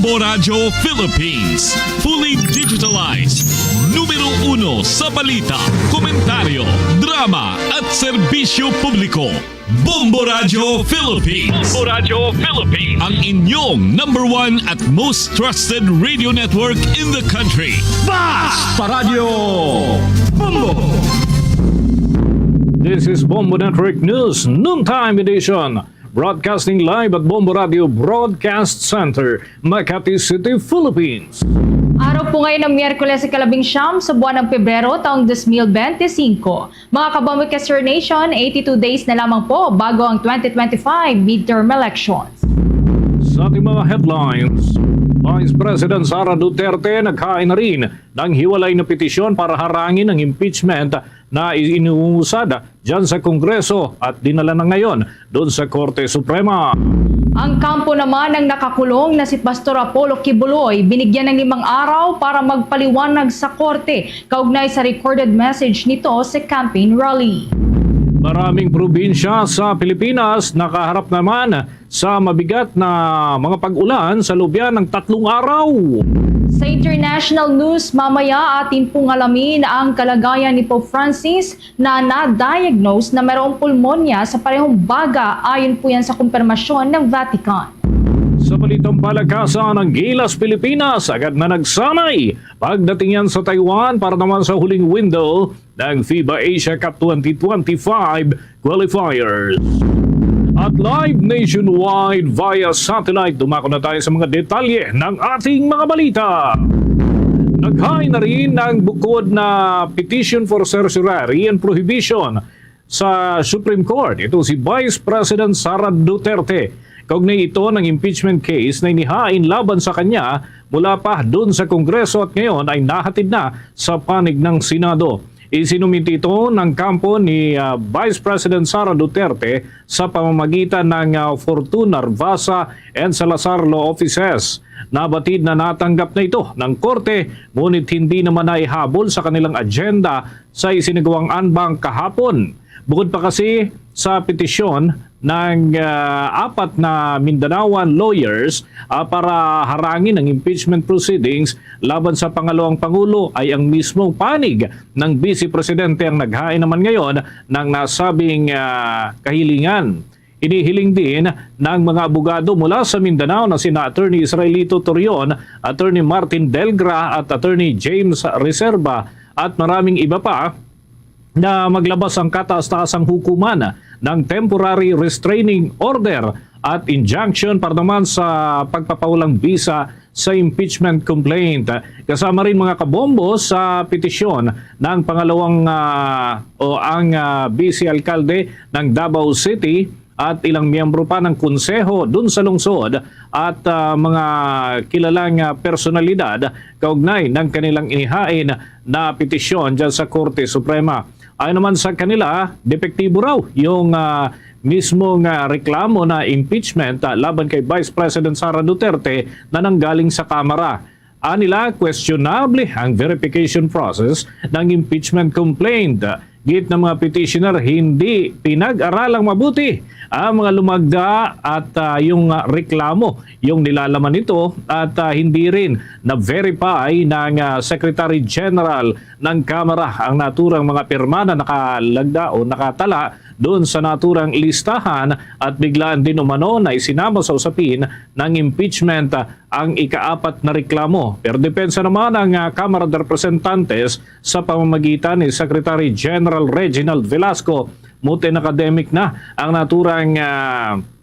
Bombo Radio Philippines. Fully digitalized. Numero 1 sa balita, komentaryo, drama at serbisyo publiko. Bombo Radio Philippines. Bombo Radio Philippines. Ang inyong number 1 at most trusted radio network in the country. Basta Radio Bombo! This is Bombo Network News Noontime Edition. Broadcasting live at Bombo Radio Broadcast Center, Makati City, Philippines. Araw po ngayon ng Miyerkules sa 19 sa buwan ng Pebrero taong 2025. Mga kabombo Kester Nation, 82 days na lamang po bago ang 2025 midterm elections. Sa ating mga headlines, Vice President Sara Duterte naghain na rin ng hiwalay na petisyon para harangin ang impeachment na inuusad dyan sa Kongreso at dinala na ngayon doon sa Korte Suprema. Ang kampo naman ng nakakulong na si Pastor Apollo Kibuloy binigyan ng 5 araw para magpaliwanag sa korte kaugnay sa recorded message nito sa campaign rally. Maraming probinsya sa Pilipinas nakaharap naman sa mabigat na mga pag-ulan sa lubyan ng 3 araw. Sa international news, mamaya atin pong alamin ang kalagayan ni Pope Francis na na-diagnose na mayroong pulmonya sa parehong baga ayon po yan sa kumpirmasyon ng Vatican. Sa balitang palakasan ng Gilas Pilipinas, agad na nagsanay pagdating yan sa Taiwan para naman sa huling window ng FIBA Asia Cup 2025 qualifiers. At live nationwide via satellite, dumako na tayo sa mga detalye ng ating mga balita. Naghain na rin ng bukod na petition for certiorari and prohibition sa Supreme Court. Ito si Vice President Sara Duterte. Kaugnay ito ng impeachment case na inihain laban sa kanya mula pa doon sa Kongreso at ngayon ay nahatid na sa panig ng Senado. Isinumiti ito ng kampo ni Vice President Sara Duterte sa pamamagitan ng Fortuna, Vasa and Salazar Law Offices. Nabatid na natanggap na ito ng korte ngunit hindi naman naihabol sa kanilang agenda sa isinagawang anbang kahapon. Bukod pa kasi sa petisyon ng 4 na Mindanaoan lawyers para harangin ang impeachment proceedings laban sa pangalawang Pangulo ay ang mismong panig ng Vice Presidente ang naghain naman ngayon ng nasabing kahilingan. Inihiling din ng mga abogado mula sa Mindanao na sina Attorney Israelito Torion, Attorney Martin Delgra at Attorney James Reserva at maraming iba pa na maglabas ang kataas-taasang hukuman ng temporary restraining order at injunction para naman sa pagpapawalang visa sa impeachment complaint. Kasama rin mga kabombo sa petisyon ng pangalawang ang vice alkalde ng Davao City at ilang miyembro pa ng konseho dun sa lungsod at mga kilalang personalidad kaugnay ng kanilang inihain na petisyon dyan sa Korte Suprema. Ayon naman sa kanila, depektibo raw yung mismong reklamo na impeachment laban kay Vice President Sara Duterte na nanggaling sa Kamara. Anila, questionable ang verification process ng impeachment complaint. Git ng mga petitioner, hindi pinag-aralang mabuti ang mga lumagda at yung reklamo, yung nilalaman nito at hindi rin na-verify ng Secretary General ng Kamara ang naturang mga pirma na nakalagda o nakatala doon sa naturang listahan at biglaan din umano na isinama sa usapin ng impeachment ang ika-4 na reklamo. Pero depensa naman ang Kamara de Representantes sa pamamagitan ni Secretary General Reginald Velasco. Mutin academic na ang naturang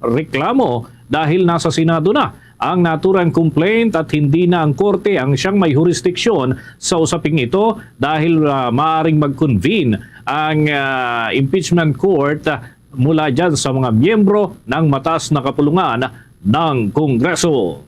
reklamo dahil nasa Senado na ang naturang complaint at hindi na ang korte ang siyang may jurisdiksyon sa usaping ito dahil maaaring mag-convene ang impeachment court mula dyan sa mga miyembro ng mataas na kapulungan ng Kongreso.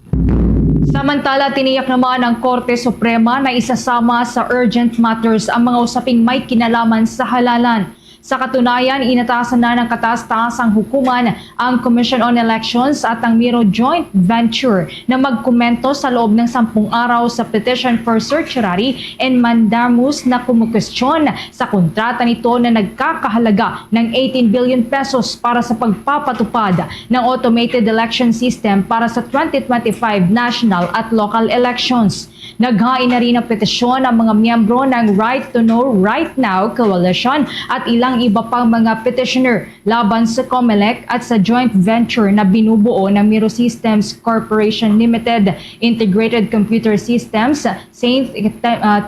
Samantala, tiniyak naman ng Korte Suprema na isasama sa urgent matters ang mga usaping may kinalaman sa halalan. Sa katunayan, inatasan na ng kataas-taasang hukuman ang Commission on Elections at ang Miro Joint Venture na magkomento sa loob ng 10 araw sa petition for certiorari and mandamus na kumukwestiyon sa kontrata nito na nagkakahalaga ng 18 billion pesos para sa pagpapatupad ng automated election system para sa 2025 national at local elections. Naghain na rin ng petisyon ang mga miyembro ng Right to Know Right Now Coalition at ilang iba pang mga petitioner laban sa COMELEC at sa joint venture na binubuo ng Miro Systems Corporation Limited, Integrated Computer Systems, St.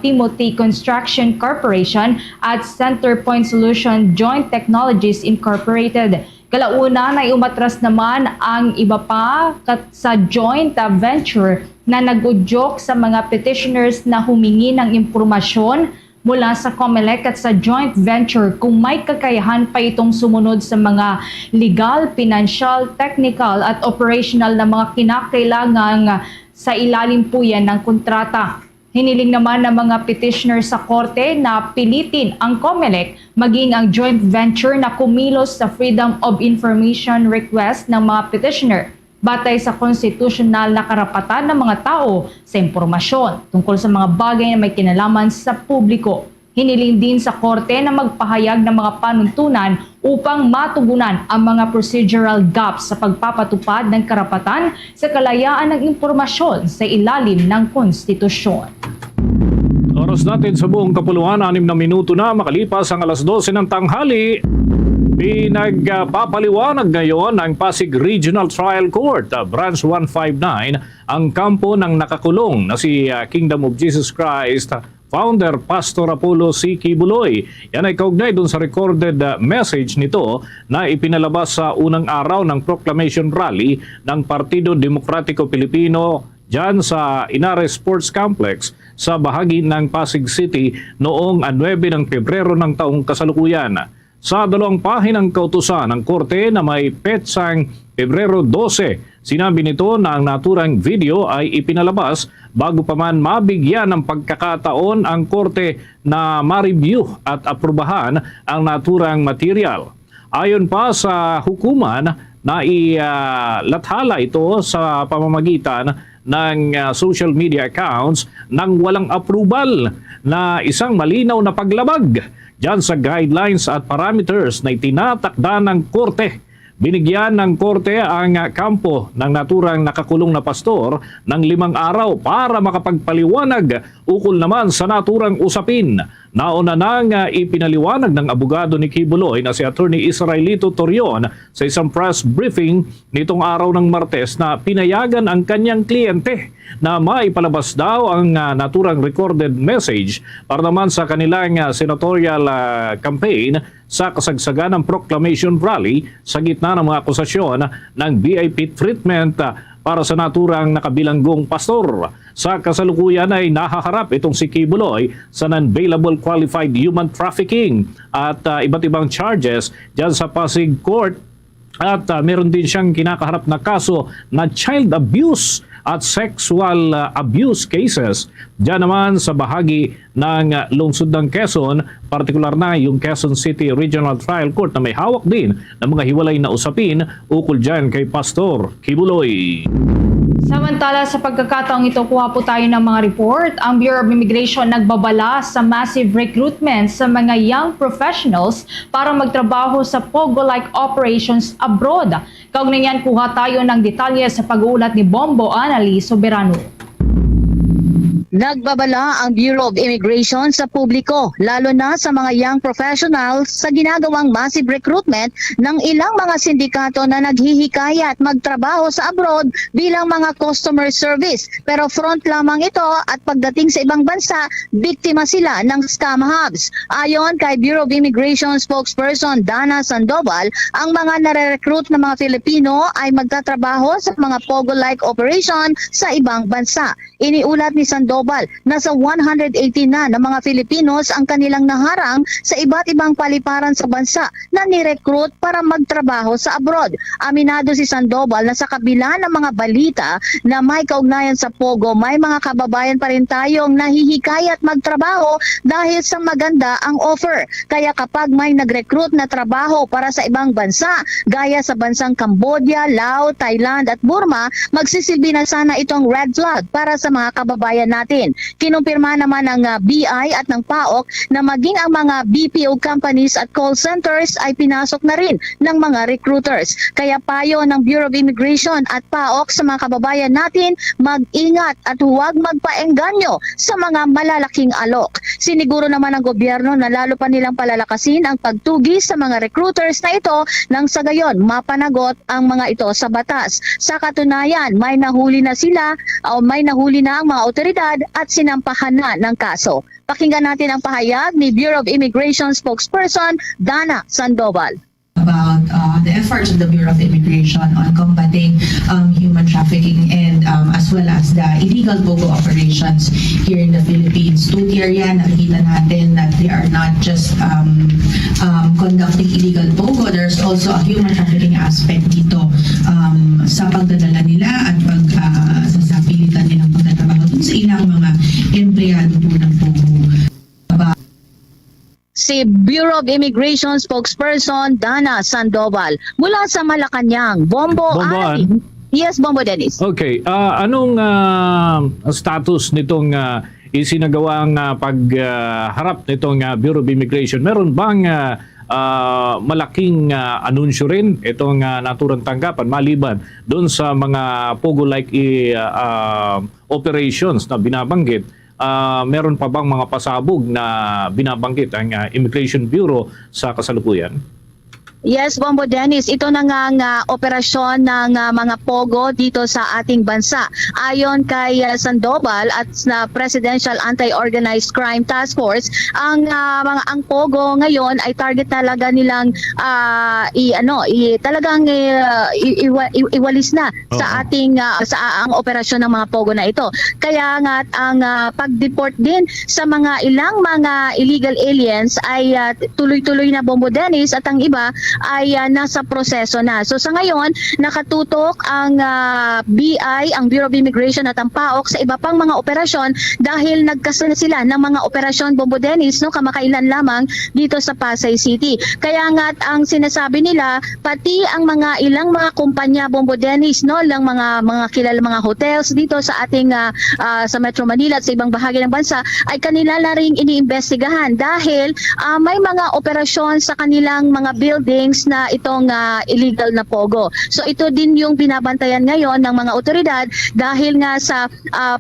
Timothy Construction Corporation at Centerpoint Solution Joint Technologies Incorporated. Kalauna na umatras naman ang iba pa sa joint venture na nag-udyok sa mga petitioners na humingi ng impormasyon mula sa COMELEC at sa joint venture kung may kakayahan pa itong sumunod sa mga legal, financial, technical at operational na mga kinakailangan sa ilalim po yan ng kontrata. Hiniling naman ng mga petitioner sa korte na pilitin ang COMELEC maging ang joint venture na kumilos sa Freedom of Information request ng mga petitioner batay sa konstitusyonal na karapatan ng mga tao sa impormasyon tungkol sa mga bagay na may kinalaman sa publiko. Hiniling din sa korte na magpahayag ng mga panuntunan upang matugunan ang mga procedural gaps sa pagpapatupad ng karapatan sa kalayaan ng impormasyon sa ilalim ng konstitusyon. Oras natin sa buong kapuluan, 6 na minuto na makalipas ang alas 12 ng tanghali. Pinagpapaliwanag ngayon ng Pasig Regional Trial Court, Branch 159, ang kampo ng nakakulong na si Kingdom of Jesus Christ founder Pastor Apollo C. Kibuloy. Yan ay kaugnay dun sa recorded message nito na ipinalabas sa unang araw ng proclamation rally ng Partido Demokratiko Pilipino dyan sa Inares Sports Complex sa bahagi ng Pasig City noong 9 ng Pebrero ng taong kasalukuyan. Sa 2 pahinang kautusan ng korte na may petsang Pebrero 12, sinabi nito na ang naturang video ay ipinalabas bago pa man mabigyan ng pagkakataon ang korte na ma-review at aprubahan ang naturang material. Ayon pa sa hukuman, nailathala ito sa pamamagitan ng social media accounts ng walang approval na isang malinaw na paglabag diyan sa guidelines at parameters na itinatakda ng korte. Binigyan ng korte ang kampo ng naturang nakakulong na pastor ng 5 araw para makapagpaliwanag ukol naman sa naturang usapin. Nauna nang ipinaliwanag ng abogado ni Kibuloy na si Attorney Israelito Torion sa isang press briefing nitong araw ng Martes na pinayagan ang kanyang kliyente na maipalabas daw ang naturang recorded message para naman sa kanilang senatorial campaign sa kasagsagan ng proclamation rally sa gitna ng mga akusasyon ng VIP treatment para sa naturang nakabilanggong pastor. Sa kasalukuyan ay nahaharap itong si Kibuloy sa non-bailable qualified human trafficking at iba't ibang charges dyan sa Pasig Court. At meron din siyang kinakaharap na kaso na child abuse at sexual abuse cases. Diyan naman sa bahagi ng lungsod ng Quezon, partikular na yung Quezon City Regional Trial Court na may hawak din ng mga hiwalay na usapin ukol dyan kay Pastor Kibuloy. Samantala sa pagkakataong ito, kuha po tayo ng mga report. Ang Bureau of Immigration nagbabala sa massive recruitment sa mga young professionals para magtrabaho sa POGO-like operations abroad. Kaugnay niyan, kuha tayo ng detalye sa pag-uulat ni Bombo Anali Soberano. Nagbabala ang Bureau of Immigration sa publiko, lalo na sa mga young professionals sa ginagawang massive recruitment ng ilang mga sindikato na naghihikayat magtrabaho sa abroad bilang mga customer service. Pero front lamang ito at pagdating sa ibang bansa, biktima sila ng scam hubs. Ayon kay Bureau of Immigration spokesperson Dana Sandoval, ang mga nare-recruit na mga Filipino ay magtatrabaho sa mga POGO-like operation sa ibang bansa. Iniulat ni Sandoval Sandoval. Nasa 180 na ng mga Filipinos ang kanilang naharang sa iba't ibang paliparan sa bansa na nirecruit para magtrabaho sa abroad. Aminado si Sandoval na sa kabila ng mga balita na may kaugnayan sa Pogo, may mga kababayan pa rin tayong nahihikayat magtrabaho dahil sa maganda ang offer. Kaya kapag may nag-recruit na trabaho para sa ibang bansa, gaya sa bansang Cambodia, Laos, Thailand at Burma, magsisilbi na sana itong red flag para sa mga kababayan natin. Kinumpirma naman ng BI at ng PAOK na maging ang mga BPO companies at call centers ay pinasok na rin ng mga recruiters. Kaya payo ng Bureau of Immigration at PAOK sa mga kababayan natin, mag-ingat at huwag magpaengganyo sa mga malalaking alok. Siniguro naman ng gobyerno na lalo pa nilang palalakasin ang pagtugi sa mga recruiters na ito nang sa gayon mapanagot ang mga ito sa batas. Sa katunayan, may nahuli na sila o may nahuli na ang mga otoridad at sinampahan na ng kaso. Pakinggan natin ang pahayag ni Bureau of Immigration spokesperson Dana Sandoval. About the efforts of the Bureau of Immigration on combating human trafficking and as well as the illegal POGO operations here in the Philippines. Two-tier yan, nakikita natin that they are not just conducting illegal POGO, there's also a human trafficking aspect dito sa pagdadala nila at sa pilitan nilang pagtatrabaho dun sa ilang mga empleyado po ng POGO. Si Bureau of Immigration spokesperson Dana Sandoval mula sa Malacanang. Bombo Bomboan. Ari. Yes, Bombo Dennis. Okay, anong status nitong isinagawang pagharap nitong Bureau of Immigration? Meron bang malaking anunsyo rin itong naturang tanggapan maliban doon sa mga POGO-like operations na binabanggit? Meron pa bang mga pasabog na binabanggit ang Immigration Bureau sa kasalukuyan? Yes, Bombo Dennis, ito na nga ang operasyon ng mga POGO dito sa ating bansa. Ayon kay Sandoval at na Presidential Anti-Organized Crime Task Force, ang POGO ngayon ay target talaga nilang iwalis na sa ating ang operasyon ng mga POGO na ito. Kaya nga ang pag-deport din sa mga ilang mga illegal aliens ay tuloy-tuloy na, Bombo Dennis, at ang iba ay nasa proseso na. So sa ngayon, nakatutok ang BI, ang Bureau of Immigration at ang PAOK sa iba pang mga operasyon dahil nagkasunod sila ng mga operasyon, Bombo Dennis, no, kamakailan lamang dito sa Pasay City. Kaya nga ang sinasabi nila, pati ang mga ilang mga kumpanya, Bombo Dennis, no, lang mga kilala mga hotels dito sa ating sa Metro Manila at sa ibang bahagi ng bansa ay kanila na ring iniimbestigahan dahil may mga operasyon sa kanilang mga building na itong illegal na POGO. So ito din yung binabantayan ngayon ng mga otoridad dahil nga sa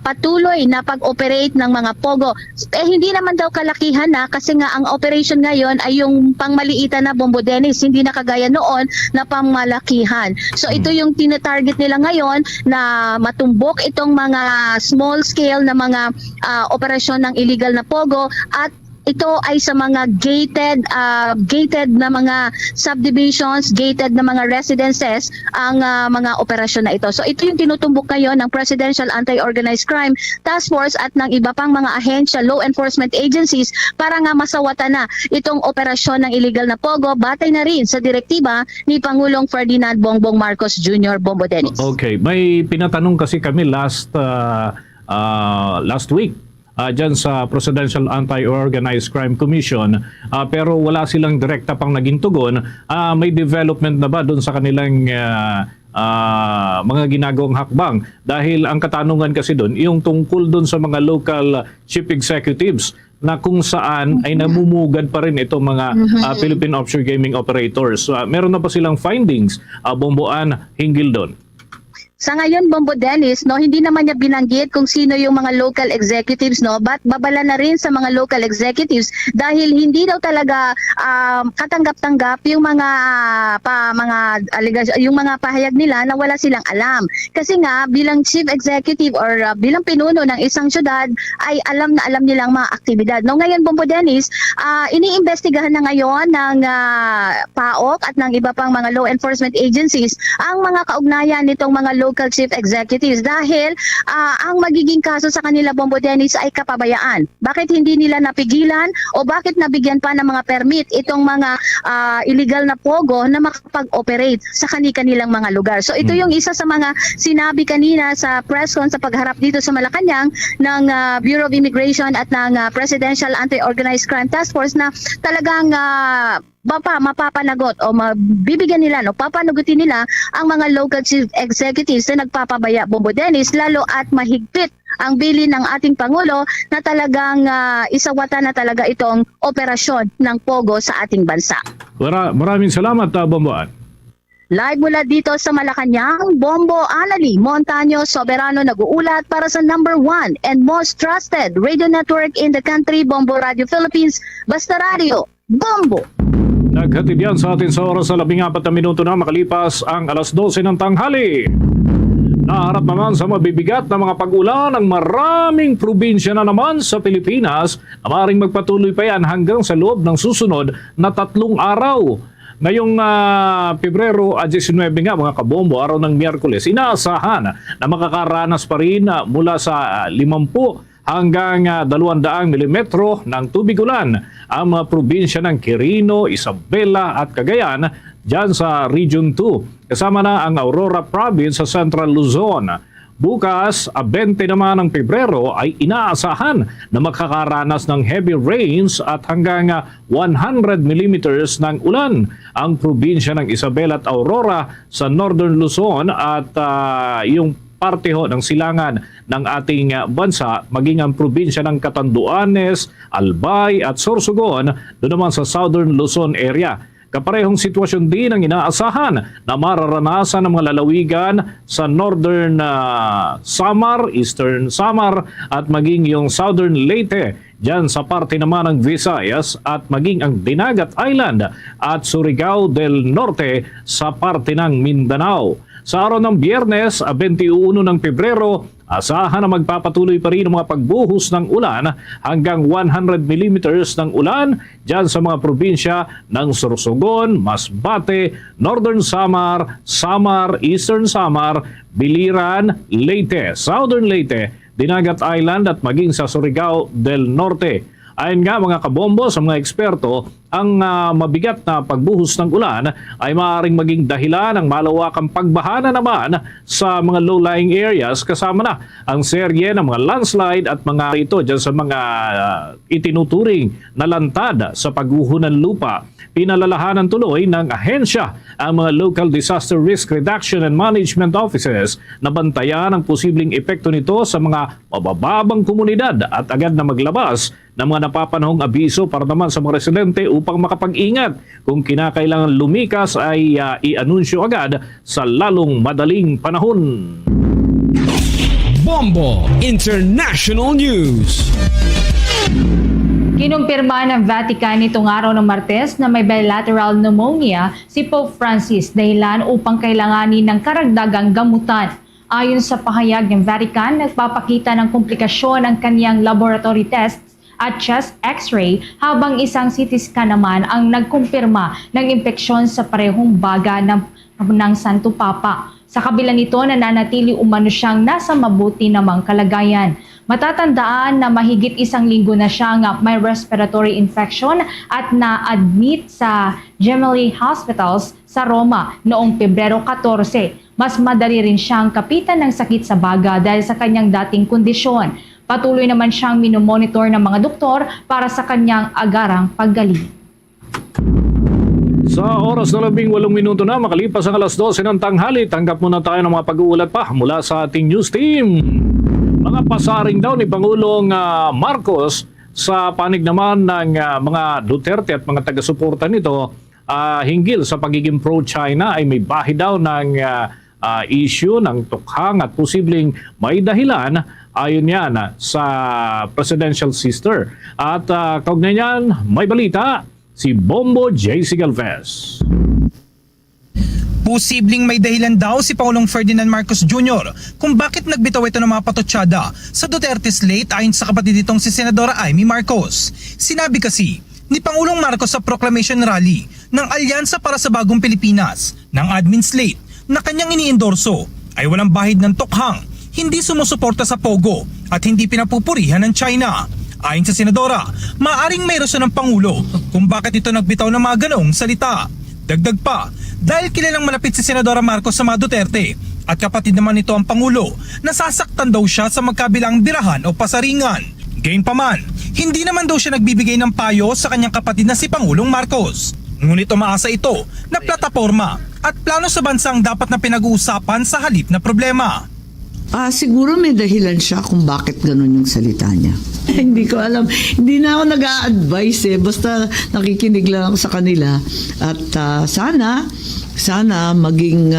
patuloy na pag-operate ng mga POGO. Hindi naman daw kalakihan na kasi nga ang operation ngayon ay yung pangmaliitan na, Bombo Dennis, hindi na kagaya noon na pangmalakihan. So ito yung tinatarget nila ngayon na matumbok itong mga small scale na mga operasyon ng illegal na POGO at ito ay sa mga gated na mga subdivisions, gated na mga residences ang mga operasyon na ito. So ito yung tinutumbok ngayon ng Presidential Anti-Organized Crime Task Force at ng iba pang mga ahensya, law enforcement agencies para nga masawatan na itong operasyon ng illegal na POGO, batay na rin sa direktiba ni Pangulong Ferdinand Bongbong Marcos Jr. Bombo Dennis. Okay, may pinatanong kasi kami last week dyan sa Presidential Anti-Organized Crime Commission, pero wala silang direkta pang naging tugon. May development na ba doon sa kanilang mga ginagawang hakbang? Dahil ang katanungan kasi doon, yung tungkol doon sa mga local chief executives na kung saan ay namumugad pa rin itong mga Philippine offshore gaming operators. Meron na ba silang findings, Bomboan, hinggil doon? Sa ngayon, Bombo Dennis, no, hindi naman niya binanggit kung sino yung mga local executives, no, but babala na rin sa mga local executives dahil hindi daw talaga katanggap-tanggap yung mga yung mga pahayag nila na wala silang alam. Kasi nga bilang chief executive or bilang pinuno ng isang syudad ay alam na alam nilang mga aktibidad. No, ngayon, Bombo Dennis, iniimbestigahan na ngayon ng PAOK at ng iba pang mga law enforcement agencies ang mga kaugnayan nitong mga local local chief executives dahil ang magiging kaso sa kanila, Bombo Dennis, ay kapabayaan. Bakit hindi nila napigilan o bakit nabigyan pa ng mga permit itong mga illegal na pogo na makapag-operate sa kanilang mga lugar? So ito yung isa sa mga sinabi kanina sa press con sa pagharap dito sa Malacanang ng Bureau of Immigration at ng Presidential Anti-Organized Crime Task Force na talagang mapapanagot o mabibigyan nila, papanagutin nila ang mga local chief executives na nagpapabaya, Bombo Dennis, lalo at mahigpit ang bilin ng ating Pangulo na talagang isawata na talaga itong operasyon ng Pogo sa ating bansa. Maraming salamat, Bomboan. Live mula dito sa Malacanang, Bombo Anali Montaño Soberano nag-uulat para sa number 1 and most trusted radio network in the country, Bombo Radio Philippines, Basta Radio, Bombo! Naghatid yan sa atin sa oras sa 14 na minuto na makalipas ang alas 12 ng tanghali. Naharap naman sa mabibigat na mga pag-ulan ng maraming probinsya na naman sa Pilipinas na maaaring magpatuloy pa yan hanggang sa loob ng susunod na 3 araw. Ngayong Pebrero 19 nga mga kabombo, araw ng Miyerkules, inaasahan na makakaranas pa rin mula sa 50 hanggang 200 milimetro ng tubig ulan ang mga probinsya ng Quirino, Isabela at Cagayan dyan sa Region 2. Kasama na ang Aurora Province sa Central Luzon. Bukas, 20 naman ng Pebrero ay inaasahan na makakaranas ng heavy rains at hanggang 100 millimeters ng ulan ang probinsya ng Isabela at Aurora sa Northern Luzon at yung parte ho ng silangan ng ating bansa, maging ang probinsya ng Catanduanes, Albay at Sorsogon, doon naman sa Southern Luzon area. Kaparehong sitwasyon din ang inaasahan na mararanasan ng mga lalawigan sa Northern Samar, Eastern Samar at maging yung Southern Leyte dyan sa parte naman ng Visayas at maging ang Dinagat Island at Surigao del Norte sa parte ng Mindanao. Sa araw ng Biyernes, 21 ng Pebrero, asahan na magpapatuloy pa rin ang mga pagbuhos ng ulan hanggang 100 millimeters ng ulan dyan sa mga probinsya ng Sorsogon, Masbate, Northern Samar, Samar, Eastern Samar, Biliran, Leyte, Southern Leyte, Dinagat Island at maging sa Surigao del Norte. Ayon nga mga kabombo sa mga eksperto, ang mabigat na pagbuhos ng ulan ay maaaring maging dahilan ng malawakang pagbaha na naman sa mga low-lying areas kasama na ang serye ng mga landslide at mga ito dyan sa mga itinuturing na lantad sa pagguho ng lupa. Pinalalahanan tuloy ng ahensya ang mga Local Disaster Risk Reduction and Management Offices na bantayan ang posibleng epekto nito sa mga mabababang komunidad at agad na maglabas ng mga napapanahong abiso para naman sa mga residente upang makapag-ingat. Kung kinakailangan lumikas ay i-anunsyo agad sa lalong madaling panahon. Bombo International News. Kinumpirma ng Vatican nitong araw ng Martes na may bilateral pneumonia si Pope Francis, dahilan upang kailanganin ng karagdagang gamutan. Ayon sa pahayag ng Vatican, nagpapakita ng komplikasyon ang kanyang laboratory tests at chest x-ray habang isang CT scan naman ang nagkumpirma ng impeksyon sa parehong baga ng Santo Papa. Sa kabila nito, nananatili umano siyang nasa mabuti namang kalagayan. Matatandaan na mahigit 1 linggo na siyang may respiratory infection at na-admit sa Gemelli Hospitals sa Roma noong Pebrero 14. Mas madali rin siyang kapitan ng sakit sa baga dahil sa kanyang dating kondisyon. Patuloy naman siyang minomonitor ng mga doktor para sa kanyang agarang paggaling. Sa oras na 18 minuto na makalipas ang alas 12 ng tanghali, tanggap muna tayo ng mga pag-uulat pa mula sa ating news team. Mga pasaring daw ni Pangulong Marcos sa panig naman ng mga Duterte at mga taga-suporta nito hinggil sa pagiging pro-China ay may bahi daw ng issue ng tukhang at posibleng may dahilan ayon yan sa presidential sister. At kaugnay niyan, may balita si Bombo JC Galvez. Posibleng may dahilan daw si Pangulong Ferdinand Marcos Jr. kung bakit nagbitaw ito ng mga patotsyada sa Duterte slate ayon sa kapatid nitong si Senadora Amy Marcos. Sinabi kasi ni Pangulong Marcos sa proclamation rally ng Alyansa para sa Bagong Pilipinas ng admin slate na kanyang iniendorso ay walang bahid ng tukhang, hindi sumusuporta sa Pogo at hindi pinapupurihan ng China. Ayon sa Senadora, maaring may rason ng Pangulo kung bakit ito nagbitaw ng mga ganoong salita. Dagdag pa, dahil kilalang malapit si Senadora Marcos sa mga Duterte at kapatid naman nito ang Pangulo, nasasaktan daw siya sa magkabilang birahan o pasaringan. Gayunpaman, hindi naman daw siya nagbibigay ng payo sa kanyang kapatid na si Pangulong Marcos. Ngunit umaasa ito na plataporma at plano sa bansa ang dapat na pinag-uusapan sa halip na problema. Siguro may dahilan siya kung bakit ganun yung salita niya. Hindi ko alam. Hindi na ako nag-a-advise Basta nakikinig lang ako sa kanila. At sana maging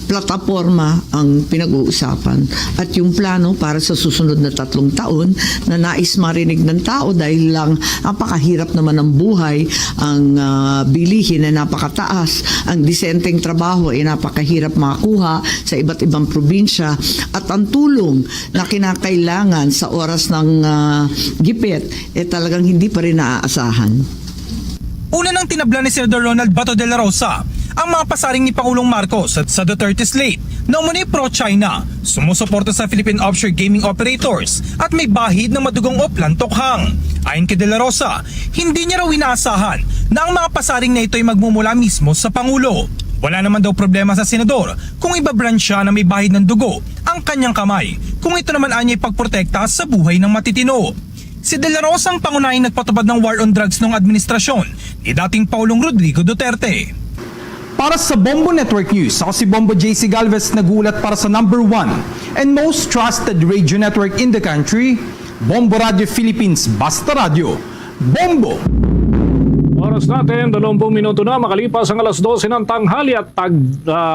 plataforma ang pinag-uusapan. At yung plano para sa susunod na 3 taon na nais marinig ng tao dahil lang napakahirap naman ng buhay, ang bilihin na napakataas, ang disenteng trabaho ay napakahirap makakuha sa iba't ibang probinsya at ang tulong na kinakailangan sa oras ng gipit talagang hindi pa rin naaasahan. Una nang tinabla ni Senador Ronald Bato de la Rosa ang mga pasaring ni Pangulong Marcos at sa Duterte slate na umano'y pro-China, sumusuporta sa Philippine offshore gaming operators at may bahid ng madugong oplan tukhang. Ayon kay de la Rosa, hindi niya raw inaasahan na ang mga pasaring na ito ay magmumula mismo sa Pangulo. Wala naman daw problema sa Senador kung ibabrand siya na may bahid ng dugo ang kanyang kamay kung ito naman anya'y pagprotekta sa buhay ng matitino. Si De La Rosa ang pangunahing nagpatupad ng war on drugs noong administrasyon ni dating Pangulong Rodrigo Duterte. Para sa Bombo Network News, ako si Bombo JC Galvez nagulat para sa number 1 and most trusted radio network in the country, Bombo Radio Philippines, Basta Radio. Bombo! Oras natin, 20 minuto na makalipas ang alas 12 ng tanghali at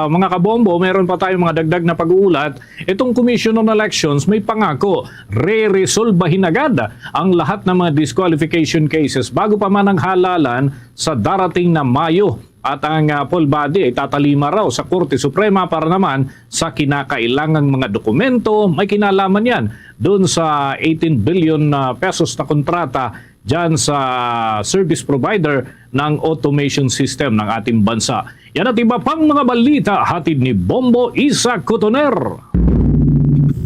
mga kabombo, meron pa tayong mga dagdag na pag-uulat. Itong Commission on Elections may pangako, re-resolbahin agad ang lahat ng mga disqualification cases bago pa man ang halalan sa darating na Mayo. At ang poll body ay tatalima raw sa Korte Suprema para naman sa kinakailangang mga dokumento. May kinalaman yan doon sa 18 billion pesos na kontrata dyan sa service provider ng automation system ng ating bansa. Yan at iba pang mga balita hatid ni Bombo Isa Cotoner.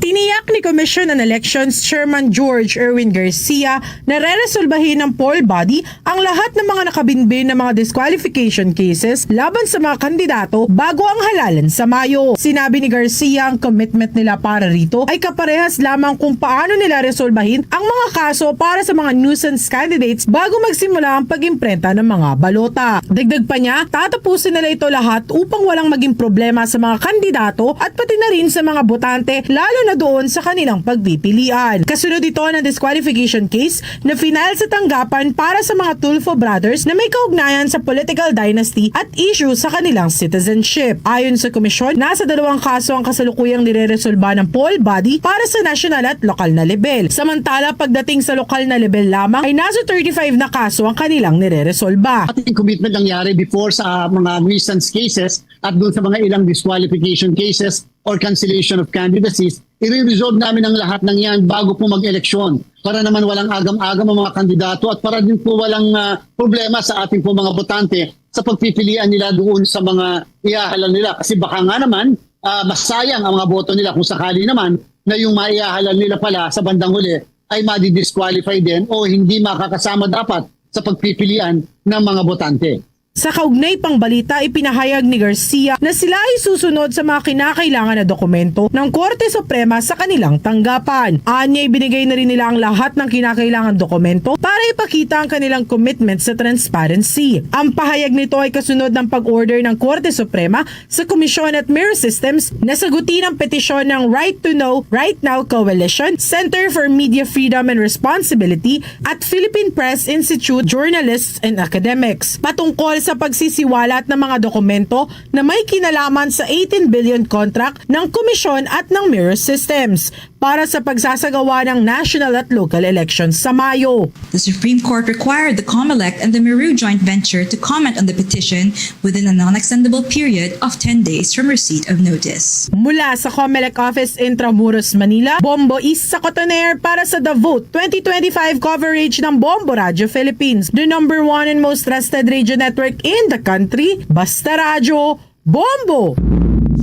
Tiniyak ni Commission on Elections Chairman George Erwin Garcia na re-resolbahin ng poll body ang lahat ng mga nakabinbin na mga disqualification cases laban sa mga kandidato bago ang halalan sa Mayo. Sinabi ni Garcia ang commitment nila para rito ay kaparehas lamang kung paano nila resolbahin ang mga kaso para sa mga nuisance candidates bago magsimula ang pag-imprenta ng mga balota. Dagdag pa niya, tatapusin nila ito lahat upang walang maging problema sa mga kandidato at pati na rin sa mga botante lalo na doon sa kanilang pagpipilian. Kasunod ito ng disqualification case na final sa tanggapan para sa mga Tulfo brothers na may kaugnayan sa political dynasty at issue sa kanilang citizenship. Ayon sa komisyon, nasa 2 kaso ang kasalukuyang nireresolba ng poll body para sa national at lokal na level. Samantala, pagdating sa lokal na level lamang ay nasa 35 na kaso ang kanilang nireresolba. Ating commitment nangyari before sa mga nuisance cases at doon sa mga ilang disqualification cases or cancellation of candidacies, i-resolve namin ang lahat ng yan bago po mag-eleksyon para naman walang agam-agam ang mga kandidato at para din po walang problema sa ating po mga botante sa pagpipilian nila doon sa mga ihahalal nila. Kasi baka nga naman, masayang ang mga boto nila kung sakali naman na yung maihahalal nila pala sa bandang huli ay madi-disqualify din o hindi makakasama dapat sa pagpipilian ng mga botante. Sa kaugnay pang balita, ipinahayag ni Garcia na sila ay susunod sa mga kinakailangan na dokumento ng Korte Suprema sa kanilang tanggapan. Anya, ibinigay na rin nila ang lahat ng kinakailangan dokumento para ipakita ang kanilang commitment sa transparency. Ang pahayag nito ay kasunod ng pag-order ng Korte Suprema sa Komisyon at Mirror Systems na sagutin ang petisyon ng Right to Know, Right Now Coalition, Center for Media Freedom and Responsibility at Philippine Press Institute Journalists and Academics patungkol sa pagsisiwalat ng mga dokumento na may kinalaman sa 18 billion contract ng komisyon at ng Mirror Systems para sa pagsasagawa ng national at local elections sa Mayo. The Supreme Court required the COMELEC and the Meru joint venture to comment on the petition within a non-extendable period of 10 days from receipt of notice. Mula sa COMELEC office Intramuros, Manila, Bombo Isa Cotoner para sa The Vote 2025 coverage ng Bombo Radio Philippines, the number 1 and most trusted radio network in the country, Basta Radio, Bombo!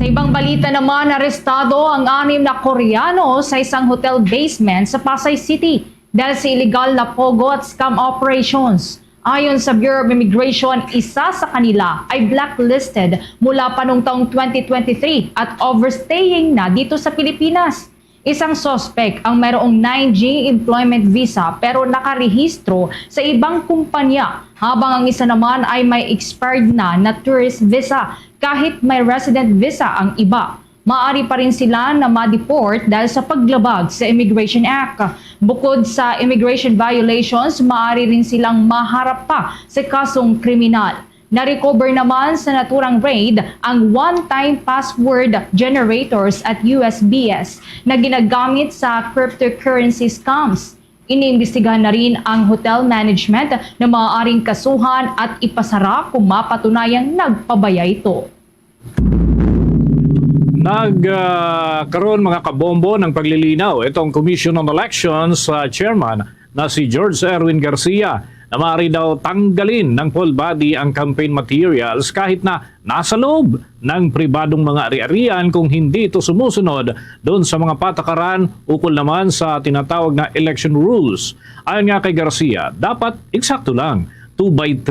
Sa ibang balita naman, arestado ang 6 na Koreano sa isang hotel basement sa Pasay City dahil sa illegal na pogo at scam operations. Ayon sa Bureau of Immigration, isa sa kanila ay blacklisted mula pa noong taong 2023 at overstaying na dito sa Pilipinas. Isang suspect ang mayroong 9G employment visa pero nakarehistro sa ibang kumpanya, habang ang isa naman ay may expired na tourist visa kahit may resident visa ang iba. Maaari pa rin sila na ma-deport dahil sa paglabag sa Immigration Act. Bukod sa immigration violations, maaari rin silang maharap pa sa kasong kriminal. Na-recover naman sa naturang raid ang one-time password generators at USBs na ginagamit sa cryptocurrency scams. Iniimbestigahan na rin ang hotel management na maaaring kasuhan at ipasara kung mapatunayang nagpabaya ito. Nagkaroon mga kabombo ng paglilinaw itong Commission on Elections chairman na si George Erwin Garcia na maaari daw tanggalin ng poll body ang campaign materials kahit na nasa loob ng pribadong mga ari-arian kung hindi ito sumusunod doon sa mga patakaran ukol naman sa tinatawag na election rules. Ayon nga kay Garcia, dapat eksakto lang 2x3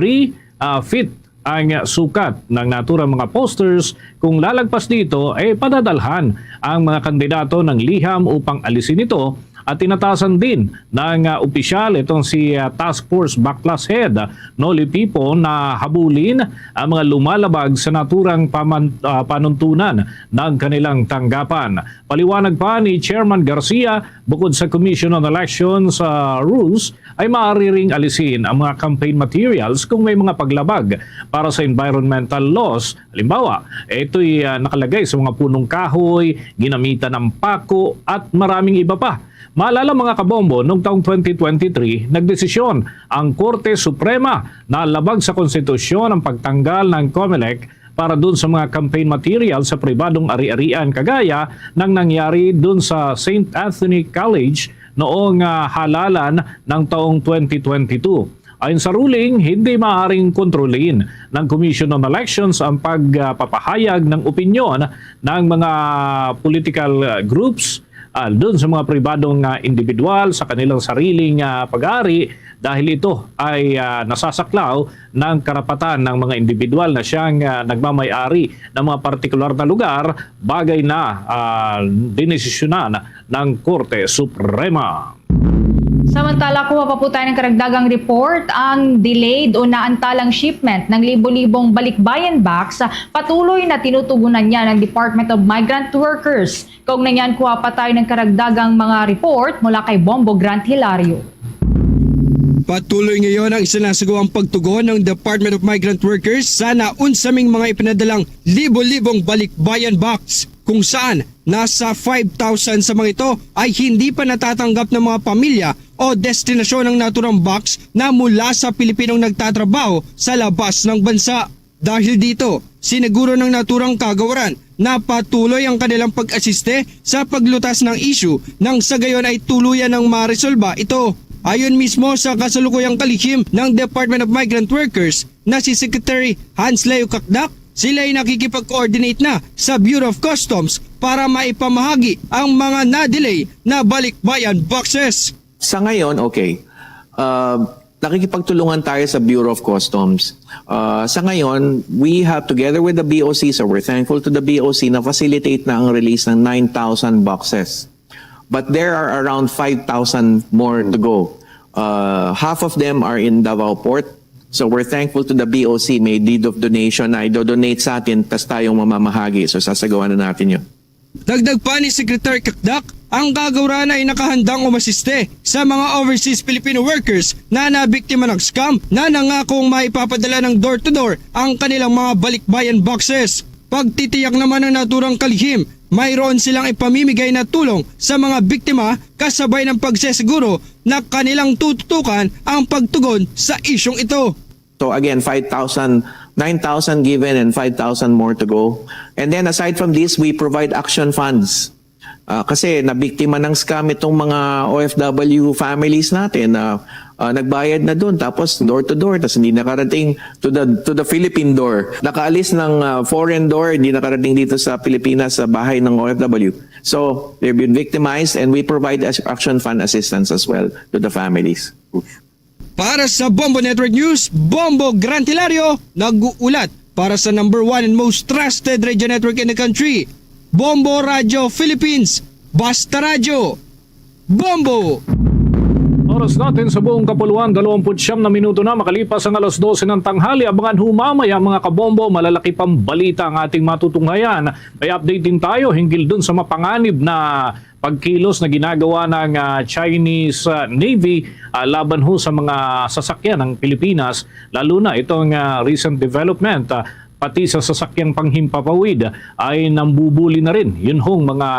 feet ang sukat ng naturang mga posters. Kung lalagpas dito, padadalhan ang mga kandidato ng liham upang alisin ito. At tinatasan din ng opisyal itong si Task Force Backlash Head Noli Pipo na habulin ang mga lumalabag sa naturang panuntunan ng kanilang tanggapan. Paliwanag pa ni Chairman Garcia, bukod sa Commission on Elections rules, ay maaari ring alisin ang mga campaign materials kung may mga paglabag para sa environmental laws. Halimbawa, ito'y nakalagay sa mga punong kahoy, ginamitan ng pako at maraming iba pa. Maalala mga kabombo, noong taong 2023, nagdesisyon ang Korte Suprema na labag sa konstitusyon ang pagtanggal ng COMELEC para dun sa mga campaign material sa pribadong ari-arian kagaya ng nangyari dun sa St. Anthony College noong halalan ng taong 2022. Ayon sa ruling, hindi maaaring kontrolin ng Commission on Elections ang pagpapahayag ng opinyon ng mga political groups doon sa mga pribadong individual sa kanilang sariling pag-aari dahil ito ay nasasaklaw ng karapatan ng mga individual na siyang nagmamay-ari ng mga partikular na lugar, bagay na dinesisyonan ng Korte Suprema. Samantala, kuha pa po tayo ng karagdagang report. Ang delayed o naantalang shipment ng libo-libong balikbayan box patuloy na tinutugunan niya ng Department of Migrant Workers. Kaugnay niyan, kuha pa tayo ng karagdagang mga report mula kay Bombo Grant Hilario. Patuloy ngayon ang isinasagawang pagtugon ng Department of Migrant Workers sa naunsaming mga ipinadalang libo-libong balikbayan box kung saan nasa 5,000 sa mga ito ay hindi pa natatanggap ng mga pamilya o destinasyon ng naturang box na mula sa Pilipinong nagtatrabaho sa labas ng bansa. Dahil dito, siniguro ng naturang kagawaran na patuloy ang kanilang pag-asiste sa paglutas ng issue nang sa gayon ay tuluyan ng maresolba ito. Ayon mismo sa kasalukuyang kalihim ng Department of Migrant Workers na si Secretary Hans Leo Kakdak, sila ay nakikipag-coordinate na sa Bureau of Customs para maipamahagi ang mga na-delay na balikbayan boxes. Sa ngayon, okay. Nakikipagtulungan tayo sa Bureau of Customs. Sa ngayon, we have together with the BOC, so we're thankful to the BOC na facilitate na ang release ng 9,000 boxes. But there are around 5,000 more to go. Half of them are in Davao Port. So we're thankful to the BOC, may deed of donation na i-donate sa atin, tas tayong mamamahagi. So sasagawa na natin yun. Dagdag pa ni Secretary Kakdak, ang kagawaran ay nakahandang umasiste sa mga overseas Filipino workers na nabiktima ng scam na nangakong maipapadala ng door-to-door ang kanilang mga balikbayan boxes. Pagtitiyak naman ng naturang kalihim, mayroon silang ipamimigay na tulong sa mga biktima kasabay ng pagsesiguro na kanilang tututukan ang pagtugon sa isyong ito. So again, 9,000 given and 5,000 more to go. And then aside from this, we provide action funds. Kasi nabiktima ng scam itong mga OFW families natin. nagbayad na doon, tapos door to door, tapos hindi nakarating to the Philippine door. Nakaalis ng foreign door, hindi nakarating dito sa Pilipinas sa bahay ng OFW. So they've been victimized, and we provide action fund assistance as well to the families. Para sa Bombo Network News, Bombo Grantilario, nag-uulat para sa number 1 and most trusted radio network in the country, Bombo Radio Philippines, Basta Radio, Bombo! Oras natin sa buong kapuluan, 29 na minuto na makalipas ang alas 12 ng tanghali. Abangan humamaya mga kabombo, malalaki pang balita ang ating matutunghayan. May update din tayo hinggil dun sa mapanganib na pagkilos na ginagawa ng Chinese Navy laban ho sa mga sasakyan ng Pilipinas. Lalo na itong recent development, pati sa sasakyang panghimpapawid ay nambubuli na rin. Yun hong mga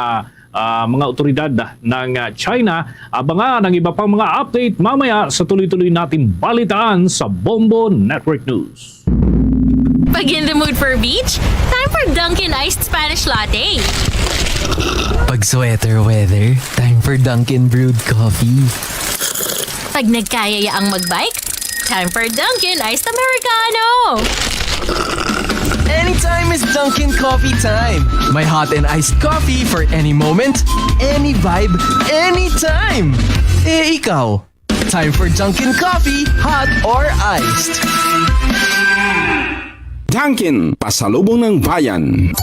otoridad ng China. Abangan ang iba pang mga update mamaya sa tuloy-tuloy natin balitaan sa Bombo Network News. Pag in the mood for beach, time for Dunkin' Iced Spanish Latte. Pag sweater weather, time for Dunkin' Brewed Coffee. Pag nagkayaya ang magbike, time for Dunkin' Iced Americano. Anytime is Dunkin' Coffee time. My hot and iced coffee for any moment, any vibe, anytime. Eh, ikaw? Time for Dunkin' Coffee, hot or iced. Dunkin', pasalubong ng bayan.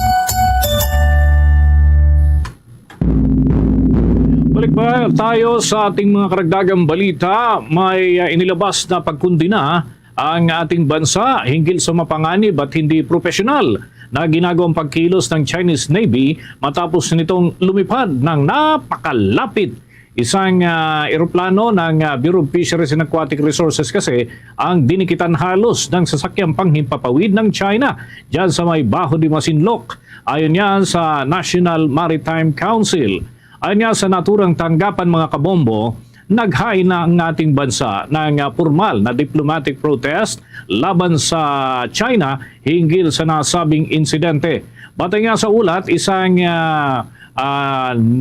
Balik pa tayo sa ating mga karagdagang balita. May inilabas na pagkundina ang ating bansa hinggil sa mapanganib at hindi profesional na ginagawang pagkilos ng Chinese Navy matapos nitong lumipad ng napakalapit. Isang eroplano ng Bureau of Fisheries and Aquatic Resources kasi ang dinikitan halos ng sasakyang panghimpapawid ng China dyan sa may Bajo de Masinloc. Ayon yan sa National Maritime Council. Ayon yan sa naturang tanggapan mga kabombo, naghain na ang ating bansa ng formal na diplomatic protest laban sa China hinggil sa nasabing insidente. Batay nga sa ulat, isang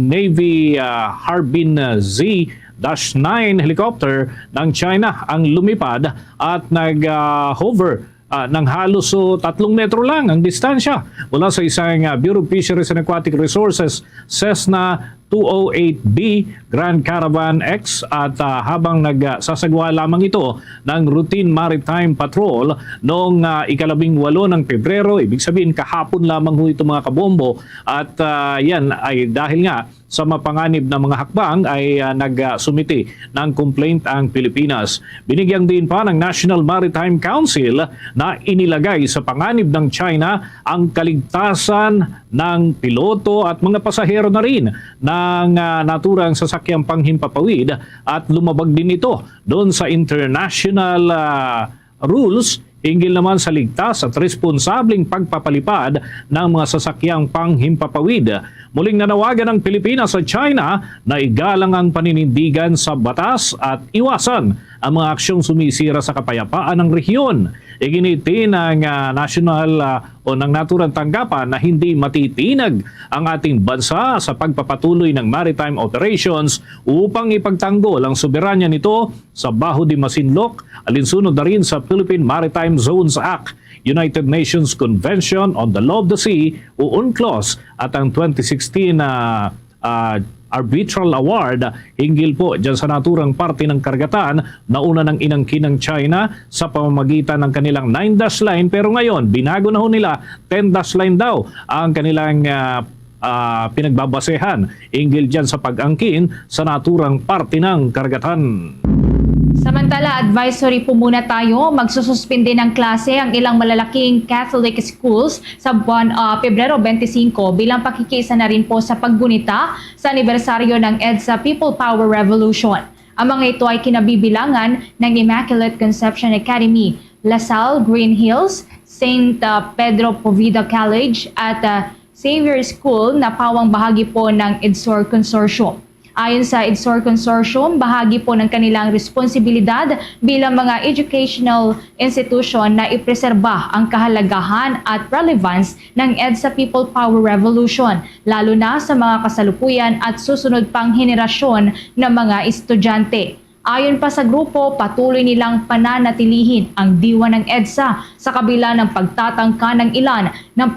Navy Harbin Z-9 helicopter ng China ang lumipad at nag-hover ng halos 3 metro lang ang distansya mula sa isang Bureau of Fisheries and Aquatic Resources Cessna 208B Grand Caravan X at habang nagsasagawa lamang ito ng routine maritime patrol noong 18 ng Pebrero, ibig sabihin kahapon lamang ho ito mga kabombo, at yan ay dahil nga sa mapanganib na mga hakbang ay nagsumiti ng complaint ang Pilipinas. Binigyan din pa ng National Maritime Council na inilagay sa panganib ng China ang kaligtasan ng piloto at mga pasahero na rin ng naturang sasakyang panghimpapawid at lumabag din ito doon sa international rules hinggil naman sa ligtas at responsableng pagpapalipad ng mga sasakyang panghimpapawid. Muling nanawagan ng Pilipinas sa China na igalang ang paninindigan sa batas at iwasan ang mga aksyong sumisira sa kapayapaan ng rehiyon. Iginiti ng ng naturang tanggapan na hindi matitinag ang ating bansa sa pagpapatuloy ng maritime operations upang ipagtanggol ang soberanya nito sa Bajo de Masinloc, alinsunod na rin sa Philippine Maritime Zones Act, United Nations Convention on the Law of the Sea o UNCLOS at ang 2016 Arbitral Award hinggil po dyan sa naturang parte ng karagatan na una ng inangkin ng China sa pamamagitan ng kanilang 9-dash line, pero ngayon binago na ho nila 10-dash line daw ang kanilang pinagbabasehan hinggil dyan sa pag-angkin sa naturang parte ng karagatan. Samantala, advisory po muna tayo. Magsususpinde ng klase ang ilang malalaking Catholic schools sa buwan Pebrero 25 bilang pakikiisa na rin po sa paggunita sa anibersaryo ng EDSA People Power Revolution. Ang mga ito ay kinabibilangan ng Immaculate Conception Academy, LaSalle, Green Hills, St. Pedro Poveda College at Xavier School na pawang bahagi po ng EDSOR Consortium. Ayon sa EDSOR Consortium, bahagi po ng kanilang responsibilidad bilang mga educational institution na ipreserba ang kahalagahan at relevance ng EDSA People Power Revolution, lalo na sa mga kasalukuyan at susunod pang henerasyon ng mga estudyante. Ayon pa sa grupo, patuloy nilang pananatilihin ang diwa ng EDSA sa kabila ng pagtatangka ng ilan ng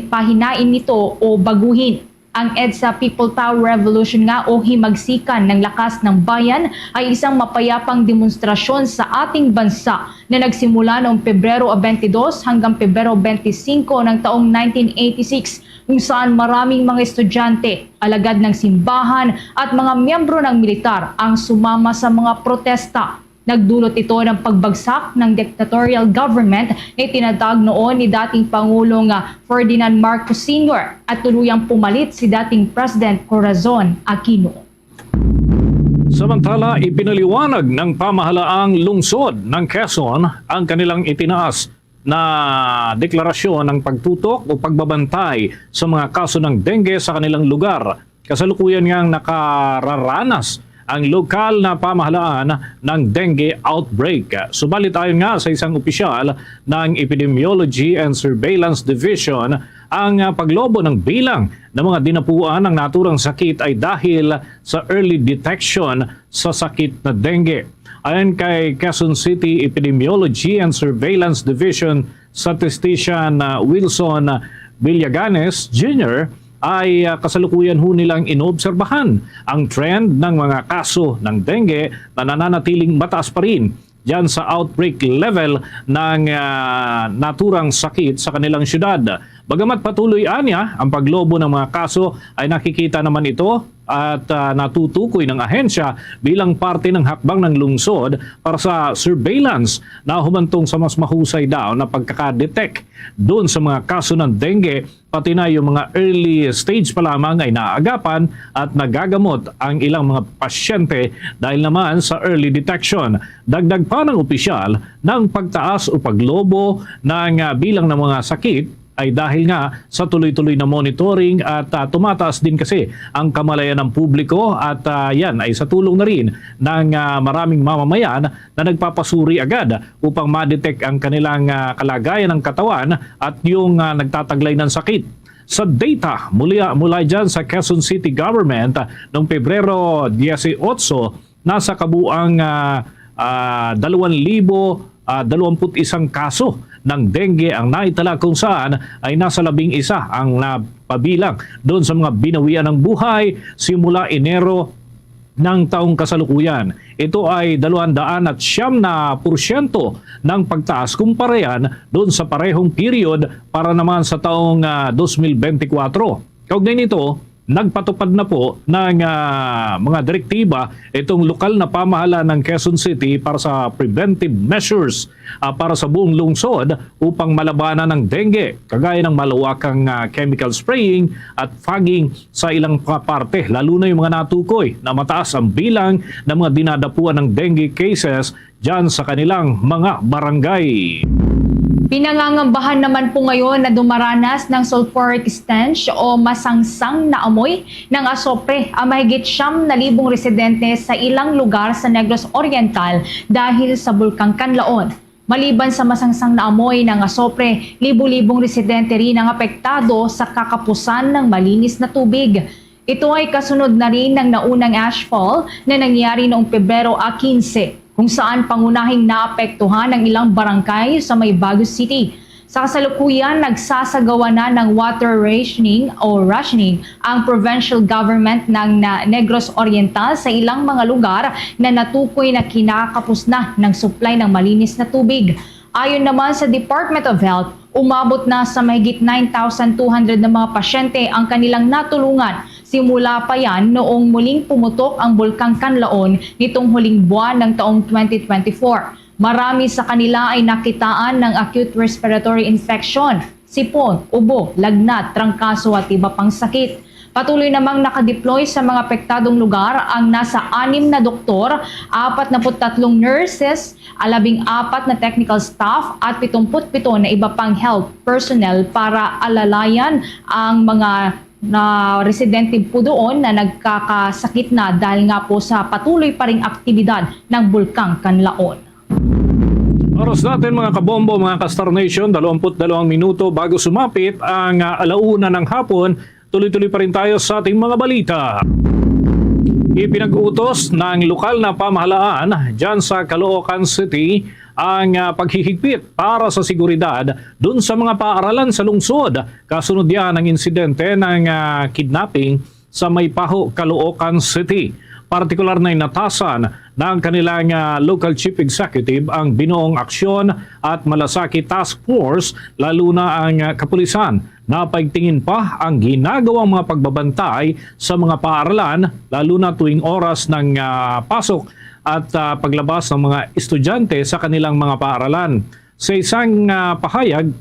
pahinain nito o baguhin. Ang EDSA People Power Revolution nga o himagsikan ng lakas ng bayan ay isang mapayapang demonstrasyon sa ating bansa na nagsimula noong Pebrero 22 hanggang Pebrero 25 ng taong 1986 kung saan maraming mga estudyante, alagad ng simbahan at mga miyembro ng militar ang sumama sa mga protesta. Nagdulot ito ng pagbagsak ng dictatorial government na itinatag noon ni dating Pangulong Ferdinand Marcos Sr. at tuluyang pumalit si dating President Corazon Aquino. Samantala, ipinaliwanag ng pamahalaang lungsod ng Quezon ang kanilang itinaas na deklarasyon ng pagtutok o pagbabantay sa mga kaso ng dengue sa kanilang lugar. Kasalukuyan ngang nakararanas ang lokal na pamahalaan ng dengue outbreak. Subalit ayon nga sa isang opisyal ng Epidemiology and Surveillance Division, ang paglobo ng bilang ng mga dinapuan ng naturang sakit ay dahil sa early detection sa sakit na dengue. Ayon kay Quezon City Epidemiology and Surveillance Division Statistician Wilson Villaganes Jr., ay kasalukuyan ho nilang inobserbahan ang trend ng mga kaso ng dengue na nananatiling mataas pa rin diyan sa outbreak level ng naturang sakit sa kanilang syudad. Bagamat patuloy anya ang paglobo ng mga kaso, ay nakikita naman ito at natutukoy ng ahensya bilang parte ng hakbang ng lungsod para sa surveillance na humantong sa mas mahusay daw na pagkakadetect doon sa mga kaso ng dengue, pati na yung mga early stage pa lamang ay naagapan at nagagamot ang ilang mga pasyente dahil naman sa early detection. Dagdag pa ng opisyal ng pagtaas o paglobo ng bilang ng mga sakit ay dahil nga sa tuloy-tuloy na monitoring at tumataas din kasi ang kamalayan ng publiko at yan ay sa tulong na rin ng maraming mamamayan na nagpapasuri agad upang ma-detect ang kanilang kalagayan ng katawan at yung nagtataglay ng sakit. Sa data mula dyan sa Quezon City Government noong Pebrero 18, nasa kabuang 2,021 kaso ng dengue ang naitala kung saan ay nasa 11 ang napabilang doon sa mga binawian ng buhay simula Enero ng taong kasalukuyan. Ito ay 209% ng pagtaas kumpara yan doon sa parehong period para naman sa taong 2024. Kaugnay nito, nagpatupad na po ng mga direktiba itong lokal na pamahalaan ng Quezon City para sa preventive measures para sa buong lungsod upang malabanan ng dengue, kagaya ng malawakang chemical spraying at fogging sa ilang parte, lalo na yung mga natukoy na mataas ang bilang ng mga dinadapuan ng dengue cases dyan sa kanilang mga barangay. Pinangangambahan naman po ngayon na dumaranas ng sulfuric stench o masangsang na amoy ng asopre ang mahigit 9,000 residente sa ilang lugar sa Negros Oriental dahil sa Bulkang Kanlaon. Maliban sa masangsang na amoy ng asopre, libu-libong residente rin ang apektado sa kakapusan ng malinis na tubig. Ito ay kasunod na rin ng naunang ashfall na nangyari noong Pebrero 15. Kung saan pangunahing naapektuhan ng ilang barangay sa Maybago City. Sa kasalukuyan, nagsasagawa na ng water rationing ang provincial government ng Negros Oriental sa ilang mga lugar na natukoy na kinakapos na ng supply ng malinis na tubig. Ayon naman sa Department of Health, umabot na sa mahigit 9,200 na mga pasyente ang kanilang natulungan. Simula pa yan noong muling pumutok ang Bulkang Kanlaon nitong huling buwan ng taong 2024. Marami sa kanila ay nakitaan ng acute respiratory infection, sipon, ubo, lagnat, trangkaso at iba pang sakit. Patuloy namang nakadeploy sa mga apektadong lugar ang nasa 6 na doktor, 43 nurses, 14 na technical staff at 77 na iba pang health personnel para alalayan ang mga residente po doon na nagkakasakit na dahil nga po sa patuloy pa ring aktibidad ng Bulkang Kanlaon. Oras natin mga kabombo, mga ka-Star Nation, 22 minuto bago sumapit ang 1:00 ng hapon. Tuloy-tuloy pa rin tayo sa ating mga balita. Ipinag-utos ng lokal na pamahalaan dyan sa Caloocan City ang paghihigpit para sa seguridad dun sa mga paaralan sa lungsod. Kasunod yan ang insidente ng kidnapping sa Maypaho, Caloocan City. Partikular na inatasan ng kanilang local chief executive ang binuong aksyon at malasakit task force, lalo na ang kapulisan. Napaigtingin pa ang ginagawang mga pagbabantay sa mga paaralan, lalo na tuwing oras ng pasok at paglabas ng mga estudyante sa kanilang mga paaralan. Sa isang pahayag,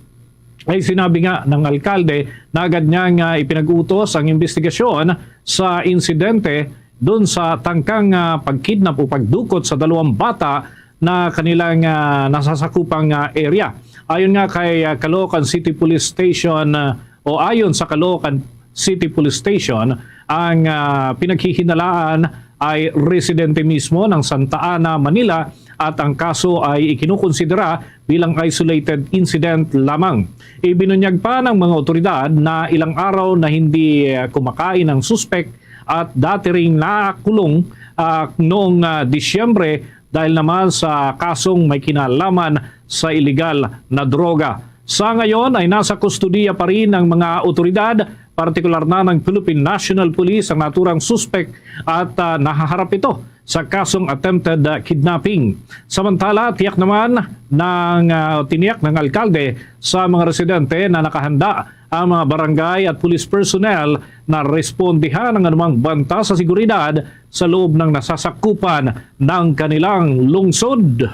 ay sinabi nga ng alkalde na agad niyang ipinag-utos ang investigasyon sa insidente doon sa tangkang pagkidnap o pagdukot sa 2 bata na kanilang nasasakupang area. Ayon nga kay Caloocan City Police Station o ayon sa Caloocan City Police Station, ang pinaghihinalaan ay residente mismo ng Santa Ana, Manila, at ang kaso ay ikinukonsidera bilang isolated incident lamang. Ibinunyag pa ng mga otoridad na ilang araw na hindi kumakain ang suspect at dati ring nakulong noong Disyembre dahil naman sa kasong may kinalaman sa iligal na droga. Sa ngayon ay nasa kustudiya pa rin ng mga otoridad, partikular na ng Philippine National Police, ang naturang suspect at nahaharap ito sa kasong attempted kidnapping. Samantala, tiniyak ng alkalde sa mga residente na nakahanda ang mga barangay at police personnel na respondihan ng anumang banta sa seguridad sa loob ng nasasakupan ng kanilang lungsod.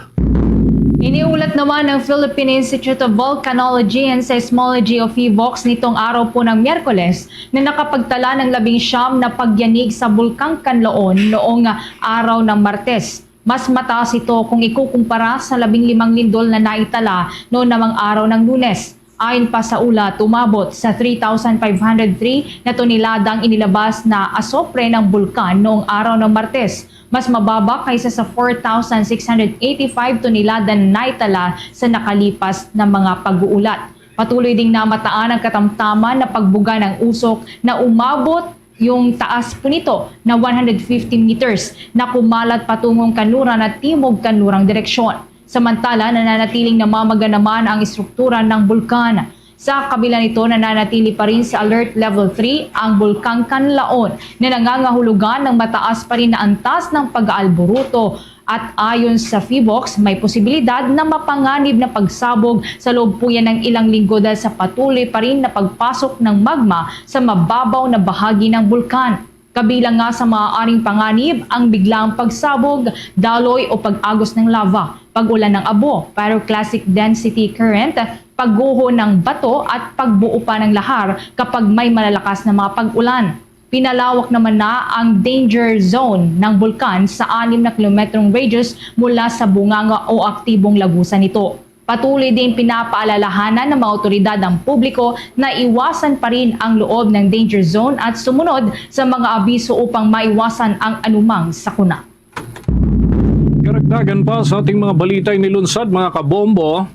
Iniulat naman ng Philippine Institute of Volcanology and Seismology o PHIVOLCS nitong araw po ng Miyerkules na nakapagtala ng 19 na pagyanig sa Bulkang Kanlaon noong araw ng Martes. Mas mataas ito kung ikukumpara sa 15 lindol na naitala noong namang araw ng Lunes. Ayon pa sa ulat, umabot sa 3,503 na toneladang inilabas na asopre ng bulkan noong araw ng Martes. Mas mababa kaysa sa 4,685 tonelada na naitala sa nakalipas na mga pag-uulat. Patuloy ding namataan ang katamtaman na pagbuga ng usok na umabot yung taas po nito na 150 meters na kumalat patungong kanluran at timog kanlurang direksyon. Samantala, nananatiling namamaga naman ang istruktura ng bulkan. Sa kabila nito, nananatili pa rin sa Alert Level 3 ang Bulkang Kanlaon na nangangahulugan ng mataas pa rin na antas ng pag-aalboruto. At ayon sa PHIVOLCS, may posibilidad na mapanganib na pagsabog sa loob po yan ng ilang linggo dahil sa patuloy pa rin na pagpasok ng magma sa mababaw na bahagi ng bulkan. Kabilang nga sa maaaring panganib ang biglang pagsabog, daloy o pag-agos ng lava, pag-ulan ng abo, pyroclastic density current, pagguho ng bato at pagbuo pa ng lahar kapag may malalakas na mga pag-ulan. Pinalawak naman na ang danger zone ng bulkan sa 6 na kilometrong radius mula sa bunganga o aktibong lagusan nito. Patuloy din pinapaalalahanan ng mga otoridad ang publiko na iwasan pa rin ang loob ng danger zone at sumunod sa mga abiso upang maiwasan ang anumang sakuna. Karagdagan pa sa ating mga balita nilunsad mga kabombo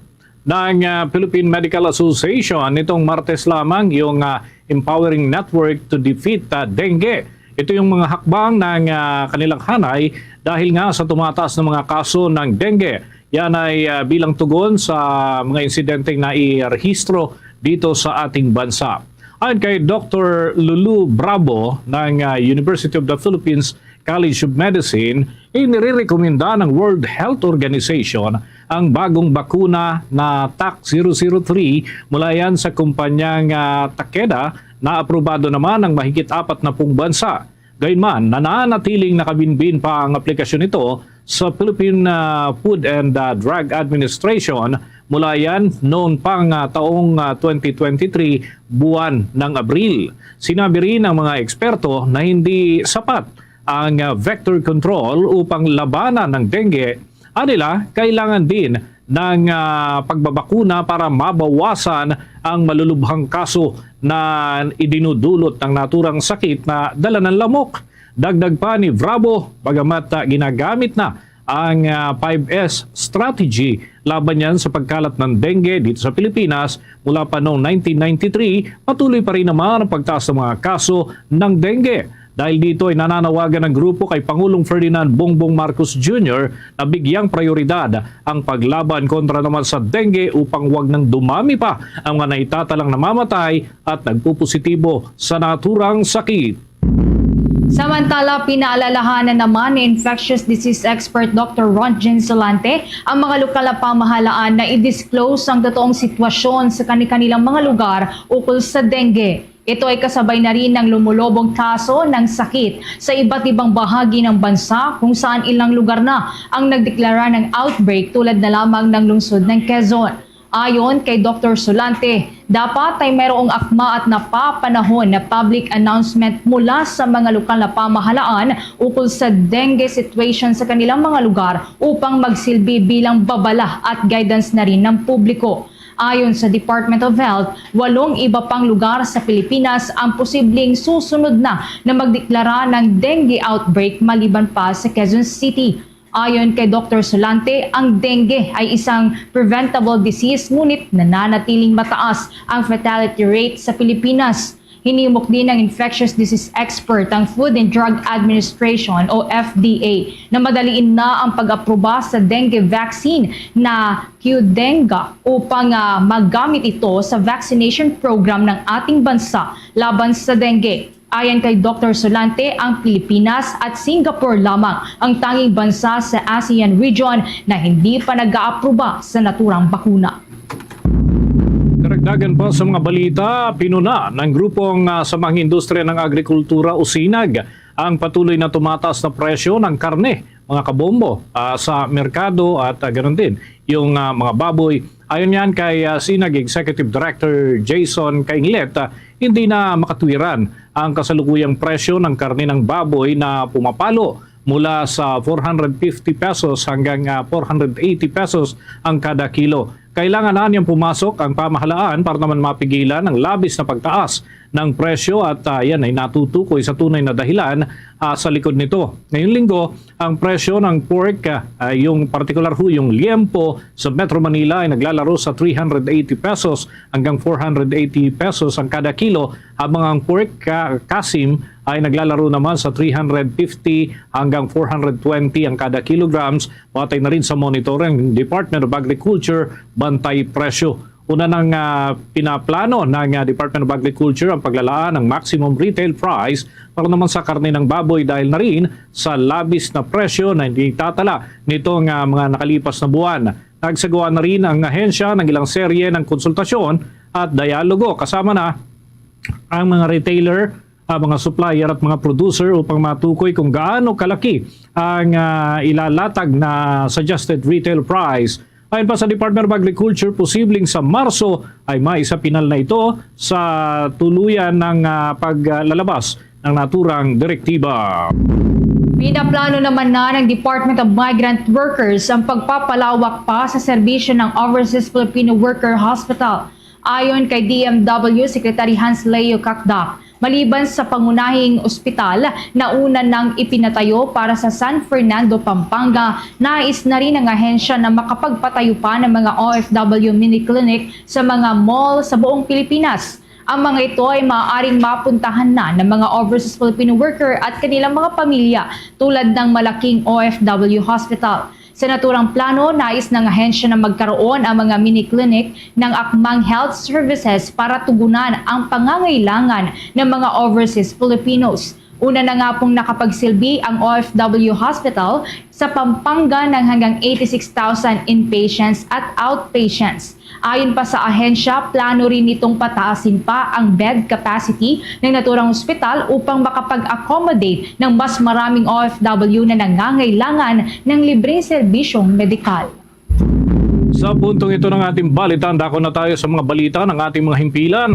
ng Philippine Medical Association nitong Martes lamang yung Empowering Network to Defeat Dengue. Ito yung mga hakbang ng kanilang hanay dahil nga sa tumataas ng mga kaso ng dengue. Yan ay bilang tugon sa mga insidenteng nairehistro dito sa ating bansa. Ayon kay Dr. Lulu Bravo ng University of the Philippines College of Medicine, inirekomenda ng World Health Organization ang bagong bakuna na TAC-003 mula yan sa kumpanyang Takeda na aprobado naman ng mahigit 40 bansa. Gayunman, nananatiling nakabinbin pa ang aplikasyon nito sa Philippine Food and Drug Administration mula yan noon pang taong 2023 buwan ng Abril. Sinabi rin ng mga eksperto na hindi sapat ang vector control upang labanan ng dengue. Anila, kailangan din ng pagbabakuna para mabawasan ang malulubhang kaso na idinudulot ng naturang sakit na dala ng lamok. Dagdag pa ni Bravo, bagamat ginagamit na ang 5S strategy laban yan sa pagkalat ng dengue dito sa Pilipinas mula pa noong 1993, patuloy pa rin naman ang pagtaas ng mga kaso ng dengue. Dahil dito ay nananawagan ng grupo kay Pangulong Ferdinand Bongbong Marcos Jr. na bigyang prioridad ang paglaban kontra naman sa dengue upang wag nang dumami pa ang mga naitatalang namamatay at nagpupositibo sa naturang sakit. Samantala, pinaalalahanan naman ni infectious disease expert Dr. Ronjen Solante ang mga lokal na pamahalaan na i-disclose ang totoong sitwasyon sa kanilang mga lugar ukol sa dengue. Ito ay kasabay na rin ng lumulobong kaso ng sakit sa iba't ibang bahagi ng bansa kung saan ilang lugar na ang nagdeklara ng outbreak tulad na lamang ng lungsod ng Quezon. Ayon kay Dr. Solante, dapat ay mayroong akma at napapanahon na public announcement mula sa mga lokal na pamahalaan ukol sa dengue situation sa kanilang mga lugar upang magsilbi bilang babala at guidance na rin ng publiko. Ayon sa Department of Health, 8 iba pang lugar sa Pilipinas ang posibleng susunod na magdeklara ng dengue outbreak maliban pa sa Quezon City. Ayon kay Dr. Solante, ang dengue ay isang preventable disease ngunit nananatiling mataas ang fatality rate sa Pilipinas. Hinimok din ng infectious disease expert ang Food and Drug Administration o FDA na madaliin na ang pag-aproba sa dengue vaccine na Qdenga upang magamit ito sa vaccination program ng ating bansa laban sa dengue. Ayon kay Dr. Solante, ang Pilipinas at Singapore lamang ang tanging bansa sa ASEAN region na hindi pa nag-aaproba sa naturang bakuna. Karagdagan pa sa mga balita, pinuna ng grupong Samahang Industriya ng Agrikultura o SINAG ang patuloy na tumataas na presyo ng karne, mga kabombo sa merkado at ganoon din yung mga baboy. Ayon yan kay SINAG Executive Director Jason Kainglet, hindi na makatwiran ang kasalukuyang presyo ng karne ng baboy na pumapalo mula sa 450 pesos hanggang 480 pesos ang kada kilo. Kailangan na niyang pumasok ang pamahalaan para naman mapigilan ang labis na pagtaas ng presyo at yan ay natutukoy sa tunay na dahilan sa likod nito. Ngayong linggo, ang presyo ng pork, yung particular yung liempo sa Metro Manila ay naglalaro sa 380 pesos hanggang 480 pesos ang kada kilo, habang ang pork kasim ay naglalaro naman sa 350 hanggang 420 ang kada kilograms. Patay na rin sa monitoring Department of Agriculture, bantay presyo. Una nang pinaplano ng Department of Agriculture ang paglalaan ng maximum retail price para naman sa karne ng baboy dahil na rin sa labis na presyo na hindi tatala nitong mga nakalipas na buwan. Nagsagawa na rin ang ahensya ng ilang serye ng konsultasyon at dialogo kasama na ang mga retailer, mga supplier at mga producer upang matukoy kung gaano kalaki ang ilalatag na suggested retail price. Ayon pa sa Department of Agriculture, posibleng sa Marso ay maisapinal na ito sa tuluyan ng paglalabas ng naturang direktiba. Pinaplano naman na ng Department of Migrant Workers ang pagpapalawak pa sa serbisyo ng Overseas Filipino Worker Hospital. Ayon kay DMW Secretary Hans Leo Cacdac, maliban sa pangunahing ospital na una nang ipinatayo para sa San Fernando, Pampanga, nais na rin ng ahensya na makapagpatayo pa ng mga OFW mini-clinic sa mga mall sa buong Pilipinas. Ang mga ito ay maaaring mapuntahan na ng mga overseas Filipino worker at kanilang mga pamilya tulad ng malaking OFW hospital. Sa naturang plano, nais ng ahensya na magkaroon ang mga mini-clinic ng akmang health services para tugunan ang pangangailangan ng mga overseas Filipinos. Una na nga pong nakapagsilbi ang OFW Hospital sa Pampanga ng hanggang 86,000 inpatients at outpatients. Ayon pa sa ahensya, plano rin nitong pataasin pa ang bed capacity ng naturang ospital upang makapag-accommodate ng mas maraming OFW na nangangailangan ng libreng serbisyong medikal. Sa puntong ito ng ating balitan, dako na tayo sa mga balita ng ating mga himpilan.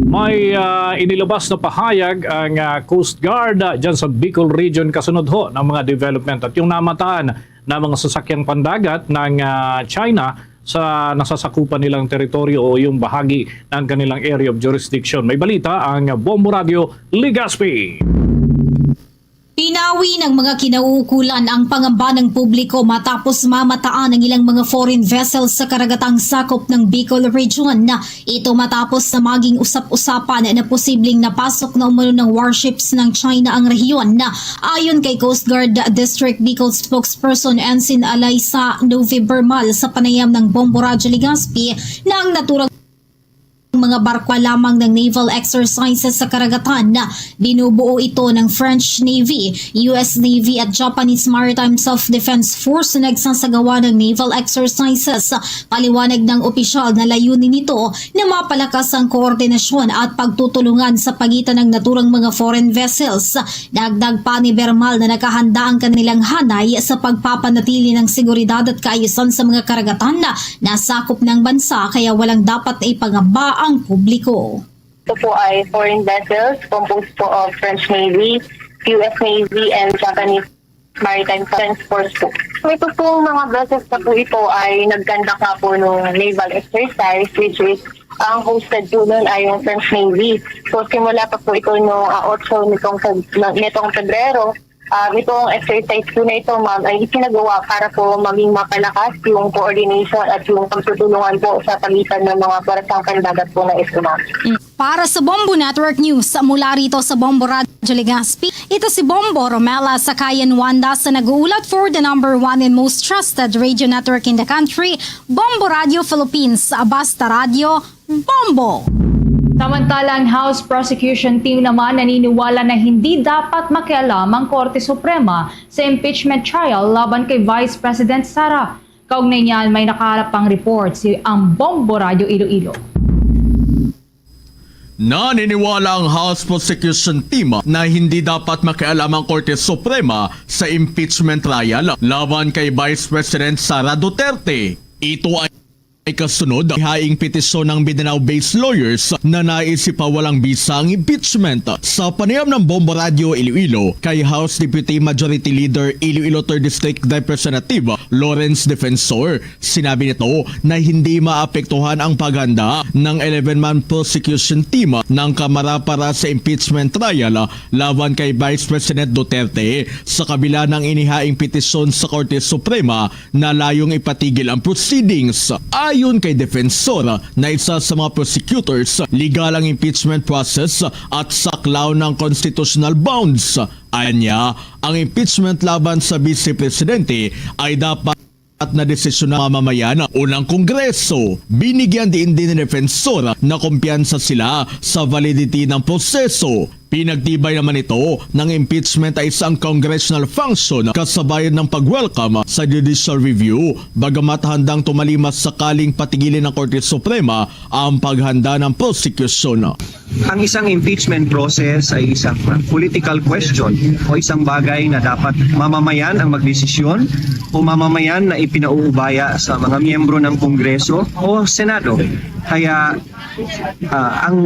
May inilabas na pahayag ang Coast Guard dyan sa Bicol Region kasunod ho ng mga development at yung namataan na mga sasakyang pandagat ng China sa nasasakupan nilang teritoryo o yung bahagi ng kanilang area of jurisdiction. May balita ang Bombo Radio Ligaspi. Pinawi ng mga kinauukulan ang pangamba ng publiko matapos mamataan ng ilang mga foreign vessels sa karagatang sakop ng Bicol Region. Ito matapos na maging usap-usapan na posibleng napasok na umano ng warships ng China ang rehiyon. Ayon kay Coast Guard District Bicol spokesperson Ensign Alaysa Novibermal sa panayam ng Bombo Radyo Legazpi na ang naturang mga barko lamang ng naval exercises sa karagatan na binubuo ito ng French Navy, US Navy at Japanese Maritime Self-Defense Force na nagsasagawa ng naval exercises. Paliwanag ng opisyal na layunin nito na mapalakas ang koordinasyon at pagtutulungan sa pagitan ng naturang mga foreign vessels. Dagdag pa ni Bermal na nakahanda ang kanilang hanay sa pagpapanatili ng seguridad at kaayusan sa mga karagatan na nasakop ng bansa kaya walang dapat na ipangamba ang publiko. Ito po ay foreign vessels composed po of French Navy, US Navy, and Japanese Maritime Self-Defense Force po. Ito po mga vessels na po ito ay nag-conduct nga po ng naval exercise which is ang hosted po nun ay yung French Navy. So simula pa po ito noong 8 nitong Pebrero. Itong exercise po na ito, ma'am, ay isinagawa para po maging mapalakas yung coordination at yung pagtutulungan po sa pagitan ng mga puwersang pandagat po na ito, ma'am. Para sa Bombo Network News, mula rito sa Bombo Radyo Legazpi, ito si Bombo Romela Sakayan Wanda sa nag-uulat for the #1 and most trusted radio network in the country, Bombo Radio Philippines, Basta Radio, Bombo! Samantala, ang House Prosecution Team naman naniniwala na hindi dapat makialam ang Korte Suprema sa impeachment trial laban kay Vice President Sara. Kaugnay niyan, may nakaharap pang report ang Bombo Radio Iloilo. Naniniwala ang House Prosecution Team na hindi dapat makialam ang Korte Suprema sa impeachment trial laban kay Vice President Sara Duterte. Ito ay kasunod ang haing petisyon ng Mindanao-based lawyers na naisipa walang bisa ang impeachment. Sa panayam ng Bombo Radio Iloilo kay House Deputy Majority Leader Iloilo 3rd District Representative Lawrence Defensor, sinabi nito na hindi maapektuhan ang paghanda ng 11-man prosecution team ng Kamara para sa impeachment trial laban kay Vice President Duterte sa kabila ng inihaing petisyon sa Korte Suprema na layong ipatigil ang proceedings. Ayon kay Defensor na isa sa mga prosecutors, legal ang impeachment process at saklaw ng constitutional bounds. Anya, ang impeachment laban sa Vice Presidente ay dapat na desisyon ng mamamayan unang Kongreso. Binigyan din ni Defensor na kumpiyansa sila sa validity ng proseso. Pinagtibay naman ito ng impeachment ay isang congressional function kasabayan ng pag-welcome sa judicial review bagamat handang tumalimas sakaling patigilin ng Korte Suprema ang paghanda ng prosecution. Ang isang impeachment process ay isang political question o isang bagay na dapat mamamayan ang magdesisyon o mamamayan na ipinauubaya sa mga miyembro ng Kongreso o Senado. Kaya ang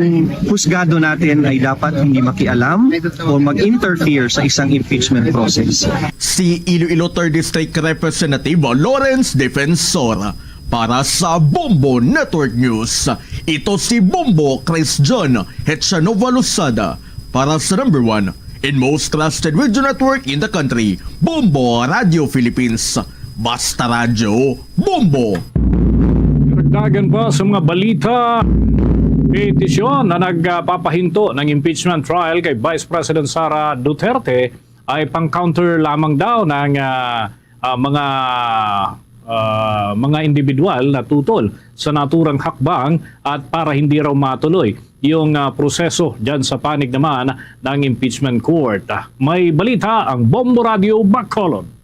husgado natin ay dapat hindi makialam o mag-interfere sa isang impeachment process. Si Iloilo 3rd District Representative Lawrence Defensor. Para sa Bombo Network News, ito si Bombo Chris John Hetchanova Lusada. Para sa #1 and most trusted radio network in the country, Bombo Radio Philippines. Basta Radio, Bombo! Dagdagan pa sa mga balita, petisyon na nagpapahinto ng impeachment trial kay Vice President Sara Duterte ay pang-counter lamang daw ng mga individual na tutol sa naturang hakbang at para hindi raw matuloy yung proseso dyan sa panig naman ng impeachment court. May balita ang Bombo Radio Bacolod.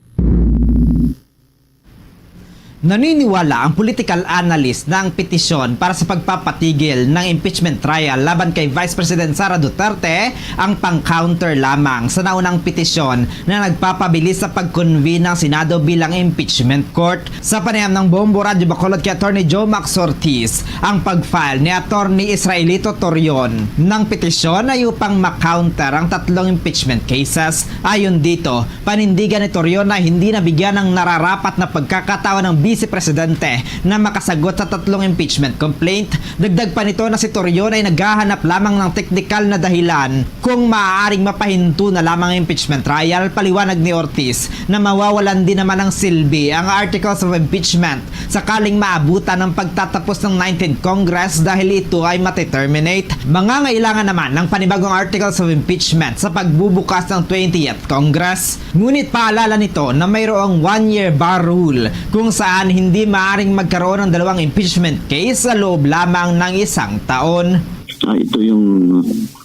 Naniniwala ang political analyst na ang petisyon para sa pagpapatigil ng impeachment trial laban kay Vice President Sara Duterte ang pang-counter lamang sa naunang petisyon na nagpapabilis sa pag-convene ng Senado bilang impeachment court. Sa panayam ng Bombo Radio Bacolod kay Atty. Joe Max Ortiz, ang pag-file ni Atty. Israelito Torion ng petisyon ay upang ma-counter ang 3 impeachment cases. Ayon dito, panindigan ni Torion na hindi nabigyan ng nararapat na pagkakataon ng Vice Presidente na makasagot sa 3 impeachment complaint. Dagdag pa nito na si Torion ay naghahanap lamang ng teknikal na dahilan kung maaaring mapahinto na lamang ang impeachment trial. Paliwanag ni Ortiz na mawawalan din naman ng silbi ang articles of impeachment sakaling maabutan ng pagtatapos ng 19th Congress dahil ito ay mati-terminate. Mangangailangan naman ng panibagong articles of impeachment sa pagbubukas ng 20th Congress. Ngunit paalala nito na mayroong 1-year bar rule kung saan hindi maaaring magkaroon ng 2 impeachment case sa loob lamang ng 1 taon. Ito yung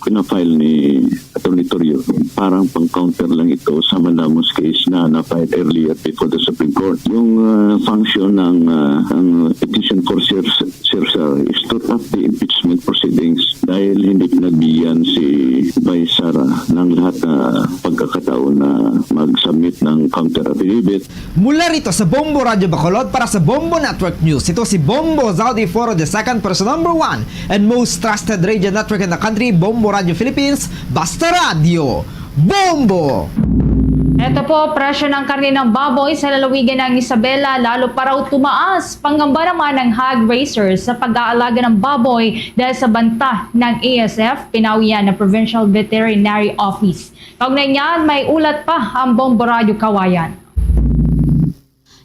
pinafile ni Atty. Torrio. Parang pang-counter lang ito sa Manamus case na na-file earlier before the Supreme Court. Yung function ng petition for certiorari is to stop the impeachment proceedings dahil hindi pinagbigyan si Vice Sara ng lahat na pagkakataon na mag-submit ng counter affidavit. Mula rito sa Bombo Radio Bacolod para sa Bombo Network News, ito si Bombo Zaudi Foro II para sa number 1 and most trusted radio network in the country, Bombo Radio Philippines, Basta Radio, Bombo! Ito po, presyo ng karne ng baboy sa lalawigan ng Isabela lalo pa raw tumaas. Pangamba naman ng hog raisers sa pag-aalaga ng baboy dahil sa banta ng ASF, pinawian ng Provincial Veterinary Office. Kaugnay niyan, may ulat pa ang Bombo Radio Kawayan.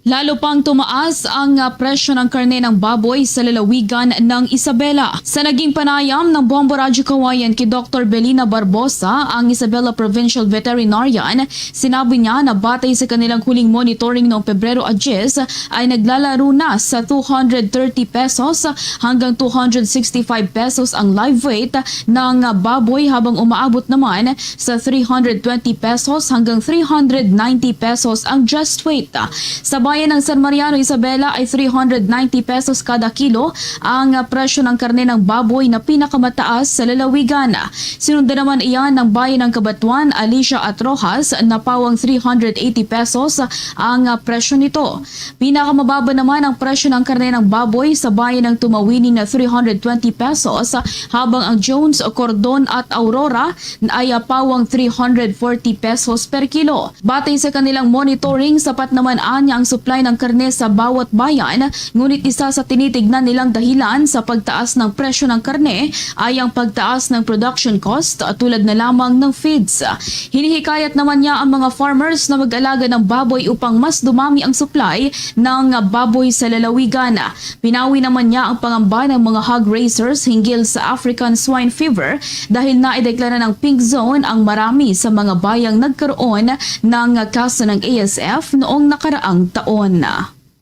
Lalo pang tumaas ang presyo ng karne ng baboy sa lalawigan ng Isabela. Sa naging panayam ng Bombo Radyo Kawayan kay Dr. Belina Barbosa, ang Isabela Provincial Veterinarian, sinabi niya na batay sa kanilang huling monitoring noong Pebrero 10 ay naglalaro na sa 230 pesos hanggang 265 pesos ang live weight ng baboy habang umaabot naman sa 320 pesos hanggang 390 pesos ang just weight. Sa bayan ng San Mariano, Isabela ay 390 pesos kada kilo ang presyo ng karne ng baboy na pinakamataas sa lalawigan. Sinundan naman iyan ng bayan ng Cabatuan, Alicia at Rojas na pawang 380 pesos ang presyo nito. Pinakamababa naman ang presyo ng karne ng baboy sa bayan ng Tumawini na 320 pesos habang ang Jones, Cordon at Aurora ay pawang 340 pesos per kilo. Batay sa kanilang monitoring, sapat naman anya ang supply ng karne sa bawat bayan, ngunit isa sa tinitignan nilang dahilan sa pagtaas ng presyo ng karne ay ang pagtaas ng production cost tulad na lamang ng feeds. Hinihikayat naman niya ang mga farmers na mag-alaga ng baboy upang mas dumami ang supply ng baboy sa lalawigan. Pinawi naman niya ang pangamba ng mga hog raisers hinggil sa African swine fever dahil naideklara ng pink zone ang marami sa mga bayang nagkaroon ng kaso ng ASF noong nakaraang taon.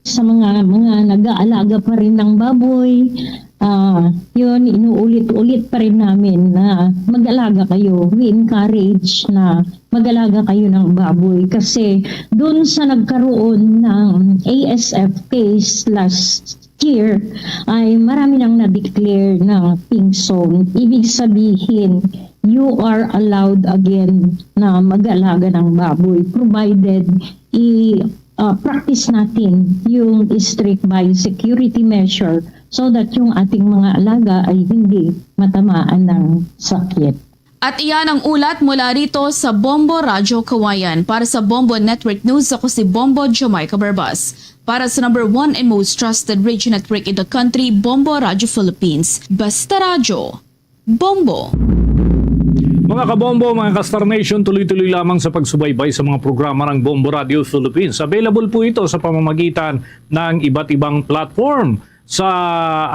Sa mga nag-aalaga pa rin ng baboy, yun, inuulit-ulit pa rin namin na mag-alaga kayo. We encourage na mag-alaga kayo ng baboy kasi dun sa nagkaroon ng ASF case last year ay marami nang na-declare na pink zone. Ibig sabihin, you are allowed again na mag-alaga ng baboy provided practice natin yung strict biosecurity measure so that yung ating mga alaga ay hindi matamaan ng sakit. At iyan ang ulat mula rito sa Bombo Radyo Kawayan. Para sa Bombo Network News, ako si Bombo Jamaica Barbas. Para sa number 1 and most trusted radio network in the country, Bombo Radyo Philippines. Basta Radyo, Bombo! Mga kabombo, mga ka-Star Nation, tuloy-tuloy lamang sa pagsubaybay sa mga programa ng Bombo Radio Philippines. Available po ito sa pamamagitan ng iba't ibang platform. Sa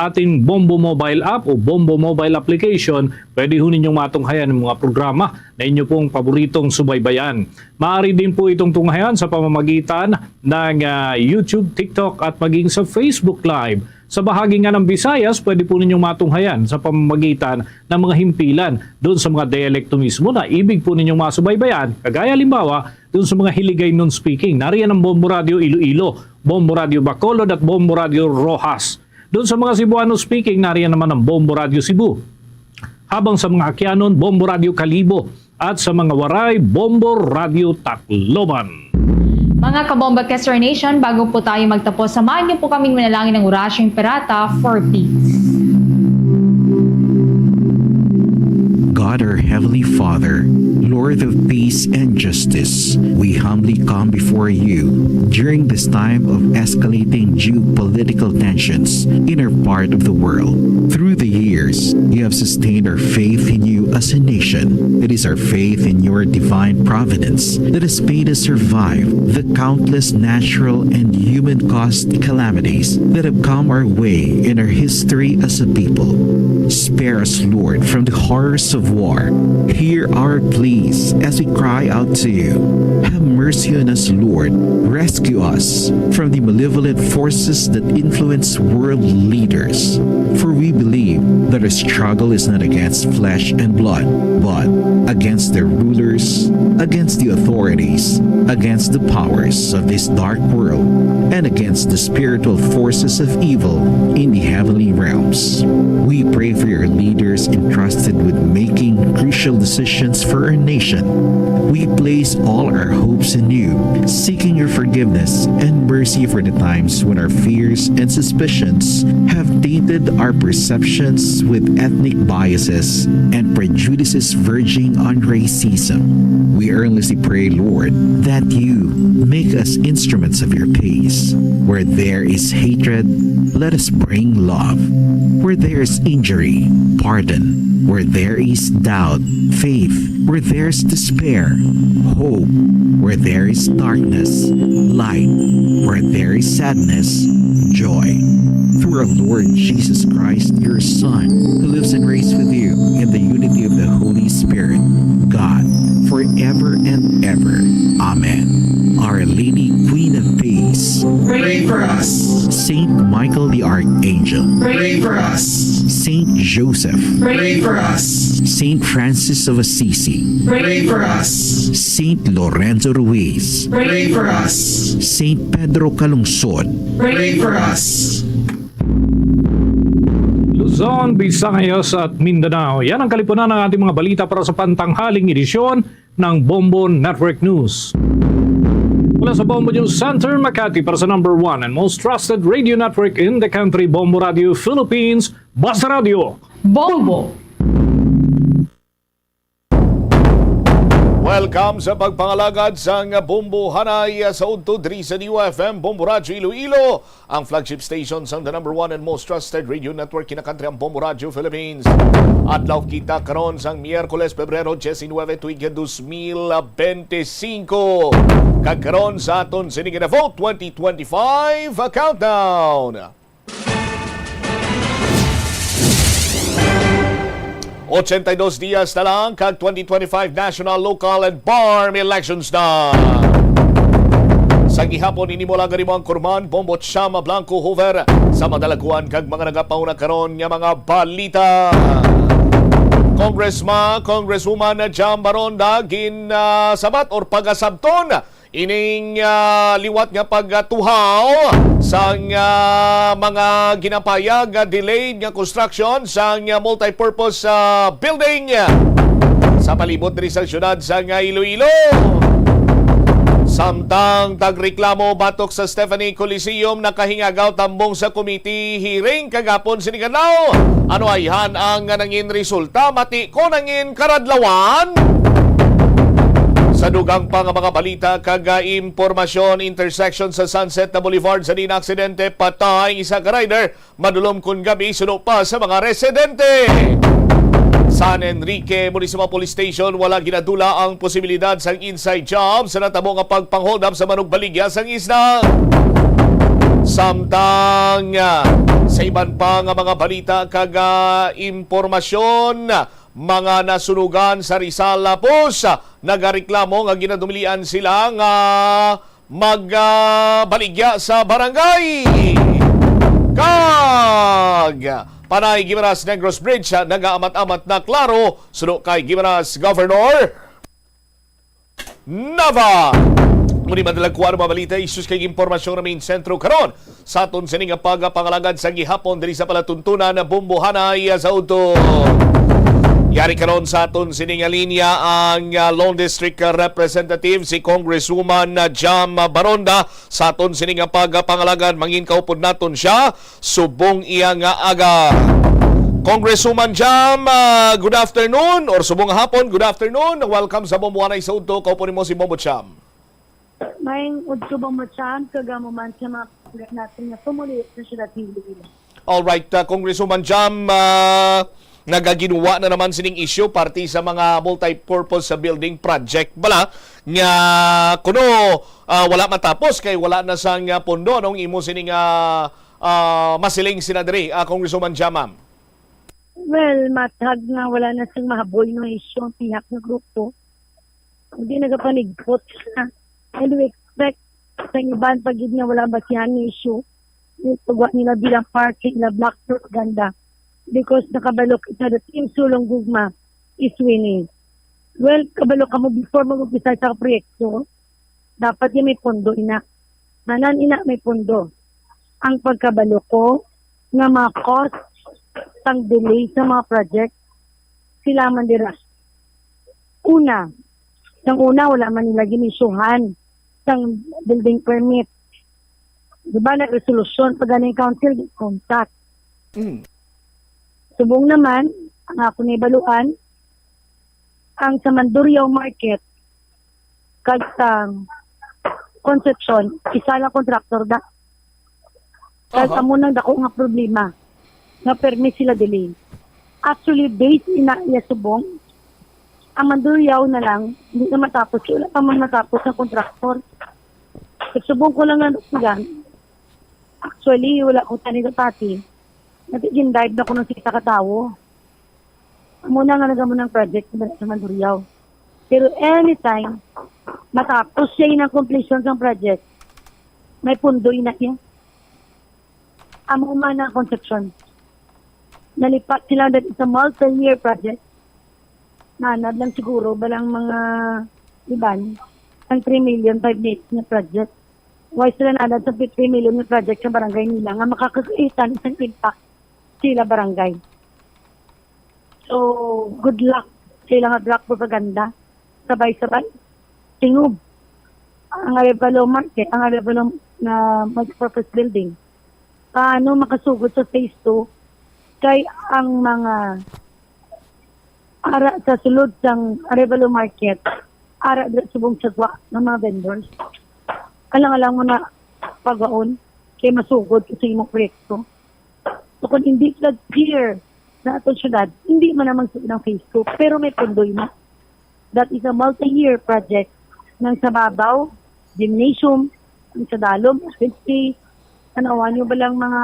ating Bombo Mobile app o Bombo Mobile application, pwede ho ninyong matunghayan ng mga programa na inyo pong paboritong subaybayan. Maaari din po itong tunghayan sa pamamagitan ng YouTube, TikTok at maging sa Facebook Live. Sa bahagi nga ng Visayas, pwede po ninyong matunghayan sa pamamagitan ng mga himpilan doon sa mga dialekto mismo na ibig po ninyong masubaybayan. Kagaya limbawa, doon sa mga Hiligay non-speaking. Nariyan ang Bombo Radio Iloilo, Bombo Radio Bacolod at Bombo Radio Rojas. Doon sa mga Cebuano speaking, nariyan naman ang Bombo Radio Cebu. Habang sa mga Akyanon, Bombo Radio Kalibo. At sa mga Waray, Bombo Radio Tacloban. Mga kabomba Kester Nation, bago po tayo magtapos, samahan niyo po kaming manalangin ng Orasyong Pirata for Peace. God God, our Heavenly Father, Lord of peace and justice, we humbly come before you during this time of escalating geopolitical tensions in our part of the world. Through the years, you have sustained our faith in you as a nation. It is our faith in your divine providence that has made us survive the countless natural and human-caused calamities that have come our way in our history as a people. Spare us, Lord, from the horrors of war. Hear our pleas as we cry out to you. Have mercy on us, Lord. Rescue us from the malevolent forces that influence world leaders. For we believe that our struggle is not against flesh and blood, but against the rulers, against the authorities, against the powers of this dark world, and against the spiritual forces of evil in the heavenly realms. We pray for your leaders entrusted with making crucial decisions for our nation. We place all our hopes in you, seeking your forgiveness and mercy for the times when our fears and suspicions have tainted our perceptions with ethnic biases and prejudices verging on racism. We earnestly pray, Lord, that you make us instruments of your peace. Where there is hatred, let us bring love. Where there is injury, pardon. Where there is doubt, faith. Where there is despair, hope. Where there is darkness, light. Where there is sadness, joy. Through our Lord Jesus Christ, your Son, who lives and reigns with you in the unity of the Holy Spirit, God, forever and ever. Amen. Our Lady, Queen of Peace, pray for us. Saint Michael the Archangel, Pray for us. Saint Joseph, Pray for us. Saint Francis of Assisi, Pray for us. Saint Lorenzo Ruiz, Pray for us. Saint Pedro Calungsod, Pray for us. Luzon, Visayas at Mindanao. Yan ang kalipunan ng ating mga balita para sa pantanghaling edisyon ng Bombo Network News. Mula sa Bombo News Center, Makati, para sa number 1 and most trusted radio network in the country, Bombo Radio Philippines, Basta Radio. Bombo! Welcome sa pagpangalagad sa Bombo Hanay sa Udto diri sa UFM Bombo Radio Iloilo, ang flagship station sa the number 1 and most trusted radio network in the country, ang Bombo Radio Philippines. Adlaw kita karon sang Miyerkules, Pebrero 19, tuig 2025. Kagkaron sa aton sining na Vote 2025 countdown. 82 dias na lang kag 2025 national, local and farm elections na. Sa gihapon inimo lang ganimo ang kurman, Bombo Chama Blanco Hoover sa madalaguan kag mga nagapauna karon nga mga balita. Congressman, Congresswoman Jam Baronda sabat or pagasabton ining liwat nga pagtuhaw sa mga ginapayag delayed nga construction sa multipurpose building sa palibot diri sa syudad sa Iloilo. Samtang tagreklamo batok sa Stephanie Coliseum, nakahingagaw tambong sa committee hearing kagapon siningadlaw. Ano ayhan ang nangin resulta, mati ko nangin karadlawan. Sa dugang pa nga mga balita kag impormasyon, intersection sa Sunset na Boulevard sa din aksidente, patay isa ka rider, madulom kun gabi suno pa sa mga residente. San Enrique Municipal Police Station, wala ginadula ang posibilidad sang inside job sa natabo nga pagpang-hold up sa manug baligya sang isda. Samtang sa iban pa nga mga balita kag impormasyon, mga nasunugan sa Rizal Lapos, nagareklamo nga ginadumilian sila nga magbaligya sa barangay. Kag panay Gimaras Negros Bridge, nagaamat-amat na klaro suno kay Gimaras Governor Nava. Muli madalagkuan mga balita, isus kay impormasyon na main sentro karon sa aton sining pagpangalagad sa gihapon diri sa palatuntunan na Bombo Hanay sa Udto. Yari karon sa aton sining linya ang Lone District Representative si Congresswoman Jam Baronda. Sa aton sining pagpangalagad, mangin kaupod naton siya subong iya nga aga. Congresswoman Jam, good afternoon or subong hapon, good afternoon. Welcome sa Bombuanay sa Udto. Kaupo mo si Bobo Jam. May udto ba mo siyan, kagamo man sa mga pagkat natin na tumulit sa siyudad ng Iloilo. Alright, Congresswoman Jam, nagaginuwa na naman sining issue parte sa mga multi-purpose building project bala nga kuno wala matapos kay wala na sang pondo anong imo sining masiling sinadri, Congresswoman Jam, ma'am. Well, matag nga wala na siyang mahaboy ng issue ang pihak na grupo. Hindi nagapanigpot na. And we expect sa iban pagid nga wala basihan ng issue. Yung pagwa nila bilang party na black propaganda. Because nakabalok ito the team Sulong Gugma is winning. Well, kabalo ka mo before mag-umpisa sa proyekto, dapat yung may pondo ina. Manan ina may pondo. Ang pagkabalo ko nga mga cost sang delay sa mga project, sila man dira. Una, wala man nila ginisyuhan sang building permit. Diba na resolusyon pag ganing council contact. Subong naman, ang ako na ibaluan, ang sa Mandurriao Market, kag sa Concepcion, isa lang kontraktor da. Kag amo nang dako nga problema, nga permit sila delay. Actually, based ina iya subong, ang Mandurriao na lang, hindi na matapos. Wala pa man matapos ng kontraktor. Subong ko lang nga actually, wala ko tani ka pati. Nag-dive na ko ng sita katawo. Muna nga nagamo ng project sa Mandurriao. Pero anytime, matapos siya ng completion ng project, may pundo na siya. Amo man ang Concepcion. Nalipat sila that it's a multi-year project. Nanad lang siguro, balang mga iban, ang 3 million, 5 days na project. Why sila nanad sa 3 million na project sa barangay nila nga makakakaitan isang impact sila barangay. So, good luck. Sila nga black propaganda. Sabay-sabay. Tingub. Ang Arevalo Market, ang Arevalo na multi-purpose building. Paano makasugod sa phase 2 kay ang mga ara sa sulod ng Arevalo Market, ara subong sagwa ng mga vendors. Alang-alang mo na pagwaon kay masugod sa imong proyekto. So kung hindi sila clear na atong syudad, hindi man naman sugod ng phase 2, pero may pondoy na. That is a multi-year project ng Sababaw, gymnasium, ng Sadalom, SPC, anawan nyo ba lang mga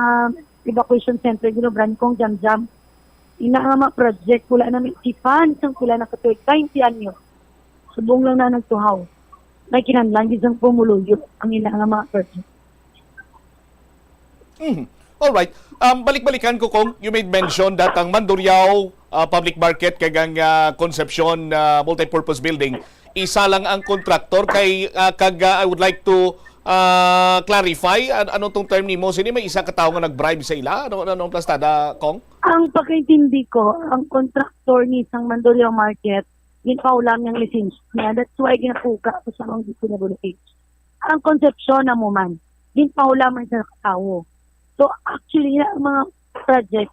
evacuation center, Brancong, Jam-Jam. Ina nga mga project, wala na may sipan, isang wala na katuwid, 20 anyo. Subong lang na nagtuhaw. May kinanlan, isang pumuluyo ang ina nga mga project. Alright. Balik-balikan ko kung you made mention that ang Mandurriao Public Market kagang Concepcion multi-purpose building, isa lang ang kontraktor kay I would like to clarify ano tong term nimo sini may isa ka tawo nga nag-bribe sa ila anong plastada kong? Ang pagkaintindi ko, ang kontraktor ni isang Mandurriao Market, ginpaulam niyang lisensya niya. That's why ginapuka ko sa mga dito na bulate. Ang konsepsyon na mo man, ginpaulam man sa tao. So actually, ang mga project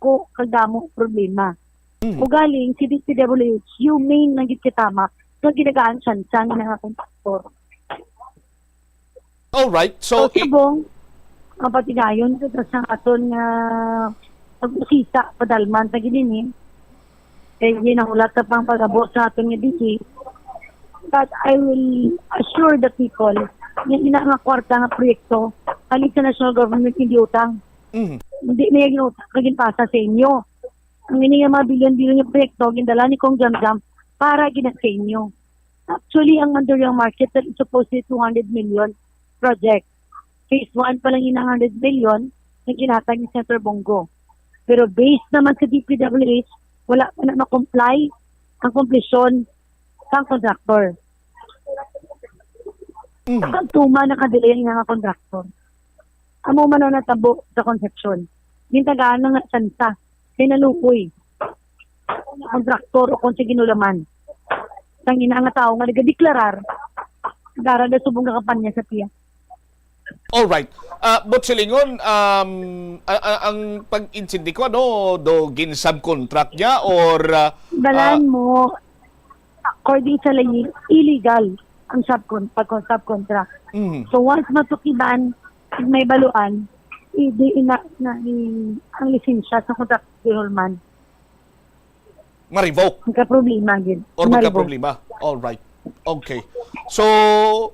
ko kagamo problema. Ugaling si DPWH, yung main nang gitama, so ginagaan siya ng mga kontraktor. Alright, so subong, ang patigayon, sa aton nga pag-usisa, padalman sa gilinin, kaya ginahulat sa pang pag-abot sa aton nga DJ. But I will assure the people na ina nga kwarta nga proyekto, halit sa national government hindi utang. Hindi na yung utang, kaginpasa sa inyo. Ang ini nga mga bilyon-bilyon yung proyekto, gindala ni Kong Jam-Jam para ginat sa inyo. Actually, ang Mandurriao Market is supposed to 200 million project. Phase 1 pa lang yun ang 100 million na ginatag ni Senator Bongo. Pero based naman sa DPWH, wala pa na ma-comply ang completion ng contractor. Ang tuma nakadelay nga nga contractor. Amo man na natabo sa Concepcion. Gintagaan na nga sansa. Kaya nalukoy. Contractor o kung sa ginulaman. Tangina nga tao nga nagadeklarar. Dara na subong na kampanya sa PIA. Alright. But silingon, ang pag-insindi ko, do gin-subcontract niya or... Balaan mo, according sa layin, illegal ang pag-subcontract. So once matukiban, may baluan, ang lisensya sa contract man. Ma-revoke? Magka-problema yun. Or magka-problema? Alright. Okay. So,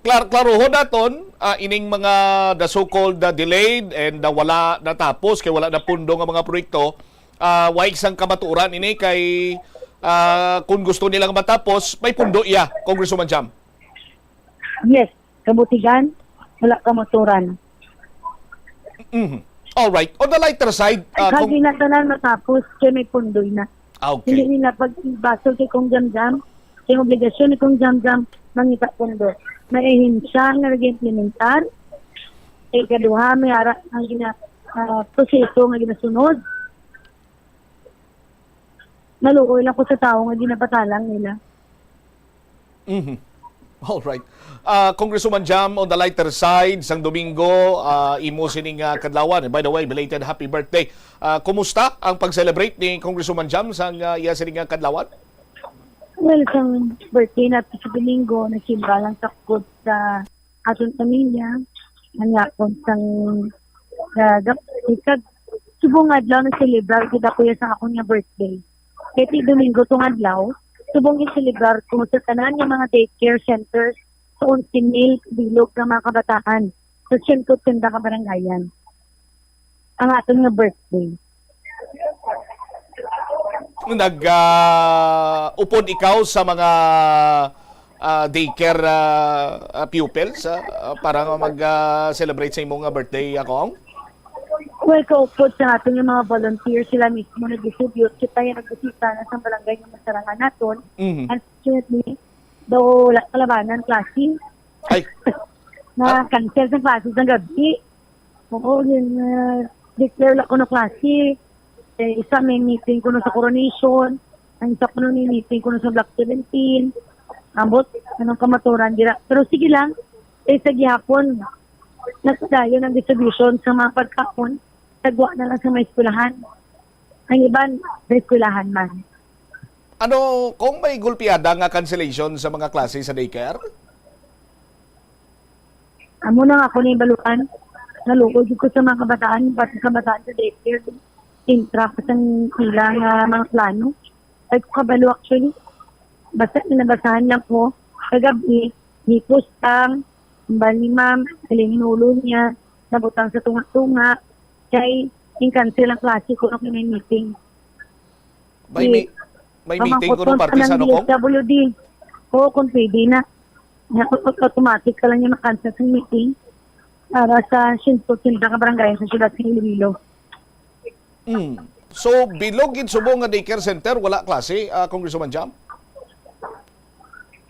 klaro ho naton, ining mga the so-called delayed and wala natapos, kay wala na pundo nga mga proyekto, waig sang kamaturan ini kay kung gusto nilang matapos, may pundo iya, Congresswoman Jam. Yes, kabutigan, wala kamaturan. Alright. On the lighter side, Kagi na tanan matapos, kaya may pundoy na. Okay. Hindi nila pag-basol kay Kong Jam-Jam, kaya obligasyon ni Kong Jam-Jam, mangita pundo. May hinsya nga nag-implementar, kaduha, may ara ang proseso nga ginasunod. Maluoy lang ko sa tao nga ginapatalang nila. Alright. Congresswoman Jam, on the lighter side, sang Domingo, imo sining kadlawan. By the way, belated happy birthday. Kumusta ang pag-celebrate ni Congresswoman Jam sang iya sining kadlawan? Well, isang birthday natin sa Domingo, nagsimba lang sakot sa atong pamilya. Nangakon sang subong adlaw na celebrar kita kuya sa akong nga birthday. Kaya Domingo tong adlaw, subong i-celebrar ko sa tanan ng mga daycare centers sa 11,000 bilog ng mga kabataan sa 180 ka barangayan. Ang atong nga birthday. Upod ikaw sa mga daycare pupils para mag-celebrate sa imong birthday, akong? Well, kaupod sa ating yung mga volunteers, sila mismo nag-distribute. Kita yung nagbisita na sa barangay ng masarangan natin. Unfortunately, daw kalabanan, klase. Ay! Na-cancel sa klase ng gabi. Oo, yun, declare lang ko na klase. Isa may meeting ko na sa coronation. Ang isa ko na meeting ko na sa Block 17. Ambot, anong kamaturan. Pero sige lang, sa gihapon, nasadayo ng distribution sa mga pagkakon. Sagwa na lang sa mga eskwelahan. Ang iban, sa eskwelahan man. Ano, kung may gulpiada nga cancellation sa mga klase sa daycare? Amo na nga ako na ibalukan. Nalukod ko sa mga kabataan, pati kabataan sa daycare. Intra ko sa ilang mga plano. Ay ko kabalo actually. Basta nabasahan lang po. Kagabi, ni Pustang, bali ma'am, alingin ulo niya, nabutang sa tunga-tunga. Kaya in-cancel ang klase ko nung meeting. May meeting ko nung partisan ako? DSWD. Oo, kung pwede na. Automatic ka lang yung makancel sa meeting para sa 180 ka barangay sa siyudad sa Iloilo. So, bilog gid subong nga daycare center, wala klase, Congresswoman Jam?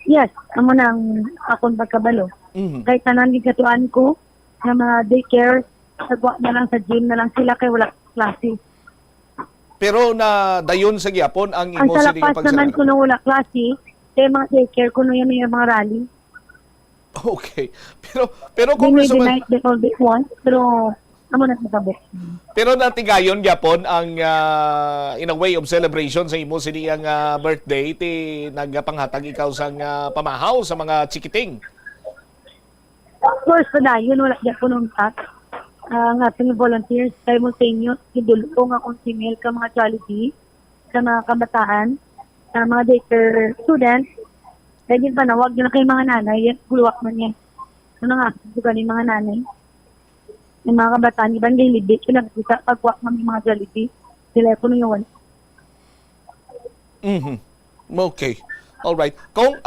Yes, amo nang akong pagkabalo. Kahit tanan gikatuan ko na mga daycare, sagwa na lang sa gym na lang sila kay wala klase. Pero na dayon sa gyapon ang Ang imo sa salapas naman ko na wala klase, kaya mga daycare ko na yan yung mga rally. Okay. Pero Congresswoman... They all they want, pero amo na natabok. Pero natigayon gyapon ang in a way of celebration sa imo siniyang birthday ti nagpanghatag ikaw sang pamahaw sa mga chikiting. Of course, padayon wala gyapon nung tax. Ang ating volunteers simultaneous idulong akong email ka mga charity sa mga kabataan, sa mga daycare students. Kaya din panawag yun na kay mga nanay, guluwak man yan. Ano nga, suga ni mga nanay. Yung mga kabataan, ibang dilibit, yung nagkita, pagwak ng mga Jollibee, telepono yun. Okay. Alright. Kung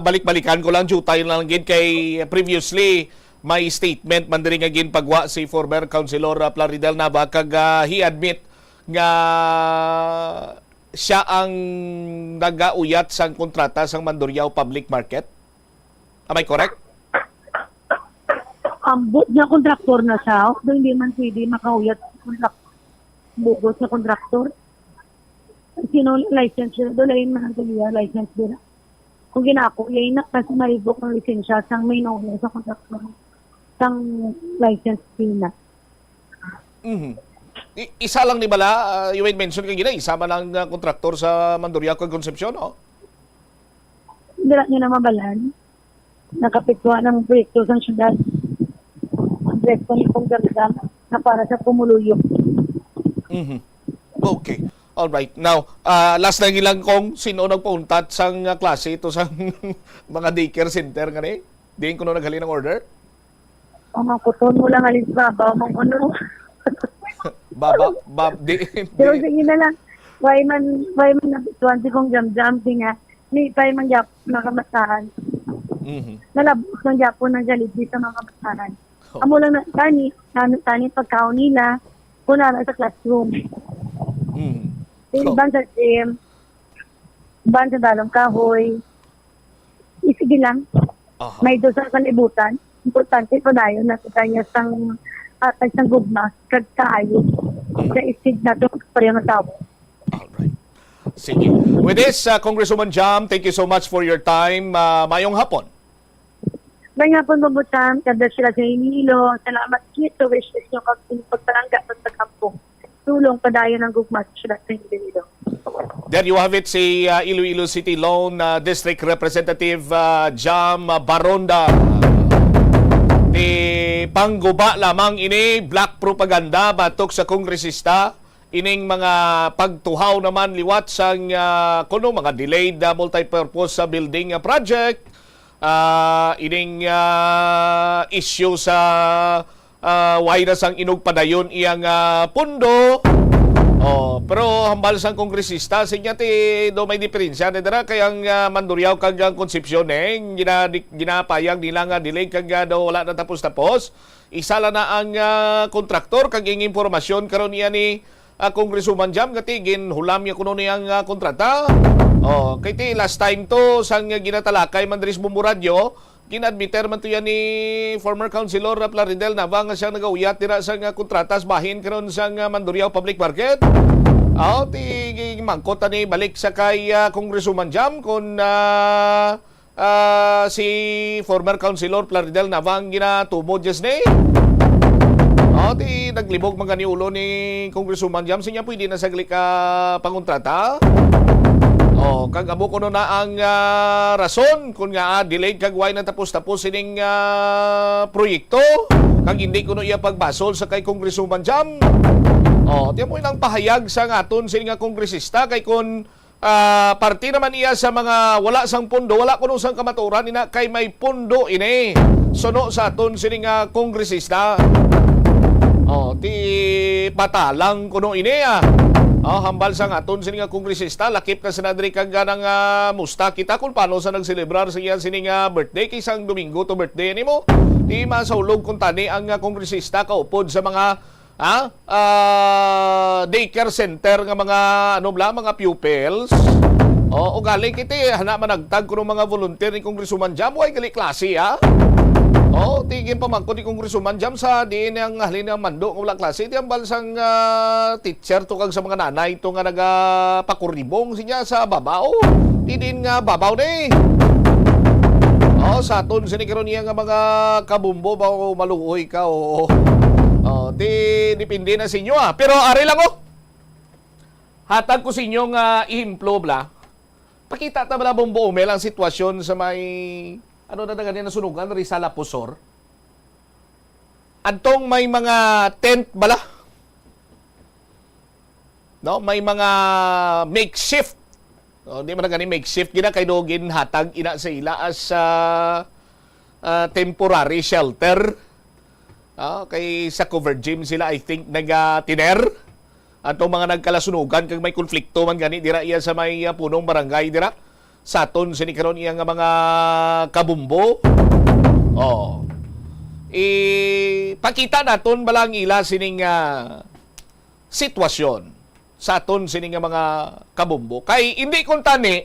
balik-balikan ko lang, due tayo lang gid kay previously, may statement man diri nga ginpagwa si former Councilor Plaridel Nava kag he admit nga siya ang nagauyat sang kontrata sang Mandurriao Public Market. Am I correct? Ambot niya kontraktor na siya, do hindi man pwede makauyat bugos na kontraktor. Sino license siya, do lain man ang license nila. Kung ginako, yain na kasi maribok ng lisensya sang may nauya sa kontraktor. sang license fee na. Isa lang ni bala, you mention ka gina, isa man ang kontraktor sa Mandurriaco ug Concepcion, no? Dila niyo na mabalan. Nakapitwa ng proyekto sa syudad. Ang proyekto ni Pong Garzam na para sa pumuluyok. Okay. All right. Now, last na lang kung sino nagpauntat sang klase ito sa mga daycare center ngani. Diin ko no naghali ng order. Ang mga kuton mo lang alis babaw mong ano. Pero sige na lang. Why man nabituan si Kong Jam-Jam nga. Ni tayo man Japon na kamatahan. Nalabos ng Japon ng Jollibee sa mga kamatahan. Amo lang na tani pagkaon nila kunara sa classroom. Ban sa gym, ban sa dalong kahoy. Isige lang. May doon sa kalibutan. Importante pa dayon na kanya sang atay sang gugma kag kaayo. Sa isig na to pareho ng tao. Sige. With this, Congresswoman Jam, thank you so much for your time. Mayong hapon. May nga po mabutan, kada sila sa Inilo. Salamat kito, wishes nyo kag pagparangga sa kampong. Tulong padayon ng gugma sa sila sa Inilo. There you have it, si Iloilo City Lone District Representative Jam Baronda. Pangguba lamang ini black propaganda batok sa kongresista. Ining mga pagtuhaw naman liwat sang kuno mga delayed multipurpose building project. Ining issue sa why na sang inugpadayon iyang pundo. Pero hambal sang kongresista sinya ti do may diferensya na dira kayang Mandurriaco kag Concepcion ginapayag nila nga delay kag daw wala na tapos-tapos. Isa la na ang kontraktor kag ing impormasyon karon niya ni Congresswoman Jam kati ginhulam niya kuno niyang kontrata. Kay ti last time to sang ginatalakay man diri sa Bumburadyo, ginadmiter man to yan ni former Councilor Plaridel Nava nga siya nagauyat dira sa kontratas bahin karon sa Mandurriaco Public Market. Ti mangkot ni balik sa kay Congresswoman Jam kung si former Councilor Plaridel Nava ang ginatumod just ni. Ti naglibog mga ni ulo ni Congresswoman Jam sinya pwede na sagli ka pangontrata. Kag amo kuno na ang rason kung nga delayed kag way na tapos-tapos sining proyekto kag hindi kuno iya pagbasol sa kay Congresswoman Jam. Tiyan mo inang pahayag sa aton sining kongresista kay kun parte naman iya sa mga wala sang pondo, wala kuno sang kamaturan ina kay may pondo ini. Suno sa aton sining kongresista. Ti patalang kuno ini hambal sa aton sining kongresista lakip na sinadri kag ganang musta kita kung paano sa nagselebrar sa iyan sining birthday kay isang Domingo to birthday nimo. Di masaulog kung tani ang kongresista kaupod sa mga daycare center nga mga mga pupils. O galing kiti hana managtag kuno mga volunteer ni Congresswoman Jam way gali klase tigin pamangko ni Congresswoman Jam sa diin ang halin ng mando ng wala klase. Di ang balsang teacher to kag sa mga nanay to nga nagapakuribong siya sa babaw. Di din nga babaw ni. Sa aton sinikaron niya nga mga kabumbo ba maluoy ka dipindi na sa inyo Pero ari lang hatag ko sa inyo nga ihimplo bla. Pakita ta bala bumbo umel ang sitwasyon sa may ano na ganyan na sunugan, Rizal Pusor. Antong may mga tent bala. May mga makeshift. Di man na ganyan makeshift. Gina kay dogin hatag ina sa ila as temporary shelter. Kay sa covered gym sila, I think, nag-tiner. Antong mga nagkalasunugan kag may konflikto man gani dira iya sa may punong barangay dira. Saton sinikaron iya nga mga kabumbo. Pakita naton balang ila sining sitwasyon. Saton sining nga mga kabumbo. Kay hindi kun tani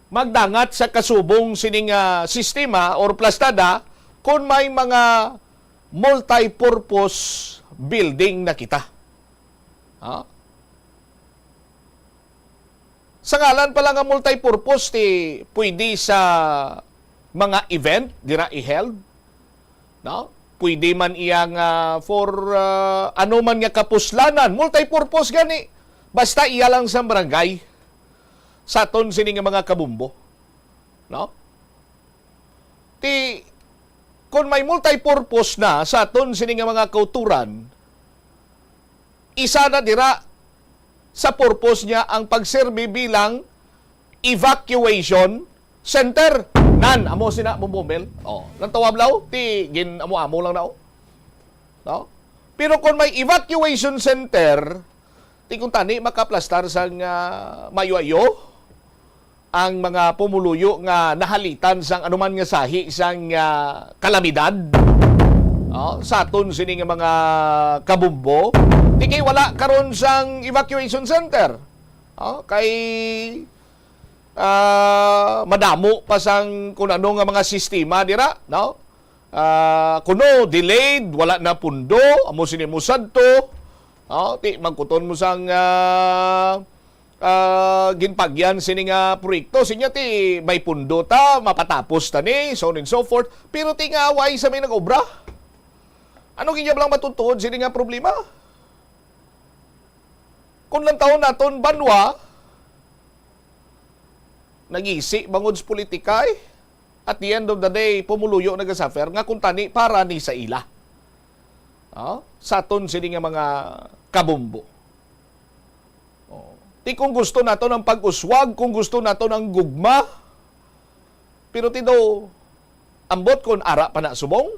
magdangat sa kasubong sining sistema or plastada kung may mga multi-purpose building na kita. Sa ngalan pa lang ang multi-purpose pwede sa mga event dira i-held. pwede man iyang for ano man nga kapuslanan, multipurpose gani. Basta iya lang sa barangay. Sa aton sini nga mga kabumbo. No? Kung may multipurpose na sa aton sini nga mga kauturan, isa na dira sa purpose niya ang pagserbi bilang evacuation center. Nan, amo sina bumbumel. Oh, nang tawablaw, gin amo lang na. No? Pero kung may evacuation center, kung tani makaplastar sang mayo-ayo ang mga pumuluyo nga nahalitan sang anuman nga sahi sang kalamidad. Sa aton sini nga mga kabumbo, kay wala karon sang evacuation center. Kay madamo pa sang kung ano nga mga sistema dira, no? Kuno delayed, wala na pundo, amo sini mo sadto. Ti magkuton mo sang ginpagyan sini nga proyekto sinya ti may pundo ta mapatapos ta ni so on and so forth, pero ti nga away sa may nag-obra. Ano ginya lang matutuod sini nga problema? Kung lang taon naton banwa nag-isi bangod sa politika at the end of the day pumuluyo nagasafer nga kung tani para ni sa ila. Sa aton sini nga mga kabumbo. Ti kung gusto nato ng pag-uswag, kung gusto nato ng gugma, pero ti do ambot kon ara pa na subong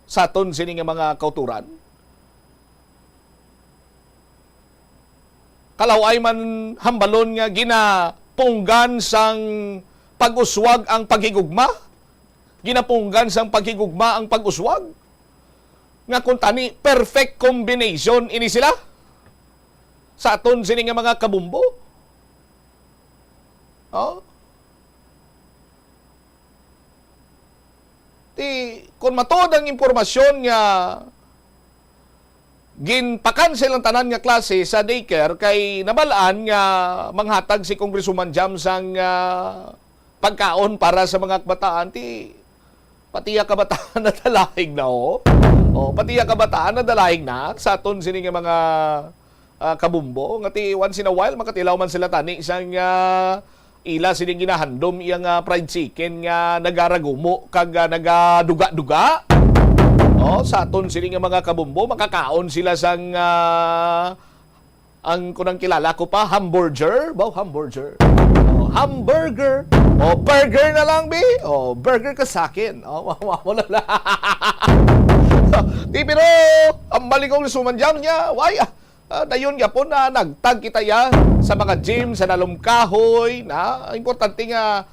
sa aton sini nga mga kauturan. Kalaway man hambalon nga ginapunggan sang pag-uswag ang paghigugma, ginapunggan sang paghigugma ang pag-uswag, nga kung tani perfect combination ini sila sa aton sini nga mga kabumbo. Kung matuod ang impormasyon nga ginpakansel ang tanan nga klase sa daycare kay nabalaan nga manghatag si Congresswoman Jam sang pagkaon para sa mga kabataan, patiya kabataan na dalahig na patiya kabataan na dalahig na sa aton sini nga mga kabumbo nga ti once in a while makatilaw man sila tani isang ila sining ginahandom iyang fried chicken nga nagaragumo kag nagaduga-duga. Sa aton sini nga mga kabumbo makakaon sila sang ang kunang kilala ko pa hamburger, hamburger. Hamburger. Burger na lang bi. Burger ka sa akin. Wala na. Pero ang maligong sumanjam niya, dayon yapon na nagtag kita ya sa mga gym sa Nalumkahoy na importante nga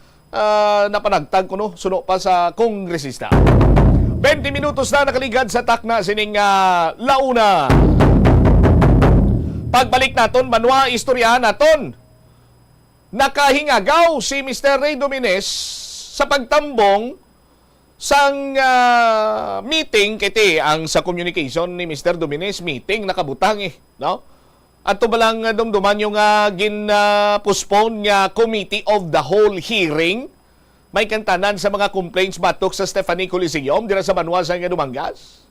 napanagtag ko no suno pa sa kongresista. 20 minutos na nakaligad sa takna sining launa. Pagbalik naton banwa istoryahan naton. Nakahingagaw si Mr. Ray Dominez sa pagtambong sang meeting kiti ang sa communication ni Mr. Dominez meeting nakabutang no? At to balang dumduman yung gin-postpone nga Committee of the Whole hearing may kantanan sa mga complaints batok sa Stephanie Coliseum dira sa Banwa sa Dumangas.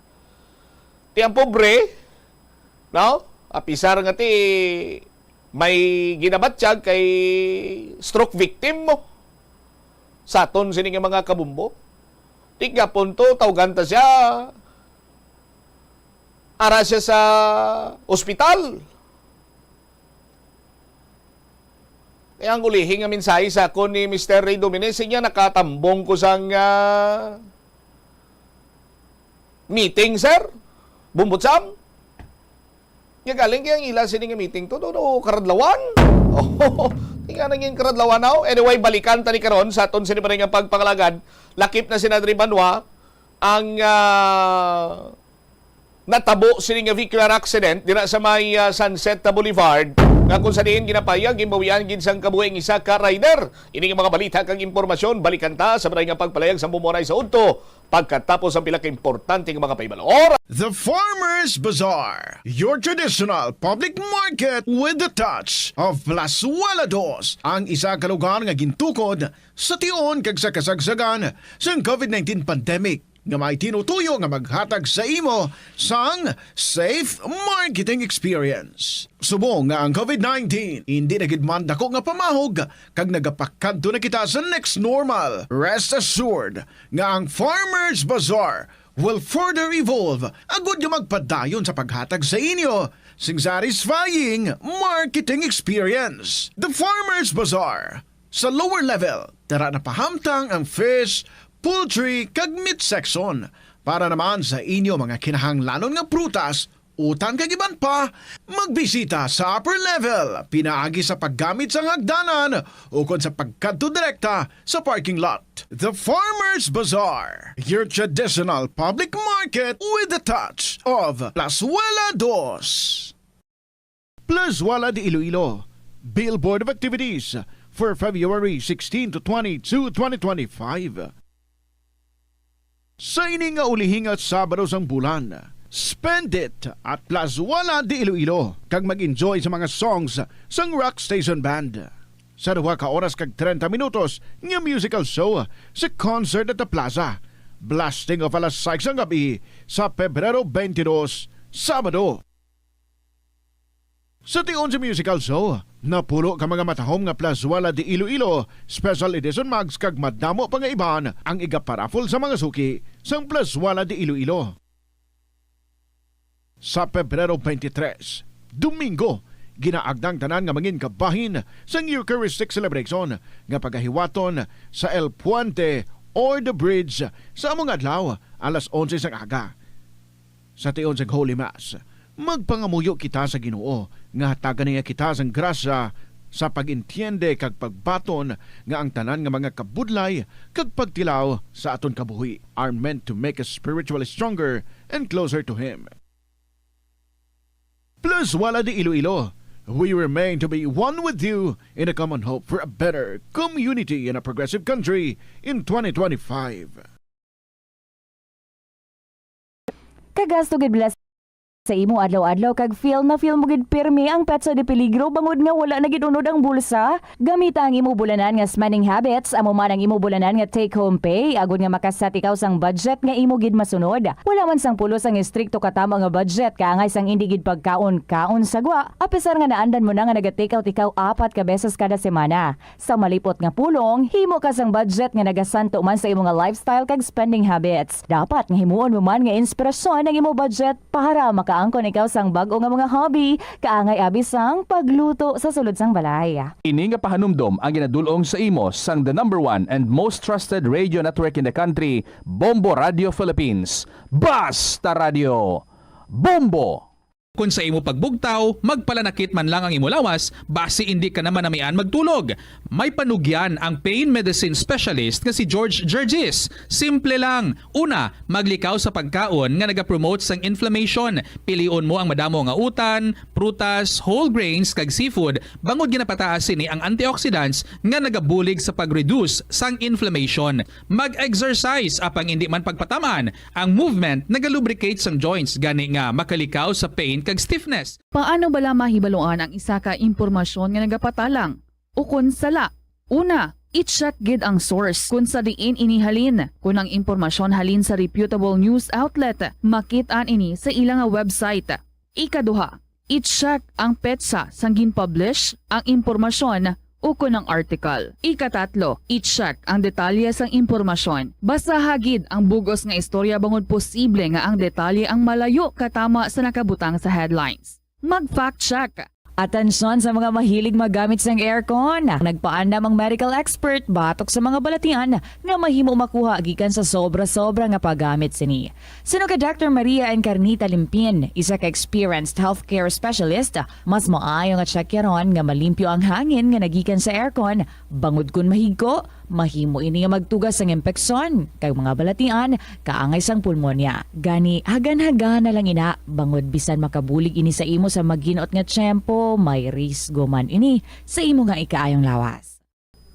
Ti ang pobre no? Apisar nga ti may ginabatsyag kay stroke victim mo sa aton sini nga mga kabumbo. Tiga punto, tawagan ta siya. Ara siya sa ospital. Kaya ang ulihing nga mensahe sa ako ni Mr. Ray Dominez, niya nakatambong ko sang meeting, sir. Bumbutsam. Nga galing kaya ang ila sining nga meeting to, karadlawan. Tinga nanging karadlawan now. Anyway, balikan tani karon sa aton sini pa rin nga pagpangalagad. Lakip na si Nadri Banwa ang natabo sini nga vehicular accident dira sa may Sunset Boulevard nga kung sa diin ginapayag gimbawian gid sang kabuhing isa ka rider. Ini nga mga balita kag impormasyon balikan ta sa maray nga pagpalayag sa Bumuray sa Udto pagkatapos ang pila ka importante nga mga paibalo. The Farmers Bazaar, your traditional public market with the touch of Plasuelados, ang isa ka lugar nga gintukod sa tion kag sa kasagsagan sa COVID-19 pandemic. nga may tinutuyo nga maghatag sa imo sang safe marketing experience. Subong nga ang COVID-19 hindi na gid man dako nga pamahog kag nagapakadto na kita sa next normal. Rest assured nga ang Farmers Bazaar will further evolve agud nga magpadayon sa paghatag sa inyo sing satisfying marketing experience. The Farmers Bazaar. Sa lower level, tara na pahamtang ang fish, poultry, kag meat section. Para naman sa inyo mga kinahanglanon nga prutas, utang kag iban pa, magbisita sa upper level, pinaagi sa paggamit sa hagdanan o kon sa pagkadto direkta sa parking lot. The Farmers Bazaar, your traditional public market with a touch of Plazuela Dos. Plazuela de Iloilo, Billboard of Activities for February 16 to 22, 2025. Sa ini nga ulihing at Sabado sang bulan, spend it at Plazuela de Iloilo kag mag-enjoy sa mga songs sang Rock Station Band. Sa 2 ka oras kag 30 minutos nga musical show sa concert at the Plaza. Blasting of alas 6 ang gabi sa Pebrero 22, Sabado. Sa tion sa musical show, napulo ka mga matahom nga Plazuela de Iloilo, special edition mags kag madamo pa nga iban ang igaparafol sa mga suki sang Plazuela de Iloilo. Sa Pebrero 23, Domingo, ginaagdang tanan nga mangin kabahin sang Eucharistic celebration nga pagahiwaton sa El Puente or the Bridge sa among adlaw alas 11 sang aga. Sa tion sang Holy Mass, magpangamuyo kita sa Ginoo nga hatagan niya kita sang grasya sa pag-intiende kag pagbaton nga ang tanan nga mga kabudlay kag pagtilaw sa aton kabuhi are meant to make us spiritually stronger and closer to Him. Plazuela de Iloilo, we remain to be one with you in a common hope for a better community in a progressive country in 2025. Kagasto gid bless sa imo adlaw-adlaw kag feel mo gid pirmi ang petsa de peligro bangod nga wala na gid unod ang bulsa. Gamita ang imo bulanan nga spending habits, amo man ang imo bulanan nga take home pay agud nga makasat ikaw sang budget nga imo gid masunod. Wala man sang pulos ang istrikto katama nga budget kaangay sang indi gid pagkaon-kaon sagwa. Apisar nga naandan mo na nga naga-take out ikaw 4 ka beses kada semana. Sa malipot nga pulong, himo ka sang budget nga nagasanto man sa imo nga lifestyle kag spending habits. Dapat nga himuon mo man nga inspirasyon ang imo budget para angkon ikaw sang bag-o nga mga hobby, kaangay abis sang pagluto sa sulod sang balay. Ini nga pahanumdom ang ginadulong sa imo sang the #1 and most trusted radio network in the country, Bombo Radio Philippines. Basta Radio! Bombo! Kung sa imo pagbugtaw, magpalanakit man lang ang imo lawas, base hindi ka naman namian magtulog. May panugyan ang pain medicine specialist nga si George Gergis. Simple lang. Una, maglikaw sa pagkaon nga nagapromote sang inflammation. Pilion mo ang madamo nga utan, prutas, whole grains kag seafood bangod ginapataas ni ang antioxidants nga nagabulig sa pag-reduce sang inflammation. Mag-exercise apang hindi man pagpataman. Ang movement nagalubricate sang joints gani nga makalikaw sa pain kag stiffness. Paano bala mahibaluan ang isa ka impormasyon nga nagapatalang? Ukon sala. Una, i-check gid ang source kung sa diin inihalin. Kung ang impormasyon halin sa reputable news outlet, makit-an ini sa ilang website. Ikaduha, i-check ang petsa sang gin-publish ang impormasyon ukon ng article. Ikatatlo, i-check ang detalye sang impormasyon. Basta hagid ang bugos nga istorya bangod posible nga ang detalye ang malayo katama sa nakabutang sa headlines. Mag-fact check. Atensyon sa mga mahilig magamit sang aircon. Nagpaandam ang medical expert batok sa mga balatian nga mahimo makuha gikan sa sobra-sobra nga paggamit sini. Sino ka Dr. Maria Encarnita Limpin, isa ka experienced healthcare specialist, mas maayo nga checkyaron nga malimpyo ang hangin nga nagikan sa aircon bangod kun mahigko, mahimo ini nga magtugas sang impeksyon kay mga balatian kaangay sang pulmonya. Gani hagan-hagan na lang ina bangod bisan makabulig ini sa imo sa maginot nga tiyempo, may risgo man ini sa imo nga ikaayong lawas.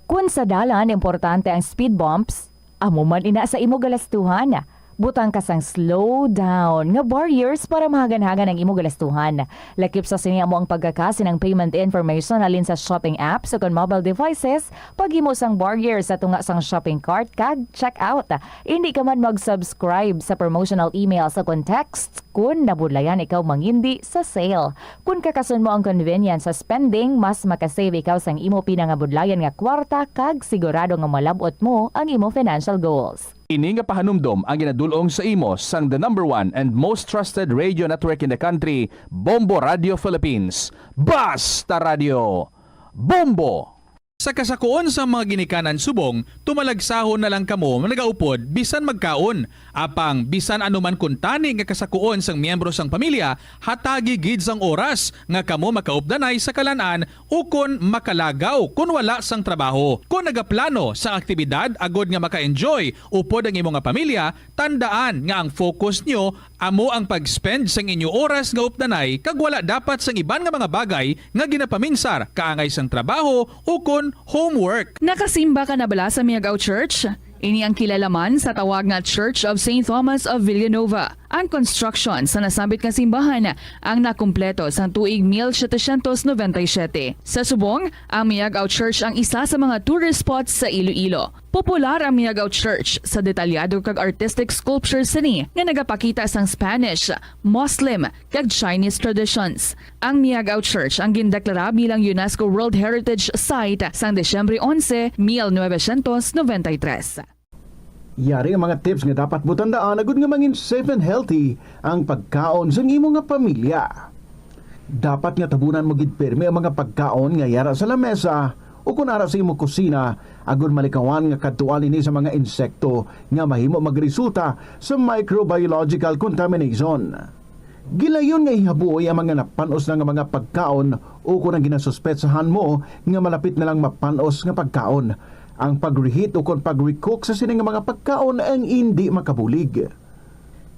Kung sa dalan importante ang speed bumps, amo man ina sa imo galastuhan. Butang kasang slow down nga barriers para mahagan-hagan ang imo galastuhan. Lakip sa siniya mo ang pagkakasi ng payment information alin sa shopping apps o mobile devices, paghimo sang barriers sa tunga sang shopping cart kag check out. Hindi ka man mag-subscribe sa promotional email sa text kung nabudlayan ikaw mangindi sa sale. Kung kakasun mo ang convenience sa spending, mas makasave ikaw sang imo pinangabudlayan nga kwarta kag sigurado nga malabot mo ang imo financial goals. Ini nga pahanumdom ang ginadulong sa imo sang the number 1 and most trusted radio network in the country, Bombo Radio Philippines. Basta Radio! Bombo! Sa kasakuon sa mga ginikanan subong, tumalagsahon na lang kamo nagaupod bisan magkaon. Apang bisan anuman kuntani nga kasakuon sang miyembro sang pamilya, hatagi gid sang oras nga kamo makaupdanay sa kalan-an o kon makalagaw kun wala sang trabaho. Kung nagaplano sa aktibidad agod nga maka-enjoy upod ang imo nga pamilya, tandaan nga ang focus nyo amo ang pag-spend sang inyo oras nga updanay kag wala dapat sang iban nga mga bagay nga ginapaminsar kaangay sang trabaho o kon homework. Nakasimba ka na bala sa Miagao Church? Ini ang kilalaman sa tawag nga Church of St. Thomas of Villanova. Ang construction sa nasabit nga simbahan ang nakumpleto sa tuig 1797. Sa subong, ang Miagao Church ang isa sa mga tourist spots sa Iloilo. Popular ang Miagao Church sa detalyado kag artistic sculptures sini nga nagapakita sang Spanish, Muslim kag Chinese traditions. Ang Miagao Church ang gindeklara bilang UNESCO World Heritage Site sang Desyembre 11, 1993. Yari ang mga tips nga dapat mo tandaan agud nga mangin safe and healthy ang pagkaon sa imo nga pamilya. Dapat nga tabunan mo gid pirmi ang mga pagkaon nga yara sa lamesa o kung ara sa imo kusina agud malikawan nga kadtuan ini sa mga insekto nga mahimo magresulta sa microbiological contamination. Gilayon nga ihabuoy ang mga napanos na nga mga pagkaon o kung ang ginasuspetsahan mo nga malapit na lang mapanos nga pagkaon. Ang pag-reheat o kung pag-recook sa sining mga pagkaon ang hindi makabulig.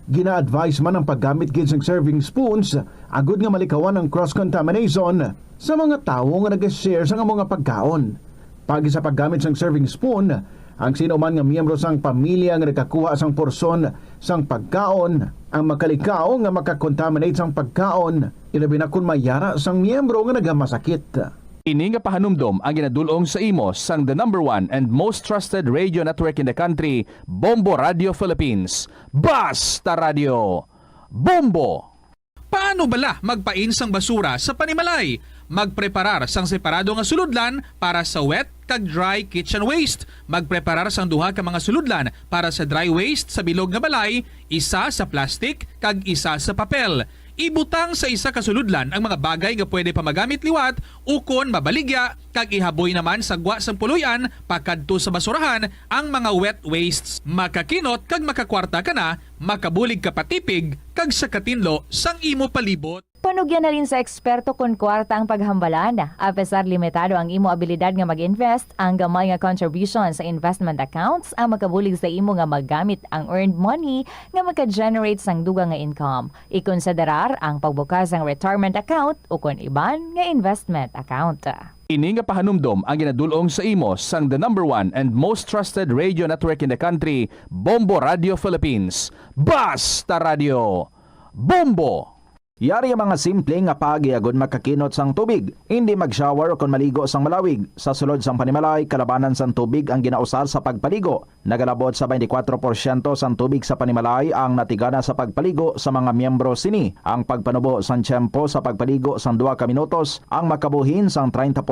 Gina-advise man ang paggamit gid ng serving spoons agud nga malikawan ang cross-contamination sa mga tawo nga nag-share sa mga pagkaon. Pagi sa paggamit ng serving spoon, ang sino man nga miyembro sang pamilya nga nakakuha sang porsyon sang pagkaon ang makalikaw nga makakontaminate sang pagkaon, ilabi na kung mayara sang miyembro nga nagamasakit. Ini nga pahanumdom ang ginadulong sa imo sang the number 1 and most trusted radio network in the country, Bombo Radio Philippines. Basta Radio! Bombo! Paano bala magpain sang basura sa panimalay? Magpreparar sang separado nga suludlan para sa wet kag dry kitchen waste. Magpreparar sang duha ka mga suludlan para sa dry waste sa bilog nga balay, isa sa plastic kag isa sa papel. Ibutang sa isa ka suludlan ang mga bagay nga pwede pa magamit liwat ukon mabaligya kag ihaboy naman sa gwa sang puluyan pakadto sa basurahan ang mga wet wastes. Makakinot kag makakwarta ka na, makabulig ka patipig kag sa katinlo sang imo palibot. Panugyan na rin sa eksperto kung kwarta ang paghambalan. Apesar limitado ang imo abilidad nga mag-invest, ang gamay nga contribution sa investment accounts ang makabulig sa imo nga maggamit ang earned money nga maka-generate sang dugang nga income. Ikonsiderar ang pagbukas ng retirement account o kung iban nga investment account. Ini nga pahanumdom ang ginadulong sa imo sang the number 1 and most trusted radio network in the country, Bombo Radio Philippines. Basta Radio! Bombo! Yari ang mga simple nga pagiagod makakinot sang tubig, hindi mag-shower o kung maligo sang malawig. Sa sulod sang panimalay, kalabanan sang tubig ang ginausar sa pagpaligo. Nagalabot sa 24% sang tubig sa panimalay ang natigana sa pagpaligo sa mga miyembro sini. Ang pagpanubo sang tiyempo sa pagpaligo sang 2 ka minutos ang makabuhin sang 30%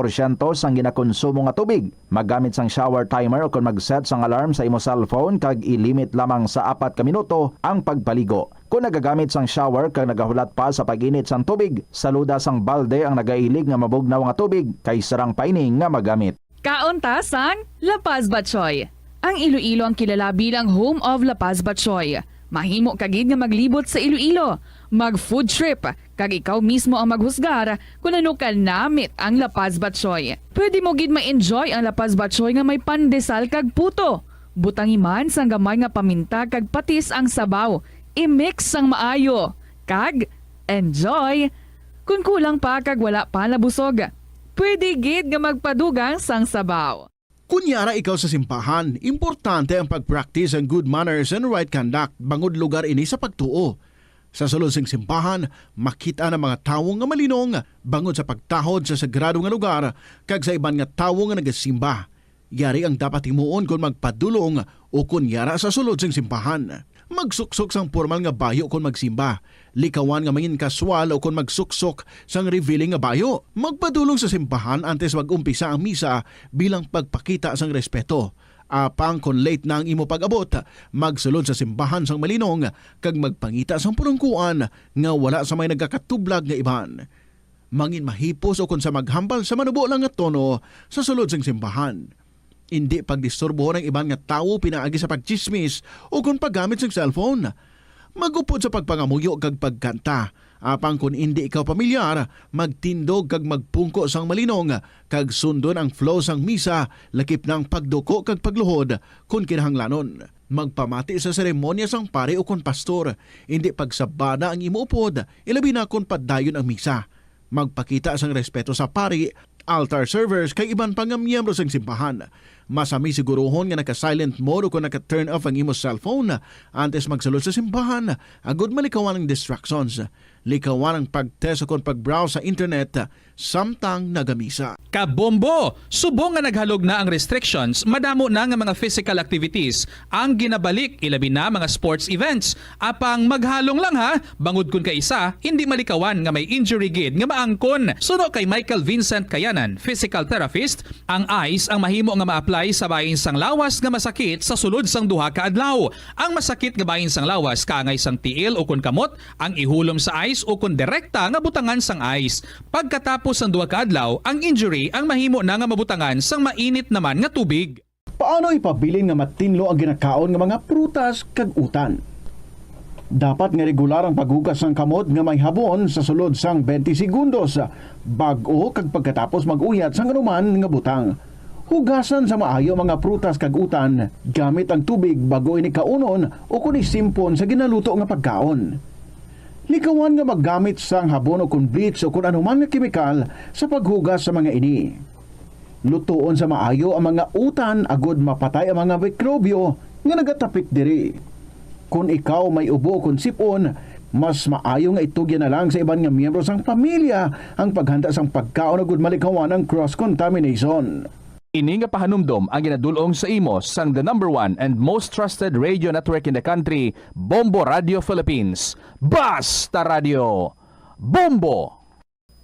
sang ginakonsumo nga tubig. Maggamit sang shower timer o kung mag-set sang alarm sa imo cellphone kag ilimit lamang sa 4 ka minuto ang pagpaligo. Kung nagagamit sang shower kag nagahulat pa sa pag-init sang tubig, saluda sang balde ang nagailig nga mabugnaw nga tubig kay sarang paining nga magamit. Kaunta sang La Paz Batchoy. Ang Iloilo ang kilala bilang home of La Paz Batchoy. Mahimo kagid nga maglibot sa Iloilo, mag-food trip, kag ikaw mismo ang maghusgar kung ano ka namit ang La Paz Batchoy. Pwede mo gid ma-enjoy ang La Paz Batchoy nga may pandesal kag puto. Butangi man sang gamay nga paminta kag patis ang sabaw. I-mix sang maayo. Kag, enjoy! Kung kulang pa kag wala pa nabusog, pwede gid nga magpadugang sang sabaw. Kunyara ikaw sa simbahan, importante ang pag-practice ang good manners and right conduct bangod lugar ini sa pagtuo. Sa sulod sing simbahan, makita ng mga tawo nga malinong bangod sa pagtahod sa sagrado nga lugar kag sa iban nga tawo nga nagasimba. Yari ang dapat himuon kung magpadulong o kunyara sa sulod sing simbahan. Magsuksok sang formal nga bayo kung magsimba. Likawan nga mangin kaswal o kung magsuksok sang revealing nga bayo. Magpadulong sa simbahan antes mag-umpisa ang misa bilang pagpakita sang respeto. Apang kung late na ang imo pag-abot, magsulod sa simbahan sang malinong kag magpangita sang pulungkuan nga wala sa may nagakatublag nga iban. Mangin mahipos o kung sa maghambal sa manubo lang nga tono sa sulod sang simbahan. Hindi pagdisturbo ng ibang nga tao pinaagi sa pagchismis o kung paggamit ng cellphone. Magupod sa pagpangamuyo kag pagkanta. Apang kung hindi ikaw pamilyar, magtindog kag magpungko sang malinong kag sundon ang flow sang misa lakip ng pagduko kag pagluhod kung kinahanglanon. Magpamati sa seremonya sang pare o kung pastor. Hindi pagsabada ang imuupod, ilabi na kung padayon ang misa. Magpakita sang respeto sa pari, altar servers kay iban pang miyembro sang simbahan. Masami siguruhon nga naka-silent mode o kung naka-turn off ang imo cellphone antes magsulod sa simbahan. Agud malikawan ang distractions. Likawan ang pag-test o kung pag-browse sa internet samtang nagamisa. Kabombo! Subong nga naghalog na ang restrictions, madamo na nga mga physical activities ang ginabalik, ilabi na mga sports events. Apang maghalong lang ha, bangod kun kaisa, hindi malikawan nga may injury gid nga maangkon. Suno kay Michael Vincent Kayanan, physical therapist, ang ice ang mahimo nga ma-apply sa bahin sang lawas nga masakit sa sulod sang duha ka adlaw. Ang masakit nga bahin sang lawas kaangay sang tiil o kun kamot, ang ihulom sa ice o kun direkta nga butangan sang ice. Pagkatapos ang duha ka adlaw, ang injury ang mahimo na nga mabutangan sang mainit naman nga tubig. Paano ipabilin nga matinlo ang ginakaon nga mga prutas kag utan? Dapat nga regular ang paghugas ng kamot nga may habon sa sulod sang 20 segundos bag-o kag pagkatapos mag-uyat sang anuman nga butang. Hugasan sa maayo mga prutas kag utan gamit ang tubig bago ini kaunon o kun isimpon sa ginaluto nga pagkaon. Likawan nga maggamit sang habon o kun bleach o kun anuman nga kemikal sa paghugas sa mga ini. Lutuon sa maayo ang mga utan agud mapatay ang mga mikrobyo nga nagatapik diri. Kung ikaw may ubo o kun sipon, mas maayo nga itugyan na lang sa iban nga miyembro sang pamilya ang paghanda sang pagkaon agud malikawan ang cross-contamination. Ini nga pahanumdom ang ginadulong sa imo sang the number 1 and most trusted radio network in the country, Bombo Radio Philippines. Basta Radio! Bombo!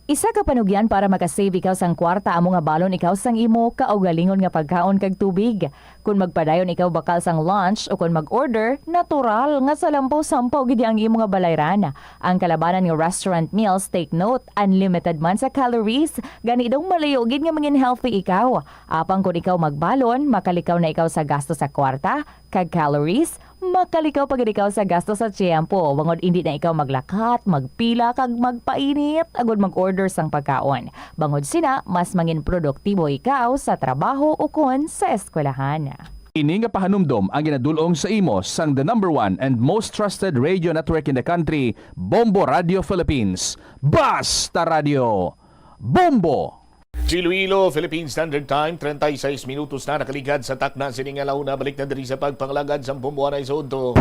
Isa ka panugyan para makasave ikaw sang kwarta amo nga balon ikaw sang imo kaugalingon nga pagkaon kag tubig. Kung magpadayon ikaw bakal sang lunch o kung mag-order, natural nga sa lampaw-sampaw gidi ang imo nga balayran. Ang kalabanan nga restaurant meals, take note, unlimited man sa calories, gani daw malayo gid nga mangin healthy ikaw. Apang kung ikaw magbalon, makalikaw na ikaw sa gasto sa kwarta, kag calories, makalikaw pag ikaw sa gasto sa tiyempo. Bangod hindi na ikaw maglakat, magpila, kag magpainit, agod mag-order sang pagkaon. Bangod sina, mas mangin produktibo ikaw sa trabaho o kon sa eskwelahan. Ini nga pahanumdom ang ginadulong sa imo sang the number 1 and most trusted radio network in the country, Bombo Radio Philippines. Basta Radio! Bombo! Iloilo, Philippine Standard Time, 36 minutos na nakaligad sa takna siningalaw na balik na diri sa pagpanglagad sa pumbuan ay sunto.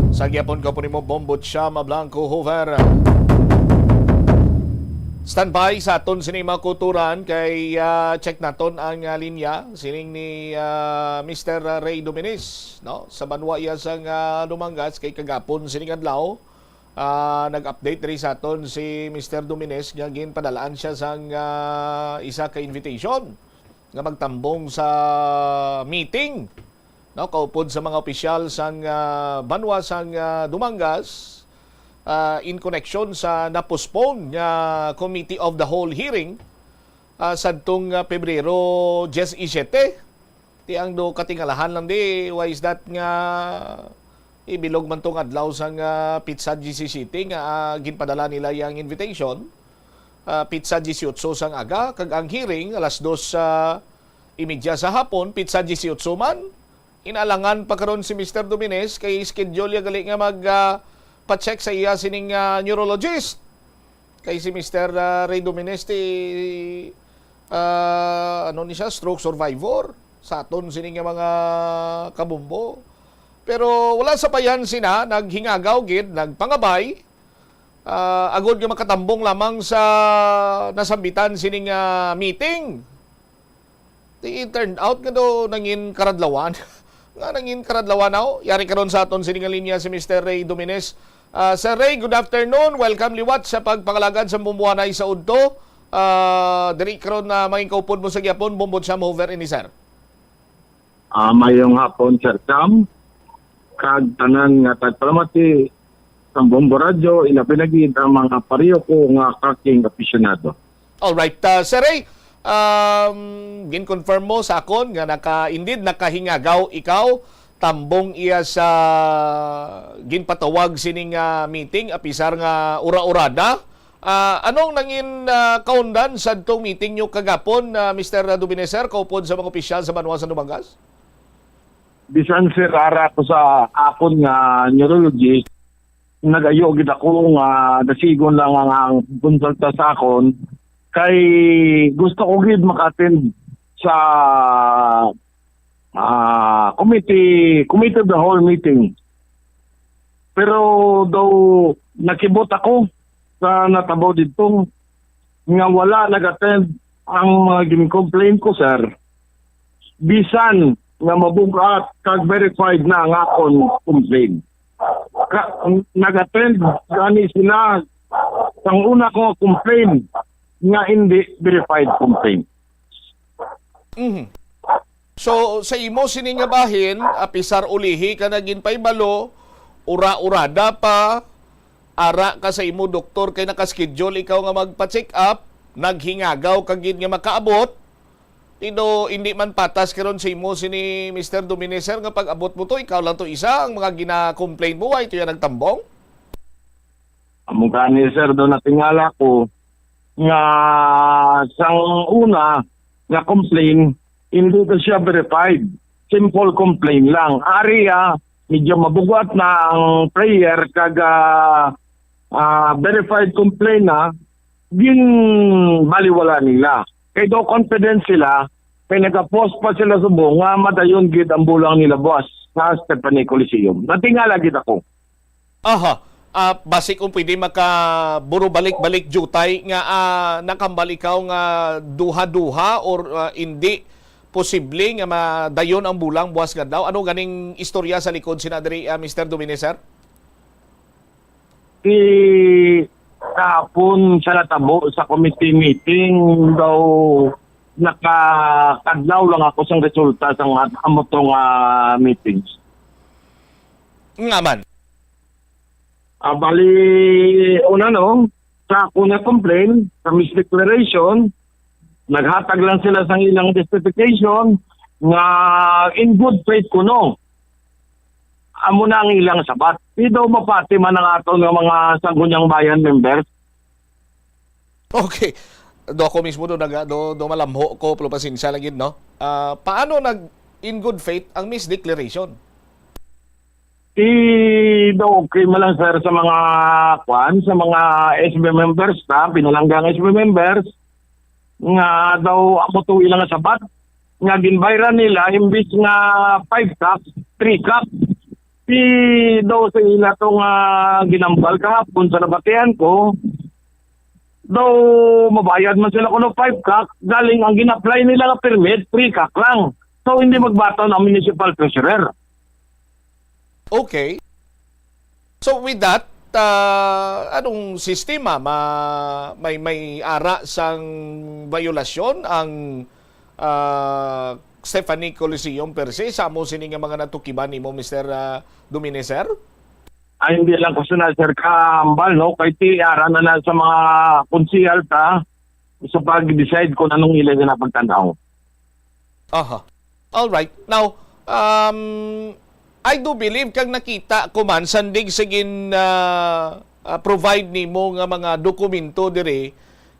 Sa gyapon ko po ni mo Bombo Chama Blanco Hover. Standby sa aton sinima kuturan kay check naton ang linya sining ni Mr. Ray Dominez no sa banwa iya sang Dumangas kay kagapon sining adlaw nag-update rin sa aton si Mr. Dominez nga ginpadalaan siya sang isa ka invitation nga magtambong sa meeting no kaupod sa mga opisyal sang banwa sang Dumangas in connection sa na-postpone nga Committee of the Whole hearing sadtong Pebrero 17. Ti ang do katingalahan lang di why is that nga ibilog man tong adlaw sang Pizza GC City nga ginpadala nila yang invitation. Pizza 18 sang aga kag ang hearing alas 2:30 sa hapon. Pizza 18 man. Inalangan pa karon si Mr. Dominez kay schedule ya gali nga mag pa-check sa iya sining neurologist. Kay si Mr. Ray Dominez ano ni siya, stroke survivor. sa aton sini nga mga kabumbo. Pero wala sa payan sina naghingagaw gid, nagpangabay. Agod nga makatambong lamang sa nasambitan sining meeting. It turned out nga do nangin karadlawan. Nga nangin karadlawan now. Yari karon sa aton sining linya si Mr. Ray Dominez. Sir Ray, good afternoon. Welcome liwat sa pagpangalagad sa bumbuanay sa udto. Diri karon na maging kaupod mo sa gyapon bumbod sa mover ini sir. Mayong hapon Sir Cam. Kag tanan nga tagpalamati sa Bombo Radio, ilapinagid ang mga pariyo ko nga kaking aficionado. Alright, Sir Ray, gin-confirm mo sa akon nga indeed nakahingagaw ikaw tambong iya sa ginpatawag sining meeting apisar nga ura-urada. Anong nangin kaundan sa itong meeting nyo kagapon, Mr. Dubineser, kaupod sa mga opisyal sa Banwa sa Dumangas? Bisan Sir ara ko sa akon nga neurologist, nagayo gid ako nga dasigon lang ang konsulta sa akon kay gusto ko gid maka-attend sa committee of the whole meeting. Pero daw nakibot ako sa natabo dito nga wala nag-attend ang mga gin-complain ko sir. Bisan nga mabugat kag verified na ang akon complaint. Nag-attend gani sila sang una ko complaint nga hindi verified complaint. So sa imo sini nga bahin apisar ulihi ka nagin paybalo ura-urada pa ara ka sa imo doktor kay naka-schedule ikaw nga magpa-check up naghingagaw kag gid nga makaabot hindi man patas karon sa imo sini Mr. Domineser nga pag-abot mo to ikaw lang to isa ang mga gina-complain mo ito yan nagtambong. Amo gani sir do natingala ko nga sang una nga complain hindi ko siya verified. Simple complaint lang. Area medyo mabugat na ang prayer kag verified complaint na gin baliwala nila. Kay do confidence sila, kay nag-post pa sila subong nga madayon gid ang bulang nila boss sa Stephanie Coliseum. Natingala gid ako. Aha. Basi kung pwede makaburo balik-balik jutay nga nakambal ikaw nga duha-duha or hindi posible nga madayon ang bulang buwas nga daw. Ano ganing istorya sa likod sinadri Mr. Domineser? Kahapon sa natabo sa committee meeting daw nakakadlaw lang ako sa resulta sa amotong meetings. Nga man. Bali, una no, sa ako na complain, sa misdeclaration, naghatag lang sila sa ilang justification nga in good faith ko no. Amo na ang ilang sabat. Di daw mapati man ang ato ng mga Sangguniang Bayan members. Okay. Do ako mismo do malamho ko pero pasensya lang yun, no? Paano in good faith ang misdeclaration? Okay man lang sir sa mga sa mga SB members pinalanggang SB members nga daw amo to ilang sabat nga ginbayran nila imbis nga 5 cups, 3 cups. Daw sa ila itong ginambal kahapon sa nabatian ko, daw mabayad man sila kuno 5 kak, galing ang gina-apply nila nga permit, 3 kak lang. So hindi magbato ng municipal treasurer. Okay. So with that, anong sistema may ara sang violasyon ang Stephanie Coliseum per se sa mo sini nga mga natukiban nimo Mr. Domineser? Ay hindi lang ko sunod sir kambal no kay tiara na sa mga konsehal ta sa pag-decide kung anong ilang na pagtanaw. Aha. All right. Now, I do believe kag nakita ko man sandig sigin provide nimo nga mga dokumento dire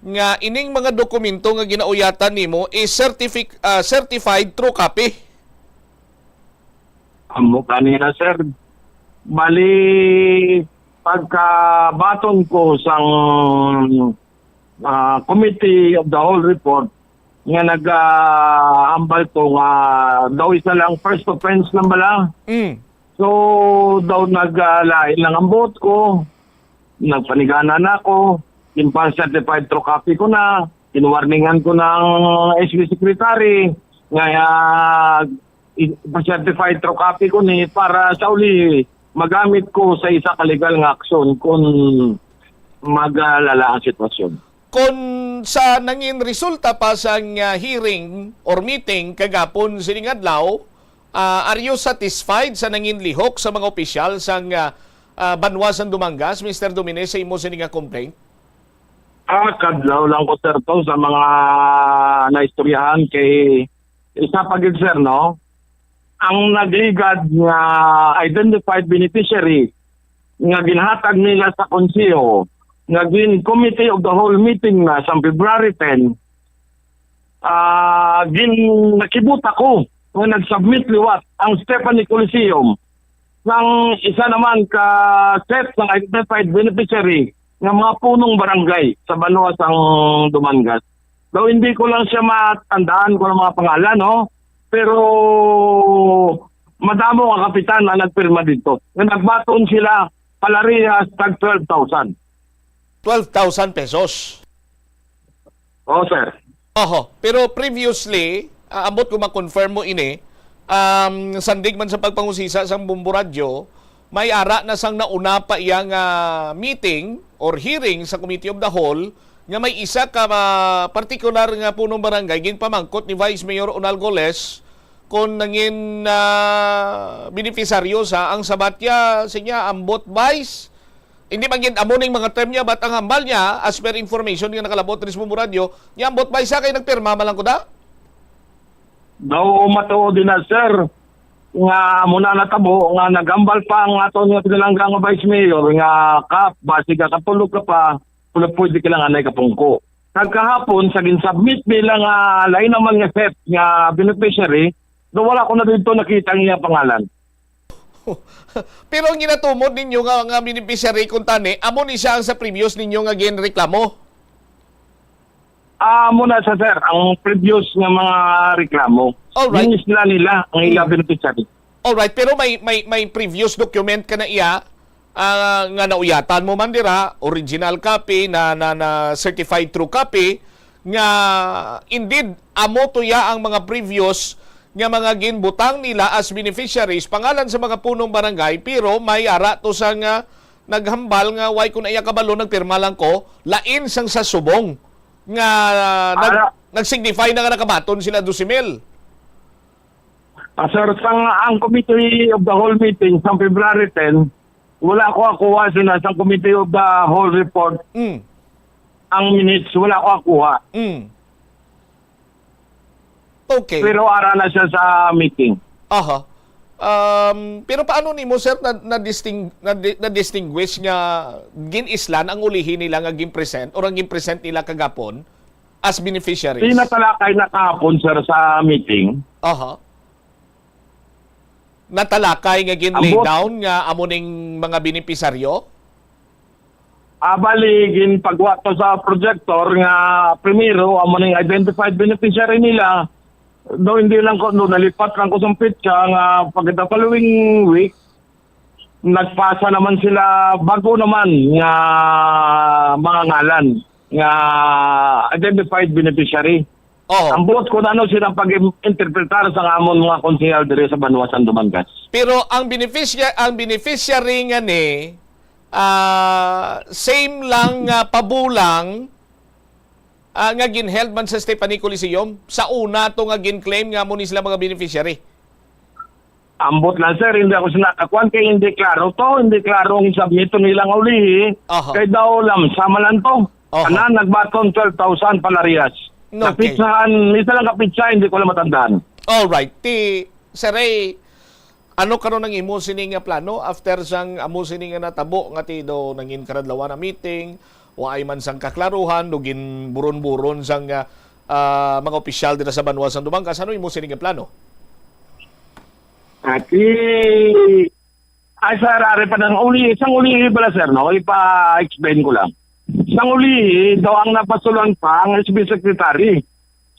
nga ining mga dokumento nga ginauyatan nimo is certified true copy. Amo kanina sir. Bali pagkabaton ko sang committee of the whole report nga nag-ambal to nga daw isa lang first offense lang bala. So daw naglain lang ang boat ko, nagpanigana na ako, certified true copy ko na, inwarningan ko ng SB Secretary, nga certified true copy ko ni para sa uli magamit ko sa isa ka legal nga aksyon kung maglala ang sitwasyon. Kung sa nangin resulta pa sa hearing or meeting kagapon sining adlaw, are you satisfied sa nangin lihok sa mga opisyal sa Banwasan Dumangas, Mr. Domines, sa imo sining complaint? Kadlaw lang ko sir to sa mga naistoryahan kay isa pagid sir no. Ang nagligad nga identified beneficiary nga ginhatag nila sa konseho nga committee of the whole meeting na sa February 10 nakibut ako nga nag-submit liwat ang Stephanie Coliseum ng isa naman ka set ng identified beneficiary ng mga punong barangay sa Banwasang Dumangas. Though hindi ko lang siya matandaan ko ng mga pangalan, no? Pero madamo ang kapitan na nagpirma dito. Nagbaton sila palarihas tag 12,000. 12,000 pesos. Oo, sir. Oho. Pero previously, ambot ko ma-confirm mo ini, sandig man sa pagpangusisa sa Bombo Radio, may ara na sang nauna pa iyang meeting or hearing sa Committee of the Whole nga may isa ka particular nga punong barangay ginpamangkot ni Vice Mayor Onal Goles kung nangin beneficiaryo sa ang sabatya sinya ambot Vice. Hindi man gid amo ning mga term niya bat ang hambal niya as per information nga nakalabot rin sa Bombo Radio, niya ambot Vice kay nagpirma malang ko da? Daw matuod din na sir nga muna natabo nga nagambal pa ang aton nga pinalanggang nga Vice Mayor nga kap basi ka katulog ka pa pwede ka lang anay kapungko. Kagkahapon sa ginsubmit nila nga lain naman nga set nga beneficiary do wala ko na dito nakita ang iya pangalan. Pero ang ginatumod ninyo nga beneficiary kung tani amo ni siya ang sa previous ninyo nga ginreklamo. Muna sa sir, ang previous nga mga reklamo. Alright. Linis nila ang ilang beneficiary. Alright, pero may previous document ka na iya nga nauyatan mo man dira, original copy na certified true copy nga indeed amo tuya ang mga previous nga mga ginbutang nila as beneficiaries pangalan sa mga punong barangay pero may ara to sa nga naghambal nga why kun iya kabalo nagpirma lang ko lain sang sa subong nga nag-signify na nga nakabaton sila 12,000. Sir, ang Committee of the Whole meeting sa February 10, wala ko akuha sa Committee of the Whole report. Ang minutes, wala ko akuha. Okay. Pero ara na siya sa meeting. Aha. Pero paano nimo sir na distinguish nga ginislan ang ulihin nila nga gin-present or ang gin-present nila kagapon as beneficiaries? Natalakay na kahapon sir sa meeting. Aha. Natalakay nga gin-lay down nga amo ning mga beneficiaryo? Bali ginpagwato sa projector nga primero amo ning identified beneficiary nila. Do hindi lang ko nalipat lang ko sa pitsa nga pag the following week nagpasa naman sila bago naman nga mga ngalan nga identified beneficiary. Ang buot ko na silang pag-interpretar sa amon mga konsehal dire sa Banwasan Dumangas. Pero ang beneficiary nga ni same lang pabulang nga ginheld man sa Stephanie Coliseum sa una to nga gin-claim nga mo ni sila mga beneficiary. Ambot lang sir, hindi ako sinakakuan kay hindi klaro to, hindi klaro ang submito nilang ulihi. Kay daw sama lang to. Kanan nagbaton 12,000 palarias. Okay. Kapitsahan, isa lang kapitsa, hindi ko lang matandaan. Alright. Sir Ray, ano karon ang imo sining nga plano after sang amo sining nga natabo nga ti do nangin karadlawan na meeting? O ay man sang kaklaruhan, nugin buron-buron sang mga opisyal dito sa Banwasan Dumangas. Ano yung mo sining plano? Sir, ari pa ng isang ulihi pala sir, no? Ipa-explain ko lang. Isang ulihi, daw ang napasulan pa ang SB Secretary.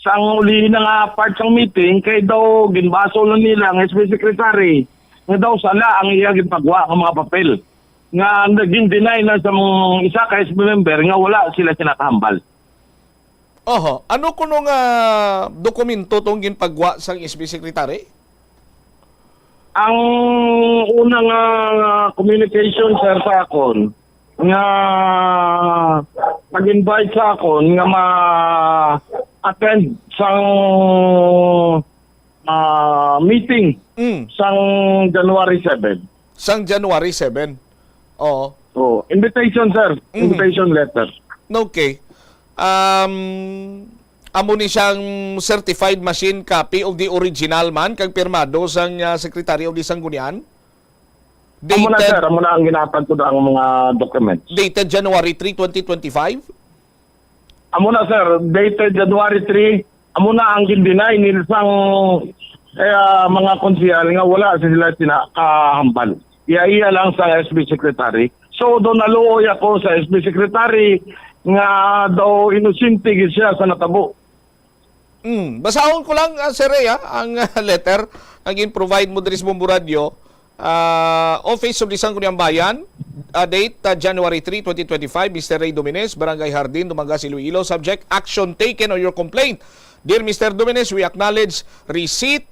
sa ang uli na nga part ng meeting, kay daw ginbaso lang nila ang SP Secretary nga daw sala ang iya gipagwa ng mga papel. Nga naging deny na sa mga isa ka SP member nga wala sila sinakahambal. Oho, ano kuno nga dokumento tong ginpagwa sang SB Secretary? Ang unang communication sir sa akon nga pag-invite sa akon nga ma-attend sang meeting sang January 7. Sang January 7. Oo. Oh, invitation sir, invitation letter. Okay. Amo ni siyang certified machine copy of the original man kag pirmado sang Secretary of the Sanggunian? Amo na sir, amo na ang ginatag ko ang mga documents. Dated January 3, 2025? Amo na sir, dated January 3, amo na ang gindinay nilang mga konsehal nga wala sila sinakahambal. Iya lang sa SB Secretary. So doon naluoy ako sa SB Secretary nga daw inusinti siya sa natabo. Basahon ko lang, Sir Rhea, ang letter ang in-provide mo diri sa Bombo Radio. Office of the Sangguniang Bayan, date January 3, 2025, Mr. Ray Dominez, Barangay Hardin, Dumangas, Iloilo. Subject, action taken on your complaint. Dear Mr. Dominez, we acknowledge receipt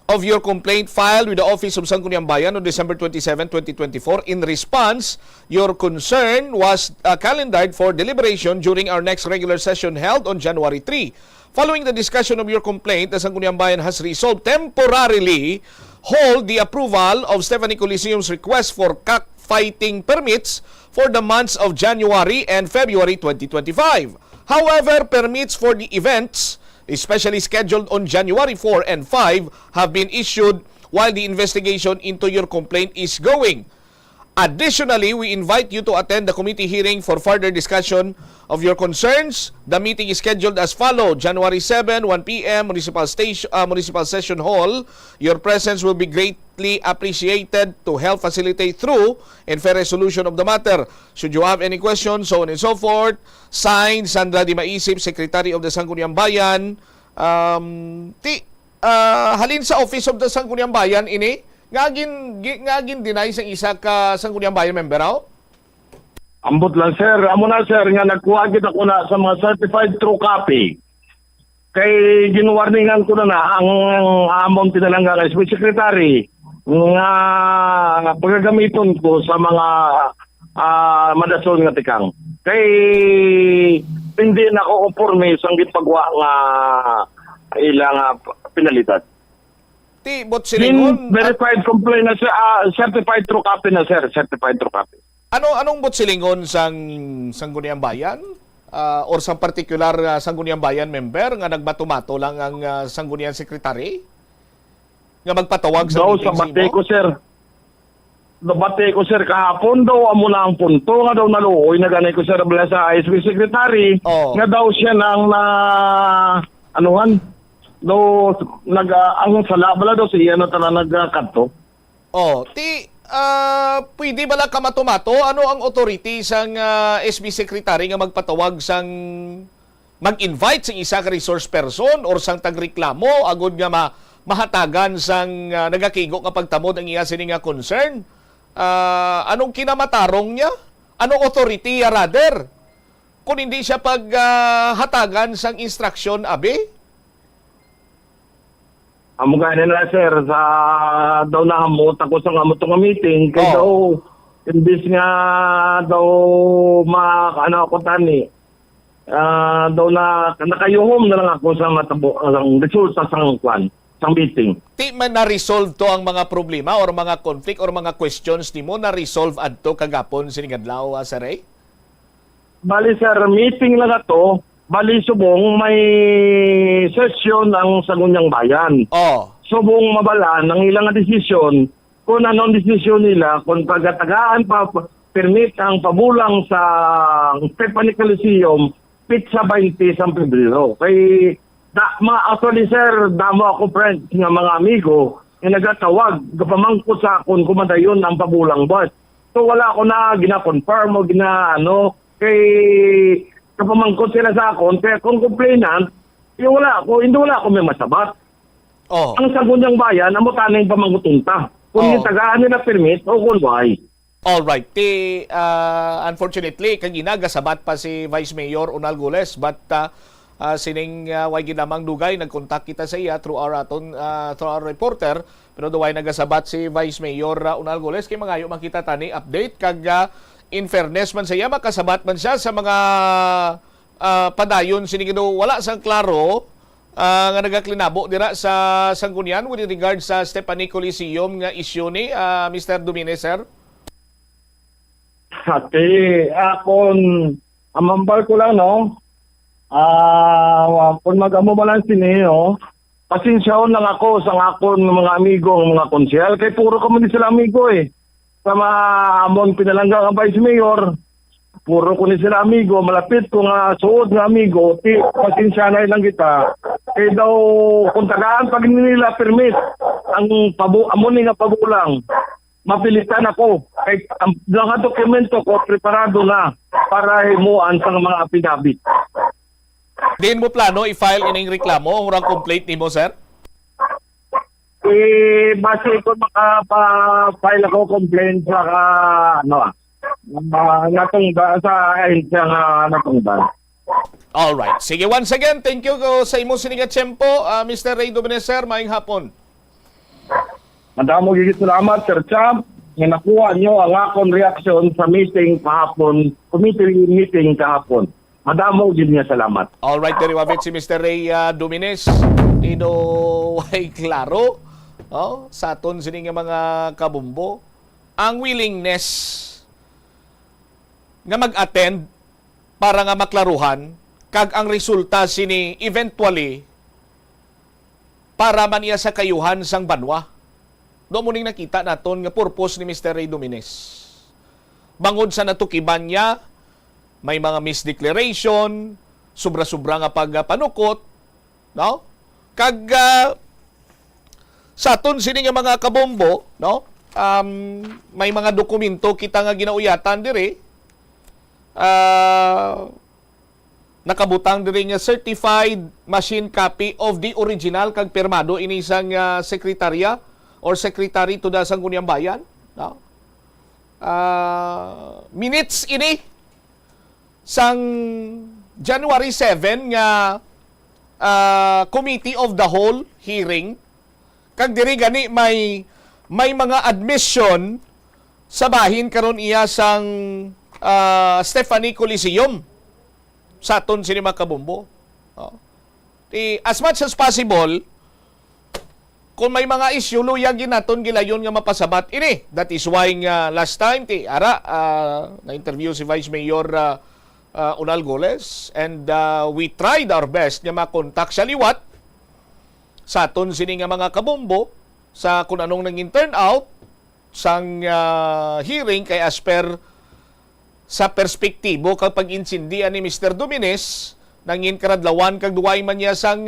of your complaint filed with the Office of Sangguniang Bayan on December 27, 2024. In response, your concern was calendared for deliberation during our next regular session held on January 3. Following the discussion of your complaint, the Sangguniang Bayan has resolved temporarily hold the approval of Stephanie Coliseum's request for cockfighting permits for the months of January and February 2025. However, permits for the events especially scheduled on January 4 and 5, have been issued while the investigation into your complaint is going. Additionally, we invite you to attend the committee hearing for further discussion of your concerns. The meeting is scheduled as follows: January 7, 1 p.m., Municipal Session Hall. Your presence will be greatly appreciated to help facilitate through and fair resolution of the matter. Should you have any questions, so on and so forth. Signed, Sandra Di Maisip, Secretary of the Sangguniang Bayan. Halin sa Office of the Sangguniang Bayan, ini? Ngagin deny sa isa ka Sangguniang Bayan member raw? Ambot lang sir, amo na sir nga nagkuha gid ako na sa mga certified true copy. Kay ginwarningan ko na ang among tinalangga kay SP Secretary nga pagagamiton ko sa mga madasol nga tikang. Kay hindi na ko conforme sa gipagwa nga ilang pinalitan. Verified complaint na siya, certified true copy na sir, certified true copy. Anong botsilingon sang Sangguniang Bayan? Or sa particular Sangguniang Bayan member nga nagbato-mato lang ang Sangguniang Secretary? Nga magpatawag sa meeting sa bate ko sir. Nabate ko sir kahapon daw amo na ang punto nga daw naluoy na ganay ko sir bala sa SB Secretary nga daw siya nang anuhan daw ang sala bala daw siya na tanan nagkanto. Pwede bala ka matumato? Ano ang authority sang SB Secretary nga magpatawag sang mag-invite sang isa ka resource person or sang tagreklamo agud nga mahatagan sang nagakigo nga pagtamod ang iya sini nga concern? Anong kinamatarong niya? Anong authority rather? Kung hindi siya paghatagan sang instruction abi? Amo gani na sir sa daw nahamot ako sa nga meeting kay daw imbis nga daw ano ako tani daw na nakayuhom na lang ako sa matabo ang resulta sang meeting. Di man na-resolve to ang mga problema or mga conflict or mga questions di mo na-resolve adto kagapon siningadlaw sa Ray? Bali sir, meeting lang ato. Bali subong may session ang Sangguniang Bayan. Subong mabalaan ang ilang desisyon kung anong desisyon nila kung pagatagaan pa permit ang pabulang sa Stephanie Coliseum pizza 20 sa Pebrero. Kay actually sir, damo ako friends nga mga amigo nga nagatawag gapamangko sa akon kumadayon ang pabulang bus. So wala ako na gina-confirm o kay kapamangkot sila sa akon, kaya kung complainant, Hindi wala ako may masabat. Oh. Ang sagot ng bayan, amo taning pamangutunta. Kung yung tagaan nila permit o kung why. Alright. Unfortunately, kang ginagasabat pa si Vice Mayor Unal Gules, but sining way ginamang dugay, nagkontak kita sa iya through our reporter, pero duway nagasabat si Vice Mayor Unal Gules, kay mangayo makita tani update, kag in fairness man sa iya, makasabat man siya sa mga padayon, sining wala sang klaro, nga nagaklinabo dira sa Sanggunian with regard sa Stephanie Coliseum nga issue ni Mr. Dominez, sir? Ate, akon amambal ko lang, no? Kung mag-amo man lang siniyo, pasensyaon lang ako sa akon mga amigo, mga konsyel, kay puro kami sila amigo eh. Sa mga amon pinalanggang ang Vice Mayor, puro ko ni sila amigo, malapit ko nga suod nga amigo, pasensya na lang kita. Kaya daw, kung tagaan pag nila permit, ang amon nga pabulang, mapilitan ako. Kaya ang mga dokumento ko, preparado na para himuan sa mga apidabit. Din mo plano i-file ining reklamo, ang complaint ni mo, sir? Base ko makapa-file ako complaint sa sa ahensya nga natungdan. Alright. Sige, once again, thank you sa imo sininga tiyempo, Mr. Ray Dominez, sir. Maayong hapon. Madamo gigit salamat, Sir Champ, nga nakuha nyo ang akong reaksyon sa meeting kahapon, committee meeting kahapon. Madamo gid niya salamat. Alright, very well, si Mr. Ray Dominez. Ino ay klaro, sa aton sininga mga kabumbo, ang willingness nga mag-attend para nga maklaruhan kag ang resulta sini eventually para man iya sa kayuhan sang banwa. Do mo ning nakita naton nga purpose ni Mr. Ray Dominez. Bangod sa natukiban niya, may mga misdeclaration, sobra-sobra nga pagpanukot, no? Kag sa aton sini nga mga kabombo, no? May mga dokumento kita nga ginauyatan diri. Nakabutang diri nga certified machine copy of the original kag pirmado ini isang sekretarya or secretary to the Sangguniang Bayan, no? Minutes ini sang January 7 nga Committee of the Whole hearing, kag diri gani may mga admission sa bahin karon iya sang Stephanie Coliseum sa aton sinima kabumbo. As much as possible, kung may mga issue, luyagin naton gilayon nga mapasabat ini. That is why nga last time, na-interview si Vice Mayor Unal Gules, and we tried our best nga makontak sa liwat sa aton sini nga mga kabumbo sa kung anong nanging turnout sang hearing kay as per sa perspektibo kapag insindihan ni Mr. Dominez nangin karadlawan kag duway man niya sang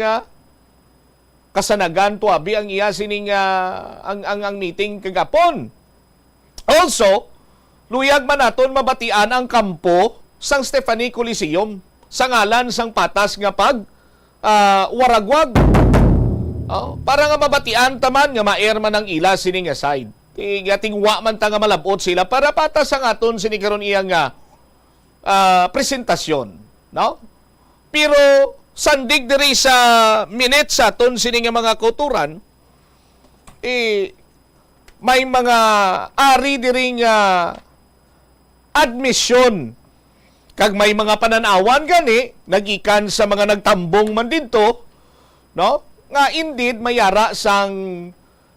kasanagan tuabi ang iya sining ang meeting kagapon. Also, luyag man naton mabatian ang kampo sang Stephanie Coliseum sa ngalan sang patas nga pag waragwag. Para nga mabatian taman nga ma-air man ang ila sining nga side. Tingwa man ta nga malabot sila para patas ang aton sini karon iya nga presentasyon, no? Pero sandig diri sa minutes sa aton sini nga mga kuturan, may mga ari diri nga admission kag may mga pananawan gani nagikan sa mga nagtambong man didto, no? Nga indeed mayara sang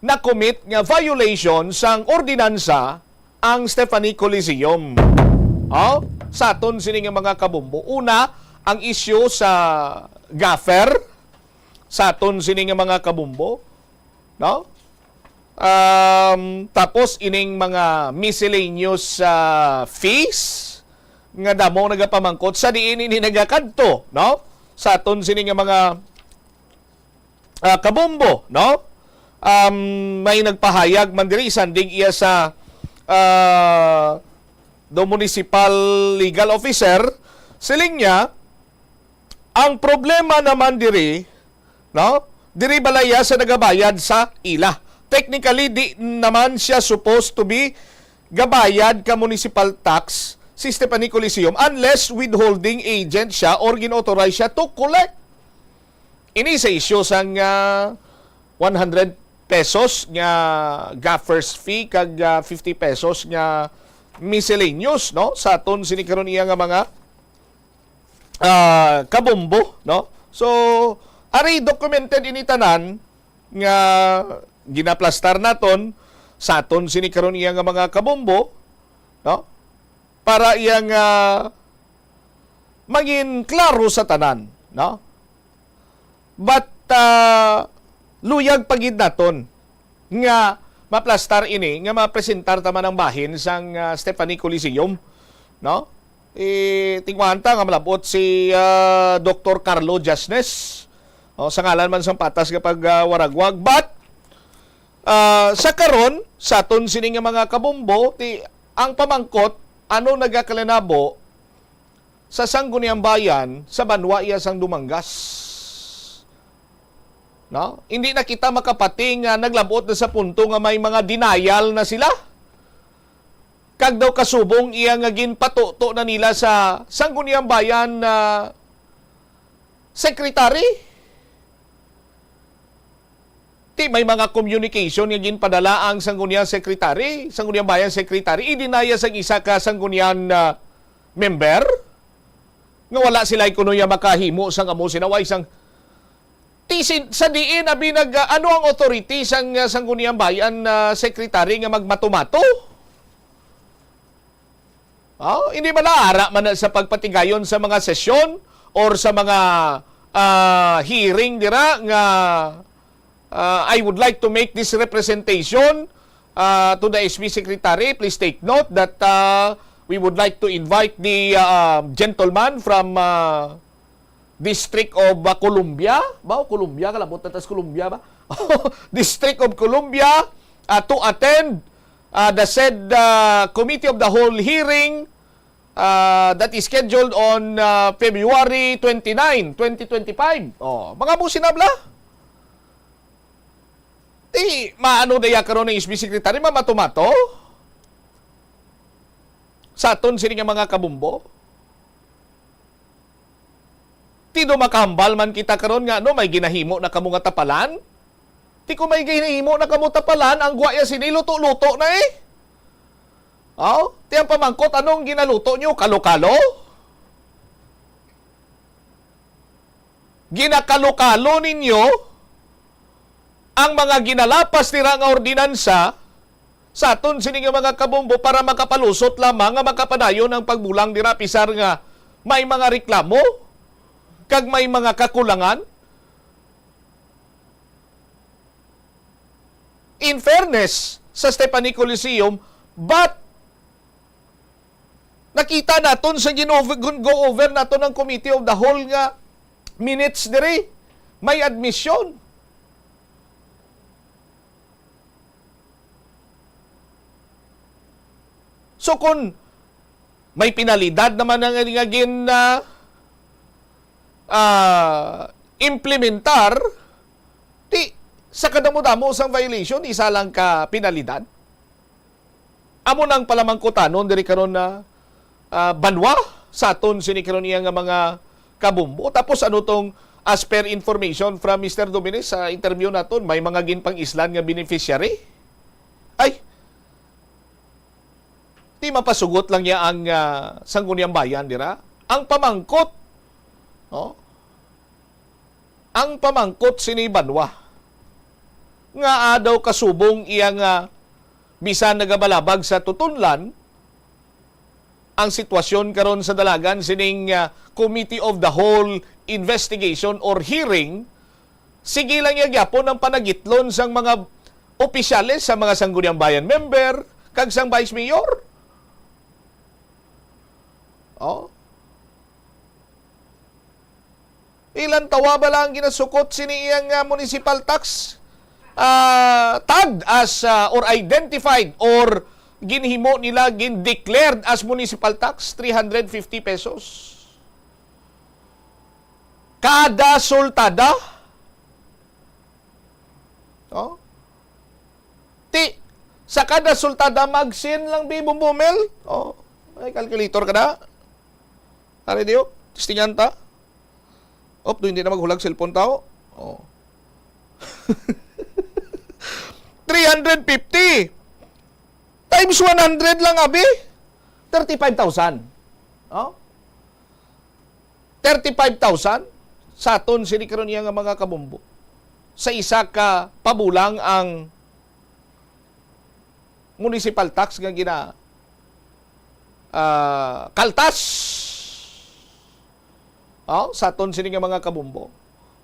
na-commit nga violation sang ordinansa ang Stephanie Coliseum. Sa aton sini nga mga kabumbo. Una, ang issue sa gaffer sa aton sini nga mga kabumbo, no? Tapos ining mga miscellaneous fees nga damo nagapamangkot sa diin ini nagakadto, no? Sa aton sini nga mga kabumbo, no? May nagpahayag man diri sandig iya sa the municipal legal officer siling niya Ang problema naman diri, no? Diri balaya sa nagabayad sa ila. Technically, di naman siya supposed to be gabayad ka municipal tax si Stephanie Coliseum unless withholding agent siya or ginauthorize siya to collect. Ini sa isyo sang 100 pesos nga gaffer's fee kag 50 pesos nga miscellaneous, no? Sa aton sini karon iya nga mga kabombo, no? So, ari documented ini tanan nga ginaplastar naton sa aton sini karon iya nga mga kabombo, no? Para iyang maging klaro sa tanan, no? But luyag pagid naton nga maplastar ini nga mapresentar taman ang bahin sang Stephanie Coliseum, no? Tingwanta nga malabot si Dr. Carlo Jasnes, sa ngalan man sang patas kapag waragwag, but sa karon sa aton sini nga mga kabombo ang pamangkot ano nagakalanabo sa sangguniang bayan sa banwa iya sang Dumangas. No? Hindi na kita makapating naglabot na sa punto nga may mga denial na sila. Kag daw kasubong iya nga ginpatuto na nila sa sangguniang bayan na secretary. Ti may mga communication nga ginpadala ang sangguniang secretary, sangguniang bayan secretary, idinaya sang isa ka sangguniang member nga wala sila kunuya makahimo sang amo sinaway sang sa diin abi ano ang authority sang sangguniang bayan secretary nga magmatumato. Hindi malaara man sa pagpatigayon sa mga sesyon or sa mga hearing dira nga I would like to make this representation to the SB Secretary. Please take note that we would like to invite the gentleman from District of Columbia. Columbia, kalabot na tas Columbia ba? District of Columbia to attend the said Committee of the Whole hearing that is scheduled on February 29, 2025. Mga musinabla. Maano daya karon ng SB Secretary mamatumato? Sa aton sini nga mga kabumbo. Tido makahambal man kita karon nga may ginahimo na kamo nga tapalan. Ti ko may ginahimo na kamo tapalan, ang guwaya sini luto-luto na eh. Ti ang pamangkot anong ginaluto nyo? Kalo-kalo? Ginakalo-kalo ninyo ang mga ginalapas nila nga ordinansa sa aton sini nga mga kabombo para makapalusot lamang nga makapadayon ang pagbulang dira pisar nga may mga reklamo kag may mga kakulangan. In fairness sa Stephanie Coliseum, but nakita naton sa go over naton ng Committee of the Whole nga minutes diri may admission. So kung may pinalidad naman ang implementar, sa kadamo-damo sang violation, isa lang ka pinalidad. Amo nang palamangkutanon diri karon na banwa sa aton sini karon iya nga mga kabumbo. Tapos ano tong as per information from Mr. Dominez sa interview naton, may mga ginpang-islan nga beneficiary. Ay, di mapasugot lang niya ang sangguniang bayan dira. Ang pamangkot, ang pamangkot sini banwa nga daw kasubong iyang bisan nagabalabag sa tutunlan ang sitwasyon karon sa dalagan sining Committee of the Whole investigation or hearing. Sige lang niya gyapon ang panagitlon sang mga opisyales sa mga sangguniang bayan member kag sang vice mayor. Ilan tawa ba lang ginasukot sini iyang municipal tax? Tagged as or identified or ginhimo nila gin-declared as municipal tax 350 pesos. Kada sultada. Oh. Sa kada sultada magsin lang bumumel. Oh, may calculator ka na. Ari diyo, testingan ta. Hindi na maghulag cellphone tao. Oh. 350 times 100 lang abi. 35,000. Oh? 35,000 sa aton sini karon niya nga mga kabumbo. Sa isa ka pabulang ang municipal tax nga gina kaltas. Oh, sa aton sini nga mga kabumbo.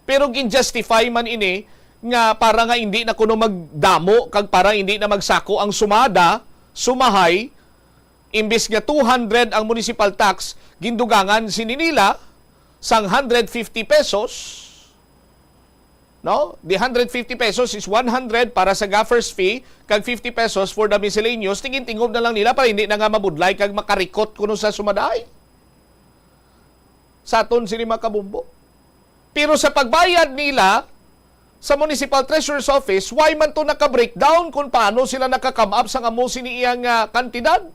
Pero gin-justify man ini nga para nga hindi na kuno magdamo kag para hindi na magsako ang sumahay imbis nga 200 ang municipal tax gindugangan sini nila sang 150 pesos. No? The 150 pesos is 100 para sa gaffer's fee kag 50 pesos for the miscellaneous. Tingin-tingob na lang nila para hindi na nga mabudlay kag makarikot kuno sa sumaday. Sa aton sini mga kabumbo. Pero sa pagbayad nila sa Municipal Treasurer's Office, why man to naka-breakdown kung paano sila naka-come up sa amo siniyang kantidad?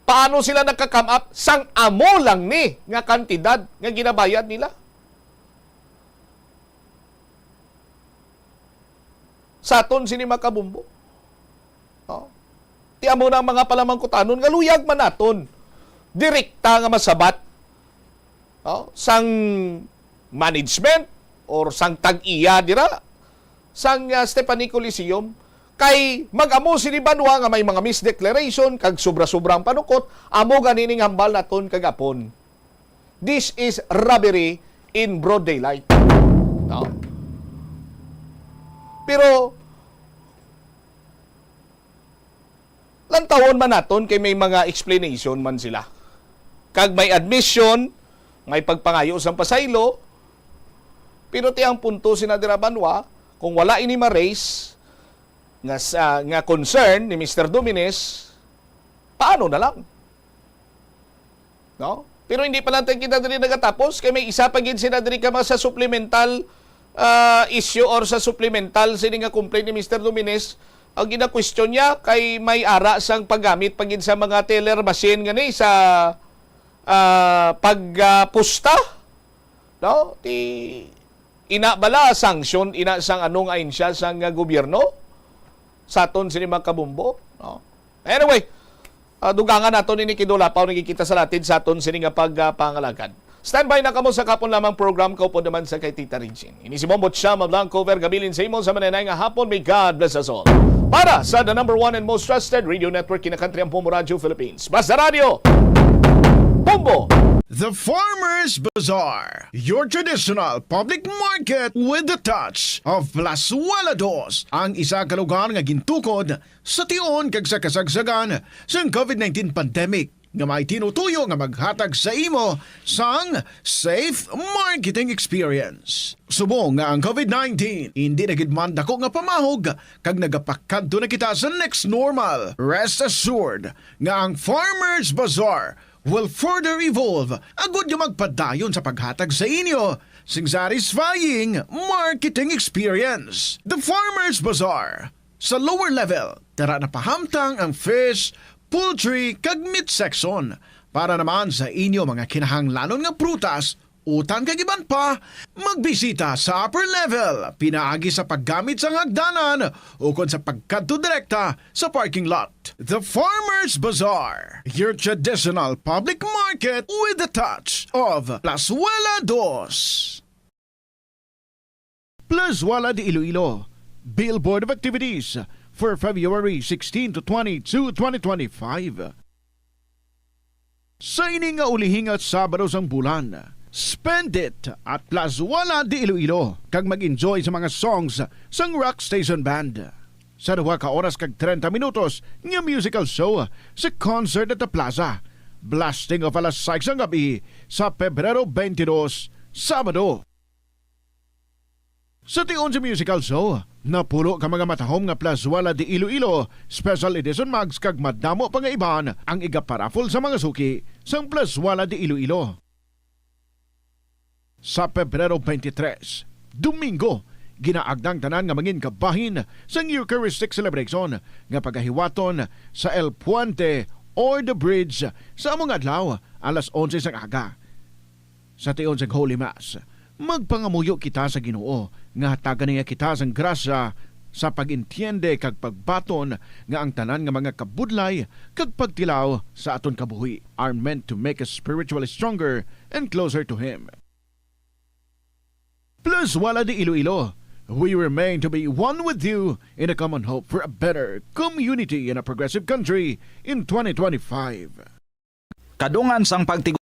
Paano sila naka-come up sang amo lang ni nga kantidad nga ginabayad nila? Sa aton sini makabumbo. Oh. Ti amo na ang mga palamangkutanon nga luyag man naton. Direkta nga masabat. Oh, sang management or sang tag-iya dira sang Stephanie Coliseum kay mag-amo sini banwa nga may mga misdeclaration kag sobra-sobrang panukot amo ganining hambal naton kagapon. This is robbery in broad daylight. No? Pero lantawon man naton kay may mga explanation man sila. Kag may admission, may pagpangayo sa pasaylo. Pero ti ang punto sinadira banwa, kung wala ini ma-raise nga concern ni Mr. Domines, paano na lang? No? Pero hindi pa lang tayo kita diri nagatapos, kay may isa pa gid sinadiri ka sa supplemental issue or sa supplemental sini nga complaint ni Mr. Domines. Ang gina-question niya kay may ara sang paggamit pagid sa mga teller machine gani sa pagpusta. No? Ina bala sanction ina sang anong ahensya sang gobyerno sa aton sini mga kabumbo. No? Anyway, dugangan naton ini kidulapaw nagikita sa natin sa aton sini nga pagpangalagad. Standby na kamo sa kapon lamang program ko po naman sa kay Tita Regine. Ini si Bombot Shama Blanco Vergabilin sa imo sa mananay nga hapon. May God bless us all. Para sa the number one and most trusted radio network in the country ang Bombo Radio Philippines. Basta Radio Bombo! The Farmers Bazaar, your traditional public market with the touch of Plazuela Dos, ang isa ka lugar nga gintukod sa tion kag sa kasagsagan sa COVID-19 pandemic nga may tinutuyo nga maghatag sa imo sang safe marketing experience. Subong nga ang COVID-19 hindi na gid man dako nga pamahog kag nagapakadto na kita sa next normal. Rest assured nga ang Farmers Bazaar will further evolve agud nga magpadayon sa paghatag sa inyo sing satisfying marketing experience. The Farmers Bazaar. Sa lower level, tara na pahamtang ang fish, poultry, kag meat section para naman sa inyo mga kinahanglanon nga prutas, utang kag iban pa, magbisita sa upper level, pinaagi sa paggamit sa hagdanan o kon sa pagkadto direkta sa parking lot. The Farmers Bazaar, your traditional public market with the touch of Plazuela Dos. Plazuela de Iloilo, Billboard of Activities for February 16 to 22, 2025. Sa ini nga ulihing at Sabado sang bulan, spend it at Plazuela de Iloilo kag mag-enjoy sa mga songs sang Rock Station Band. Sa 2 ka oras kag 30 minutos nga musical show sa concert at the Plaza. Blasting of alas 6 ang gabi sa Pebrero 22, Sabado. Sa tion sa musical show, napulo ka mga matahom nga Plazuela de Iloilo, special edition mags kag madamo pa nga iban ang igaparafol sa mga suki sang Plazuela de Iloilo. Sa Pebrero 23, Domingo, ginaagdang tanan nga mangin kabahin sa Eucharistic celebration nga pagahiwaton sa El Puente or the Bridge sa among adlaw alas 11 sang aga. Sa tion sa Holy Mass, magpangamuyo kita sa Ginoo nga hatagan niya kita sang grasya sa pag-intiende kag pagbaton nga ang tanan nga mga kabudlay kag pagtilaw sa aton kabuhi are meant to make us spiritually stronger and closer to Him. Plus wala di Iloilo, we remain to be one with you in a common hope for a better community in a progressive country in 2025. Kadungan sang pagtigulang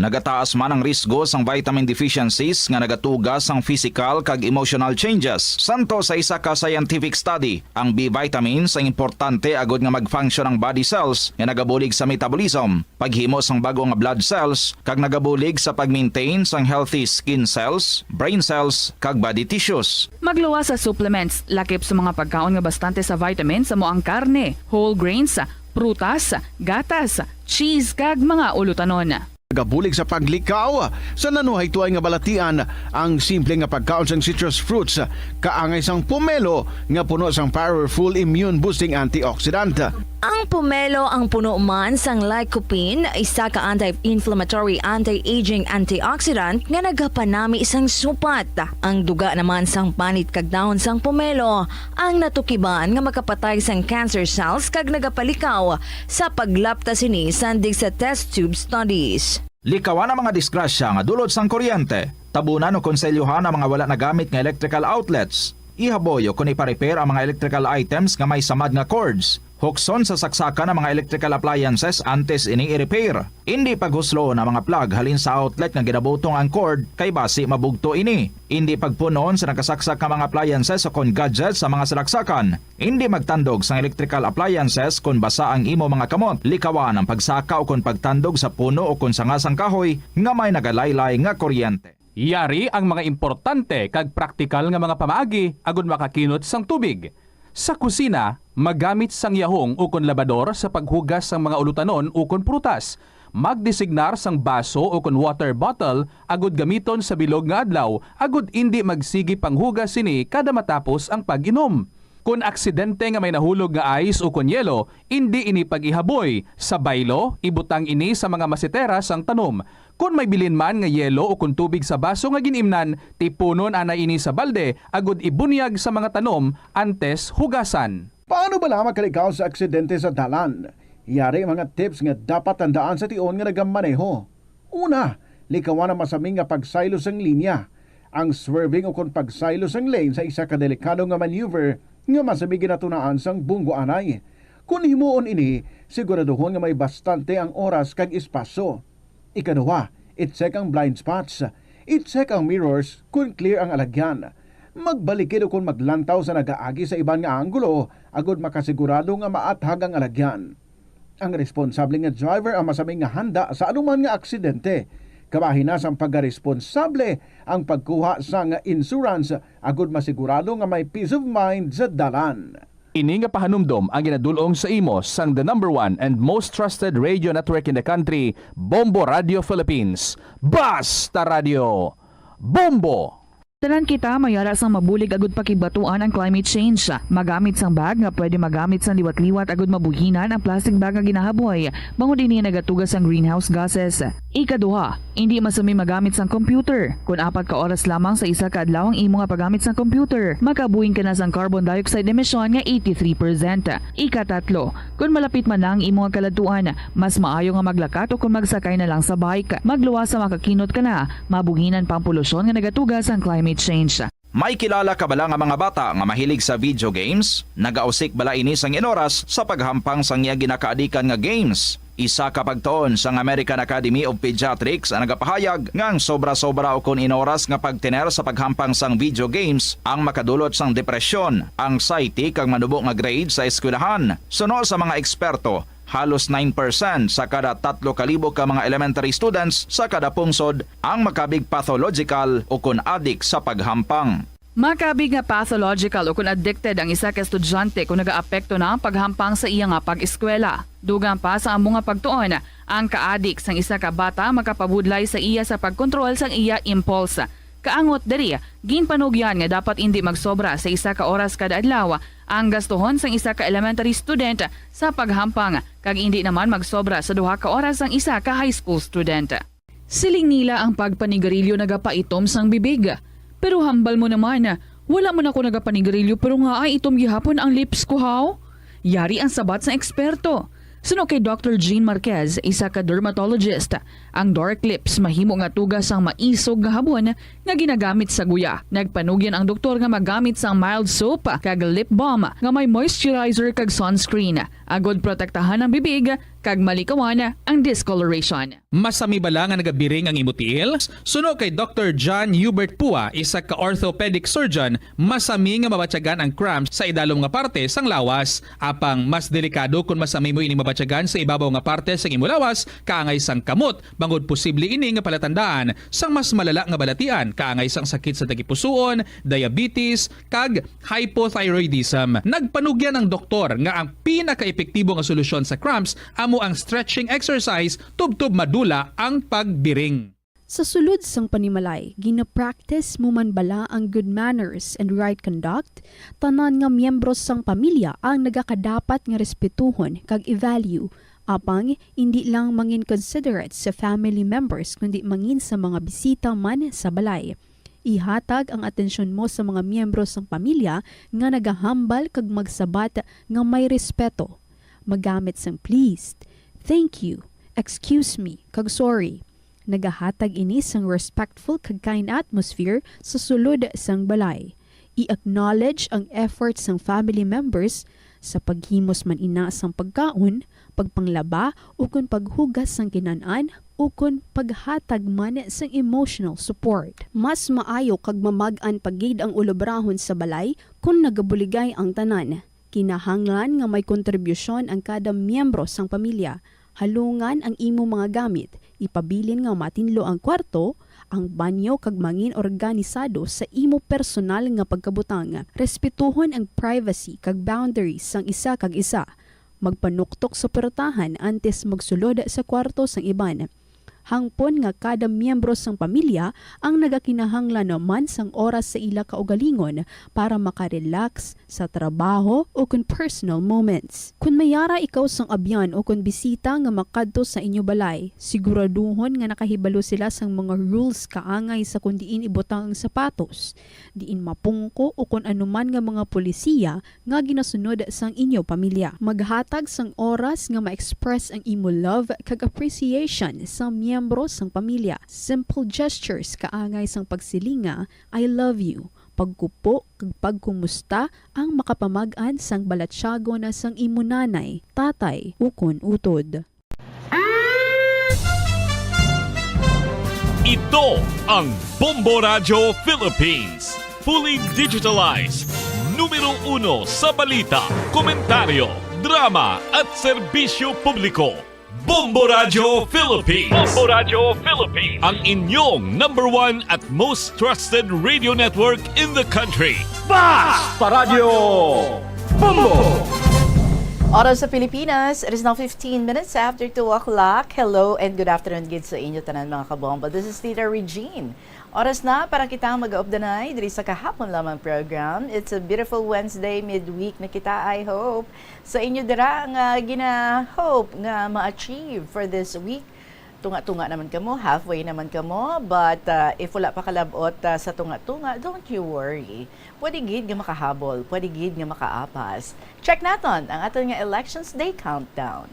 nagataas man ang risgo sang vitamin deficiencies nga nagatugas sang physical kag emotional changes. Santo sa isa ka scientific study, ang B vitamins ang importante agod nga mag-function ang body cells nga nagabulig sa metabolism, paghimo sang bago nga blood cells kag nagabulig sa pag-maintain sang healthy skin cells, brain cells kag body tissues. Magluwas sa supplements, lakip sa mga pagkaon nga bastante sa vitamins sa moang karne, whole grains, prutas, gatas, cheese kag mga ulutanon. Nagabulig sa paglikaw sa nanuhay tuay nga balatian ang simple nga pagkaon sang citrus fruits kaangay sang pomelo nga puno sang powerful immune boosting antioxidant. Ang pomelo ang puno man sang lycopene, isa ka anti-inflammatory, anti-aging antioxidant nga nagapanami isang supat. Ang duga naman sang panit kag dahon sang pomelo ang natukiban nga makapatay sang cancer cells kag nagapalikaw sa paglapta sini sandig sa test tube studies. Likawan ang mga disgrasya nga dulot sang kuryente. Tabunan o konselyuhan ang mga wala nagamit nga electrical outlets. Ihaboyo kung ipa-repair ang mga electrical items nga may samad nga cords. Hukson sa saksakan ng mga electrical appliances antes ini i-repair. Hindi paghuslo na mga plug halin sa outlet nga ginabutong ang cord kay basi mabugto ini. Hindi pagpunon sa nakasaksak ng mga appliances o kon gadgets sa mga salaksakan. Hindi magtandog sa electrical appliances kung basa ang imo mga kamot. Likawan ang pagsaka o kung pagtandog sa puno o kung sangasang kahoy nga may nagalaylay nga kuryente. Yari ang mga importante kag praktikal nga mga pamaagi agud makakinot sang tubig. Sa kusina, magamit sang yahong o kon labador sa paghugas sang mga ulutanon o kon prutas. Magdesignar sang baso o kon water bottle agud gamiton sa bilog nga adlaw agud indi magsigi panghugas sini kada matapos ang pag-inom. Kung aksidente nga may nahulog nga ice o kon yelo, hindi ini pag-ihaboy. Sa baylo, ibutang ini sa mga masitera sang tanom. Kung may bilin man nga yelo o kung tubig sa baso nga ginimnan, tipunon ana ini sa balde agud ibunyag sa mga tanom antes hugasan. Paano ba lamang kalikaw sa aksidente sa dalan? Yari mga tips nga dapat tandaan sa tion nga nagamaneho. Una, likawan ang masaming nga pagsaylo sang linya. Ang swerving o kung pagsaylo sang lane sa isa ka delikado nga maneuver nga masabi ginatunaan sang bunggo anay. Kung himuon ini, siguraduhon nga may bastante ang oras kag espasyo. Ikaduha, i-check ang blind spots. I-check ang mirrors kung clear ang alagyan. Magbalikid o kung maglantaw sa nagaagi sa ibang nga anggulo, agud makasigurado nga maathag ang alagyan. Ang responsable nga driver ang masaming nga handa sa anuman nga aksidente. Kabahin na sang pagkaresponsable ang pagkuha sa nga insurance agud masigurado nga may peace of mind sa dalan. Ini nga pahanumdom ang ginadulong sa imo sang the #1 and most trusted radio network in the country, Bombo Radio Philippines. Basta Radio! Bombo! Tanan kita mayara sang mabulig agud pakibatuan ang climate change. Magamit sang bag nga pwede magamit sang liwat-liwat agud mabuhinan ang plastic bag nga ginahaboy. Bangod ini nagatugas ang greenhouse gases. Ikaduha, hindi masami magamit sang computer. Kung 4 ka oras lamang sa isa ka adlaw ang imo nga paggamit sang computer, makabuhing ka na sang carbon dioxide emission nga 83%. Ikatatlo, kung malapit man lang imo nga kaladuan, mas maayo nga maglakat o kung magsakay na lang sa bike. Magluwas sa makakinot ka na, mabuhinan pang polusyon nga nagatugas ang climate change. May kilala ka bala nga mga bata nga mahilig sa video games? Nagausik bala ini sang inoras sa paghampang sang iya ginakaadikan nga games. Isa ka pagtuon sang American Academy of Pediatrics ang nagapahayag nga ang sobra-sobra o kun inoras nga pagtiner sa paghampang sang video games ang makadulot sang depresyon, anxiety kag manubo nga grade sa eskwelahan. Suno sa mga eksperto, halos 9% sa kada 3,000 ka mga elementary students sa kada pungsod ang makabig pathological o kun addict sa paghampang. Makabig nga pathological o kung addicted ang isa ka estudyante kung nagaapekto na ang paghampang sa iya nga pag-eskwela. Dugang pa sa among nga pagtuon, Ang kaadik sang isa ka bata makapabudlay sa iya sa pagkontrol sang iya impulse. Kaangot diri, ginpanugyan nga dapat hindi magsobra sa isa ka oras kada adlaw ang gastuhon sang isa ka elementary student sa paghampang kag hindi naman magsobra sa 2 ka oras ang isa ka high school student. Siling nila ang pagpanigarilyo nagapaitom sang bibig. Pero hambal mo naman, wala mo na ko nagapanigarilyo pero nga ay itom gihapon ang lips ko haw. Yari ang sabat sa eksperto. Suno kay Dr. Jean Marquez, isa ka dermatologist, ang dark lips mahimo nga tugas ang maisog nga habon nga ginagamit sa guya. Nagpanugyan ang doktor nga magamit sang mild soap kag lip balm nga may moisturizer kag sunscreen. Agod protektahan ang bibig kag malikawan ang discoloration. Masami bala nga nagabiring ang imutiil? Suno kay Dr. John Hubert Pua, isa ka orthopedic surgeon, masami nga mabatyagan ang cramps sa idalom nga parte sang lawas. Apang mas delikado kung masami mo ini mabatyagan sa ibabaw nga parte sang imulawas, kaangay sang kamot, bangod posible ini nga palatandaan sang mas malala nga balatian, kaangay sang sakit sa tagipusoon, diabetes, kag hypothyroidism. Nagpanugyan ang doktor nga ang pinaka-epektibo nga solusyon sa cramps amo ang stretching exercise tubtub madula ang pagbiring. Sa sulod sang panimalay, gina-practice mo man bala ang good manners and right conduct? Tanan nga miyembro sang pamilya ang nagakadapat nga respetuhon kag i-value, apang hindi lang mangin considerate sa family members kundi mangin sa mga bisita man sa balay. Ihatag ang atensyon mo sa mga miyembro sang pamilya nga nagahambal kag magsabat nga may respeto. Magamit sang please, thank you, excuse me, kag sorry. Nagahatag ini sang respectful kag kind atmosphere sa sulod sang balay. I-acknowledge ang efforts sang family members sa paghimos man ina sang pagkaon, pagpanglaba, ukon paghugas sang kinanan, ukon paghatag man sang emotional support. Mas maayo kag mamag-an pagid ang ulobrahon sa balay kung nagabuligay ang tanan. Kinahanglan nga may kontribusyon ang kada miyembro sang pamilya. Halungan ang imo mga gamit, ipabilin nga matinlo ang kwarto, ang banyo kag mangin organisado sa imo personal nga pagkabutang. Respetuhon ang privacy kag boundaries sang isa kag isa. Magpanuktok sa portahan antes magsulod sa kwarto sang iban. Hangpon nga kada miyembro sang pamilya ang nagakinahanglan naman sang oras sa ila kaugalingon para makarelax sa trabaho o kun personal moments. Kung mayara ikaw sang abyan o kun bisita nga makadto sa inyo balay, siguraduhon nga nakahibalo sila sang mga rules kaangay sa kung diin ibutang ang sapatos, diin mapungko o kun anuman nga mga polisiya nga ginasunod sang inyo pamilya. Maghatag sang oras nga ma-express ang imo love kag appreciation sa miyembro sang pamilya. Simple gestures kaangay sang pagsilinga, I love you, pagkupo kag pagkumusta ang makapamag-an sang balatsyago na sang imo nanay, tatay, ukon utod. Ito ang Bombo Radio Philippines. Fully digitalized. Numero 1 sa balita, komentaryo, drama at serbisyo publiko. Bombo Radio Philippines. Bombo Radio Philippines. Ang inyong #1 at most trusted radio network in the country. Basta Radio Bombo! Oras sa Pilipinas, it is now 15 minutes after 2 o'clock. Hello and good afternoon gid sa inyo tanan mga kabombo. This is Tita Regine. Oras na para kitang mag-updanay diri sa kahapon lamang program. It's a beautiful Wednesday, midweek na kita, I hope. Sa inyo dira nga gina-hope nga ma-achieve for this week. Tunga-tunga naman kamo, halfway naman kamo, but if wala pa kalabot sa tunga-tunga, don't you worry. Pwede gid nga makahabol, pwede gid nga makaapas. Check naton ang aton nga Elections Day Countdown.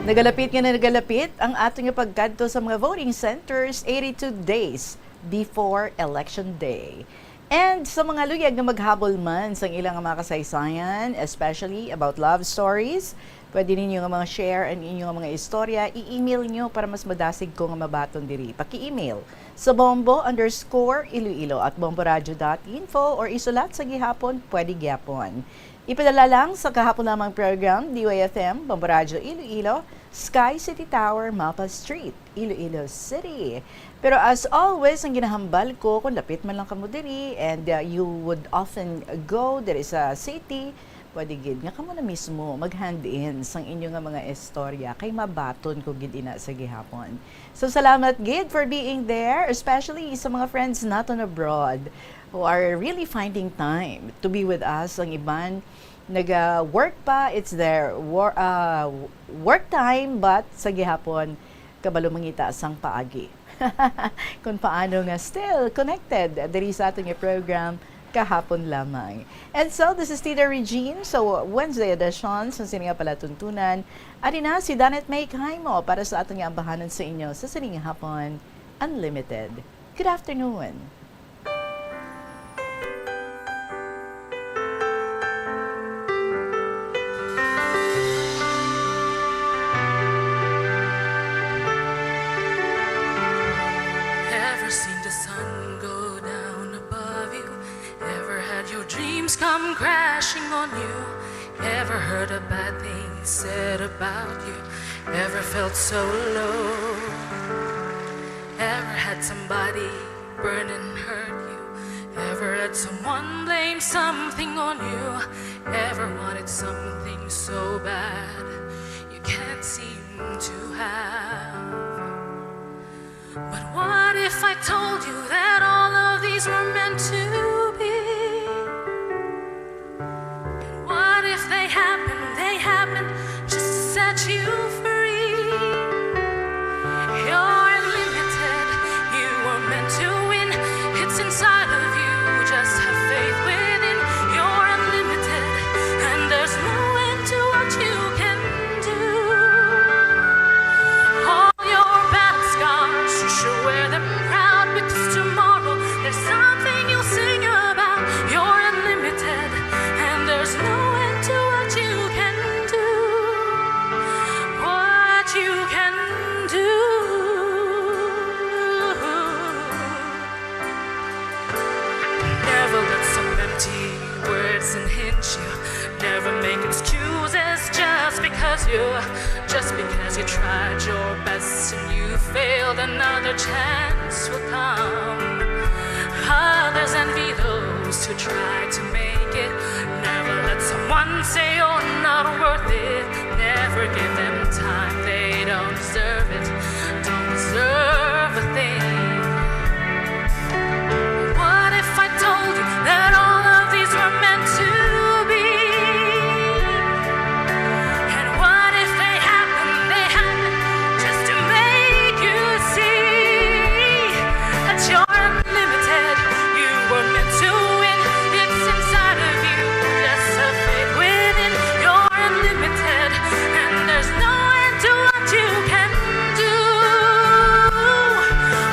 Nagalapit ang ato nga pagkadto sa mga voting centers 82 days before Election Day. And sa mga luyag na maghabol man sa ilang mga kasaysayan, especially about love stories, pwede ninyo nga mga share ang inyong mga istorya, i-email nyo para mas madasig ko nga mabaton diri. Paki-email sa bombo_iloilo@bomboradio.info or isulat sa gihapon, pwede gihapon. Ipadala lang sa kahapon lamang program, DYFM, Bombo Radio Iloilo, Sky City Tower, Mapa Street, Iloilo City. Pero as always, ang ginahambal ko, kung lapit man lang kamo diri and you would often go, there is a city, pwede gid nga kamo na mismo mag-hand in sang inyo nga mga istorya kay mabaton ko gid ina sa gihapon. So salamat gid for being there, especially sa mga friends naton abroad who are really finding time to be with us. Ang iban nag-work pa, it's their work time, but sa gihapon kabalo mangita sang paagi. Kung paano nga still connected diri sa ating program kahapon lamang. And so, this is Tita Regine. So, Wednesday edition, sa sininga palatuntunan. Ari na si Danet May Kaimo para sa atong ambahanan sa inyo sa sininga hapon Unlimited. Good afternoon. Ever seen the sun go down above you? Ever had your dreams come crashing on you? Ever heard a bad thing said about you? Ever felt so low? Ever had somebody burn and hurt you? Ever had someone blame something on you? Ever wanted something so bad you can't seem to have? But what if I told you that all of these were meant to be? And what if they happen just to set you free? You're unlimited, you were meant to win. It's inside of you, just have faith within. You're unlimited, and there's no end to what you can do. All your battle scars, you should wear them proud, because tomorrow there's something you'll sing about. You're unlimited, and there's no end to what you can do. What you can do. Never let some empty words unhinge you. Never make excuses just because you tried your best and you failed. Another chance will come. Others envy those who try to make it. Never let someone say you're not worth it. Never give them time, they don't deserve it. Don't deserve a thing. What if I told you that all of these were meant to be? And what if they happen just to make you see that you're unlimited, you were meant to win. It's inside of you, just have faith within. You're unlimited, and there's no end to what you can do.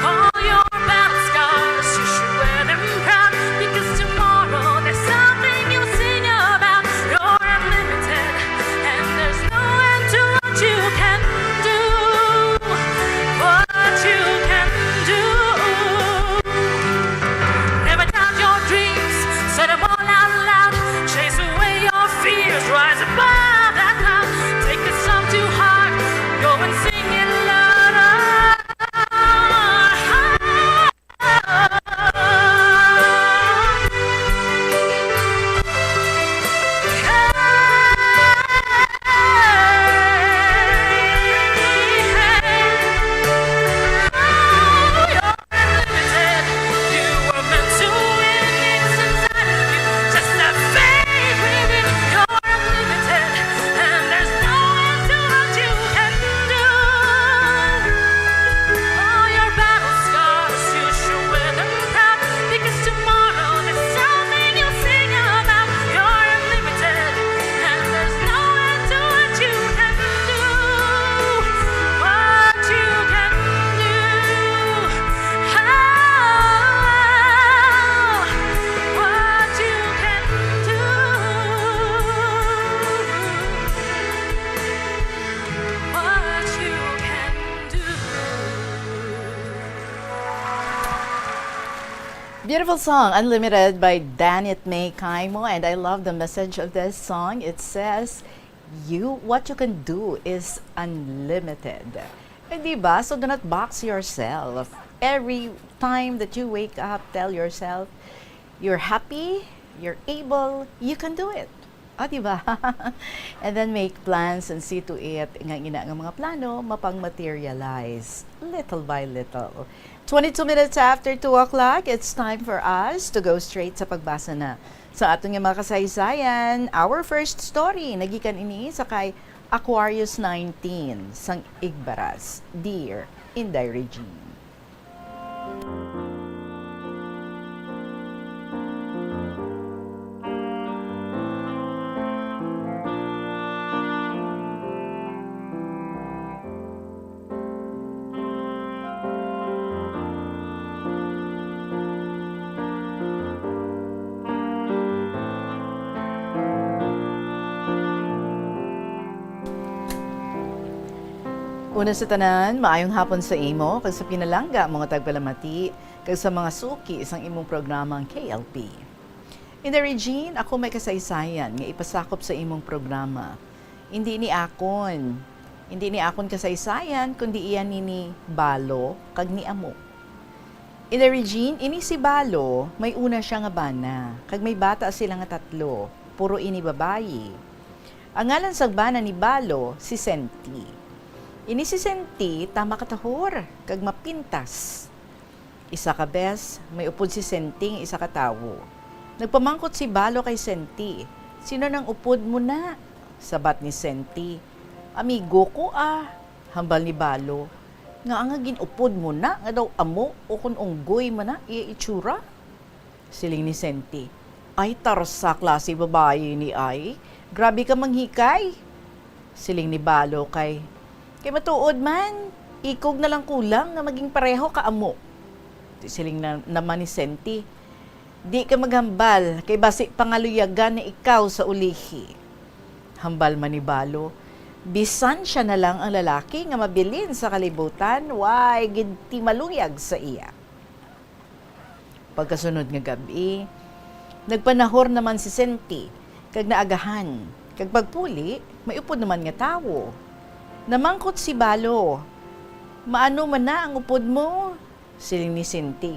All your battle scars, you should wear them proud, because tomorrow there's something you'll sing about. You're unlimited, and there's no end to what you can do. What you can do. Never doubt your dreams, say them all out loud. Chase away your fears, rise above that cloud. Take a song to heart, go and sing it louder. You were meant to win, it's inside of you. Just have faith within. You're unlimited, and there's no end to what you can do. All your battle scars, you should wear them proud, because tomorrow there's something you'll sing about. You're unlimited, and there's no end to what you can do. What you can do. What you can do. What you can do. Beautiful song, Unlimited by Danet May Kaimo, and I love the message of this song. It says, what you can do is unlimited. Eh, diba? So do not box yourself. Every time that you wake up, tell yourself, you're happy, you're able, you can do it. Diba? And then make plans and see to it nga mga plano mapang-materialize little by little. 22 minutes after 2 o'clock, it's time for us to go straight sa pagbasa na sa atong mga kasaysayan. Our first story, nagikan ini sa kay Aquarius 19, sang Igbaras, Dear Inday Regine. Una sa tanan, maayong hapon sa imo, kag sa pinalangga mga tagpalamati, kag sa mga suki isang imong programang KLP. In the Regine, ako may kasaysayan nga ipasakop sa imong programa. Hindi ni akon kasaysayan, kundi iyan ni Balo, kag ni Amo. In the Regine, ini si Balo, may una siya nga bana, kag may bata sila nga 3, puro ini babayi. Ang ngalan sa bana ni Balo, si Senti. Ini si Senti, tama katahor, kag mapintas. Isa ka bes, may upod si Senting isa ka tawo. Nagpamangkot si Balo kay Senti. Sino nang upod mo na? Sabat ni Senti. Amigo ko hambal ni Balo. Nga ginupod mo na, nga daw amo o kung unggoy mo na, itsura. Siling ni Senti. Ay tarsa klase babae ni ay. Grabe ka manghikay. Siling ni Balo kay matuod man, ikog na lang kulang nga maging pareho ka amo. Siling naman ni Senti, di ka maghambal, kay basi pangaluyagan na ikaw sa ulihi. Hambal man ni Balo, bisan siya na lang ang lalaki nga mabilin sa kalibutan, why ginti maluyag sa iya. Pagkasunod nga gabi, nagpanahor naman si Senti, kag naagahan, kag pagpuli, may upod naman nga tawo. Namangkot si Balo. Maano man na ang upod mo? Siling ni Senti.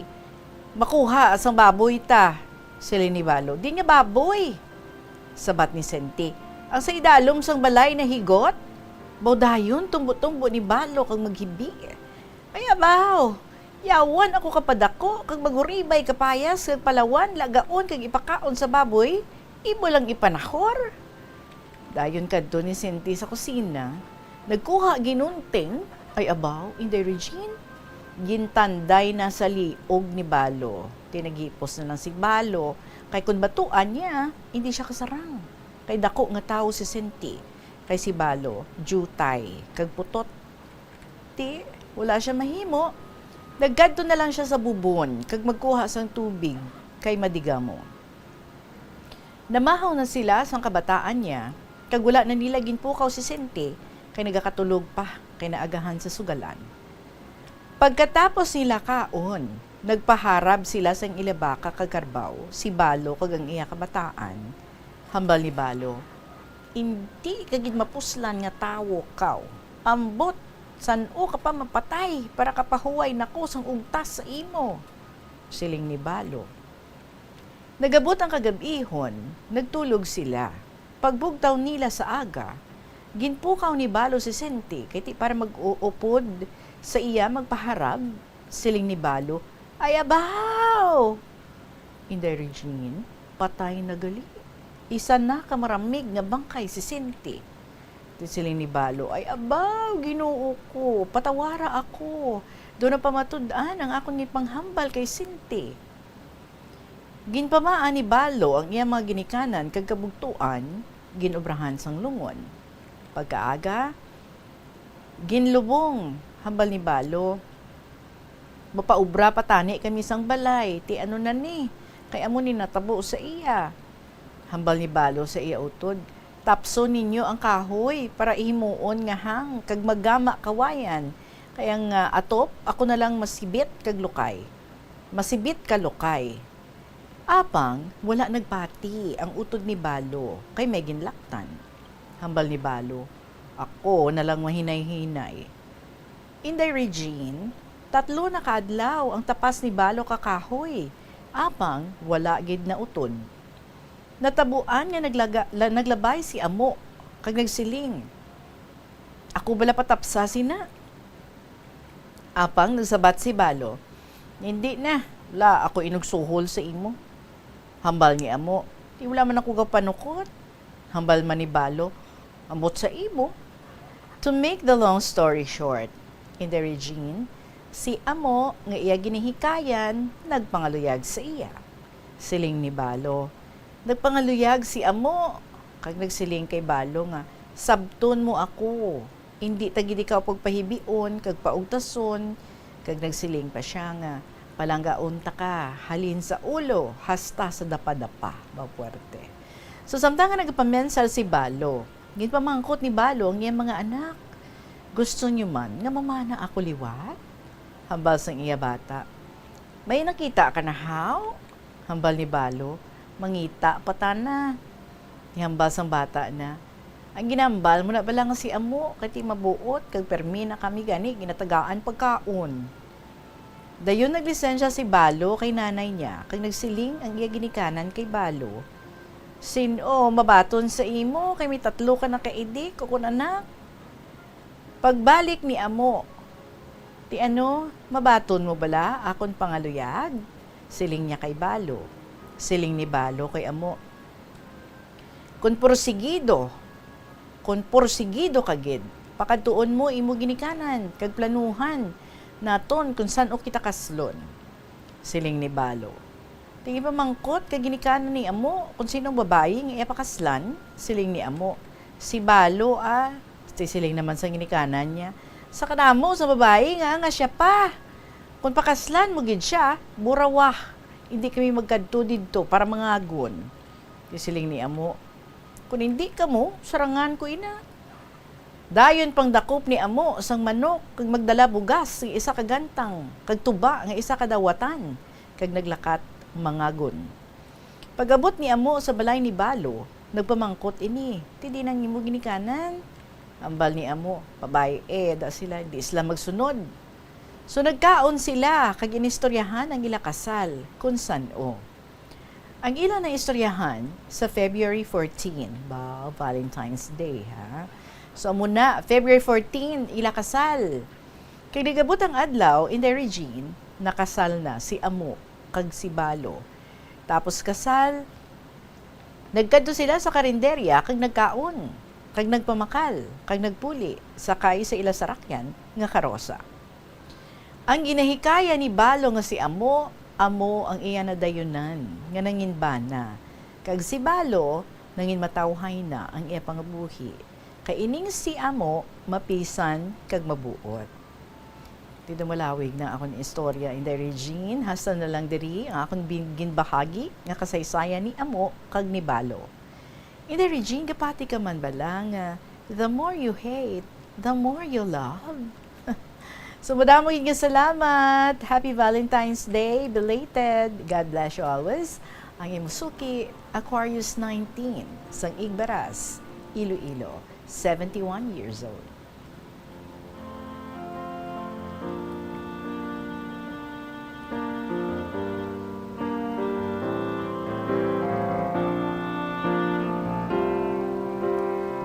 Makuha asang baboy ta. Siling ni Balo. Di nga baboy. Sabat ni Senti. Ang sa idalom sang balay na higot? Bawdayon tumbo-tumbo ni Balo kag maghibi. Ay abaw. Yawan ako kapadako kag maguribay kapayas kag palawan lagaon kag ipakaon sa baboy. Imo lang ipanahor. Dayon kadto ni Senti sa kusina. Nagkuha ginunting, ay abaw, in the Regine, gintanday na sa liog ni Balo. Tinagipos na lang si Balo, kay kung batuan niya, hindi siya kasarang. Kay dako nga tao si Senti, kay si Balo, jutay, kag putot. Wala siya mahimo. Naggadto na lang siya sa bubon, kag magkuha sang tubig, kay madigamo. Namahaw na sila sang kabataan niya, kag wala na nila ginpukaw si Senti, kay nagakatulog pa, kay naagahan sa sugalan. Pagkatapos nila kaon, nagpaharab sila sang ilabaka kagarbaw, si Balo kag ang iya kabataan. Hambal ni Balo, hindi kagid mapuslan nga tawo kaw. Ambot, san-o ka pa mapatay para kapahuway nako sang ugtas sa imo. Siling ni Balo. Nagabot ang kagabihon, nagtulog sila. Pagbugtaw nila sa aga, ginpukaw ni Balo si Senti kay para mag-uupod sa iya magpaharab. Siling ni Balo, ay abaw! In the Regine, patay na gali. Isa na kamaramig nga bangkay si Senti. Siling ni Balo, ay abaw, Ginoo ko, patawara ako. Doon na pamatud-an ang akong ipanghambal kay Senti. Ginpamaan ni Balo ang iya mga ginikanan kag kabugtuan, ginobrahan sang lungon. Pagkaaga, ginlubong, hambal ni Balo. Mapaubra patani kami sang balay, ti ano na ni, kay amo ni natabo sa iya. Hambal ni Balo sa iya utod, tapso ninyo ang kahoy para ihimuon nga hang, kag magama kawayan. Kaya nga atop, ako na lang masibit kag lukay. Masibit ka lukay. Apang, wala nagpati ang utod ni Balo, kay may ginlaktan. Hambal ni Balo, ako na lang mahinay-hinay. Inday Regine, 3 na kaadlaw ang tapas ni Balo kakahoy. Apang, wala gid na utod. Natabuan nga naglabay si amo kag nagsiling. Ako bala patapsa sina. Apang nagsabat si Balo. Hindi na. La ako inugsuhol sa imo. Hambal ni amo. Di wala man ako kapanukot. Hambal man ni Balo. Ambot sa imo. To make the long story short, in the Regine, si amo nga iya ginihikayan nagpangaluyag sa iya. Siling ni Balo. Nagpangaluyag si amo kag nagsiling kay Balo nga sabton mo ako. Hindi tagid ikaw pagpahibion kag paugtason kag nagsiling pa siya nga palanggaon ta ka halin sa ulo hasta sa dapa-dapa mapuerte. So samtang nga nagpamensal si Balo, ginpamangkot ni Balo ang iyang mga anak. Gusto niyo man nga mamana ako liwat? Hambal sang iya bata. May nakita ka na how? Hambal ni Balo. Mangita patana. Ihambal sang bata na. Ang ginambal mo na bala nga si amo kati mabuot kag permi na kami gani ginatagaan pagkaon. Dayon naglisensya si Balo kay nanay niya kag nagsiling ang iya ginikanan kay Balo. Sino mabaton sa imo kay may 3 ka na kaidi kun anak. Pagbalik ni amo, ti ano, mabaton mo bala akon pangaluyag? Siling niya kay Balo. Siling ni Balo kay amo. Kun porsigido kagid, pakadtuon mo imo ginikanan, kag planuhan, naton kung saan o kita kaslon. Siling ni Balo. Tingi pa mangkot kag ginikanan ni amo, kung sinong babae nga iya pakaslan, siling ni amo. Si Balo siling naman sa ginikanan niya. Sa kanamo sa babae nga siya pa. Kung pakaslan mo gid siya, burawah. Hindi kami magkadto didto para mangagon. Siling ni amo. Kung hindi ka mo, sarangan ko ina. Dayon pang dakop ni amo sang manok kag magdala bugas ng isa ka gantang, kag tuba nga isa ka dawatan, kag naglakat mangagon. Pagabot ni amo sa balay ni Balo, nagpamangkot ini. Ti di nang imo ginikanan. Ambal ni amo, babae da sila, hindi sila magsunod. So nagkaon sila, kag inistoryahan ang ila kasal, kung san o. Ang ila na istoryahan sa February 14, Valentine's Day, ha? So muna, February 14, ila kasal. Kag nagabot ang adlaw, in the Regine, nakasal na si amo, kag si Balo. Tapos kasal, nagkadto sila sa karinderya, kag nagkaon. Kag nagpamakal, kag nagpuli, sakay sa ila sarakyan nga karosa. Ang ginahikaya ni Balo nga si amo ang iya na dayunan, nga nangin bana. Kag si Balo, nangin matawhay na ang iya pangabuhi. Kay ining si amo, mapisan kag mabuot. Dito malawig na akong istorya in the Regine, hasta na lang diri ang akong ginbahagi nga kasaysayan ni amo kag ni Balo. In the Regine, kapati ka man balang, the more you hate, the more you love. So, madamo yung salamat. Happy Valentine's Day, belated. God bless you always. Ang Imusuki, Aquarius 19, sang Igbaras, Iloilo, 71 years old.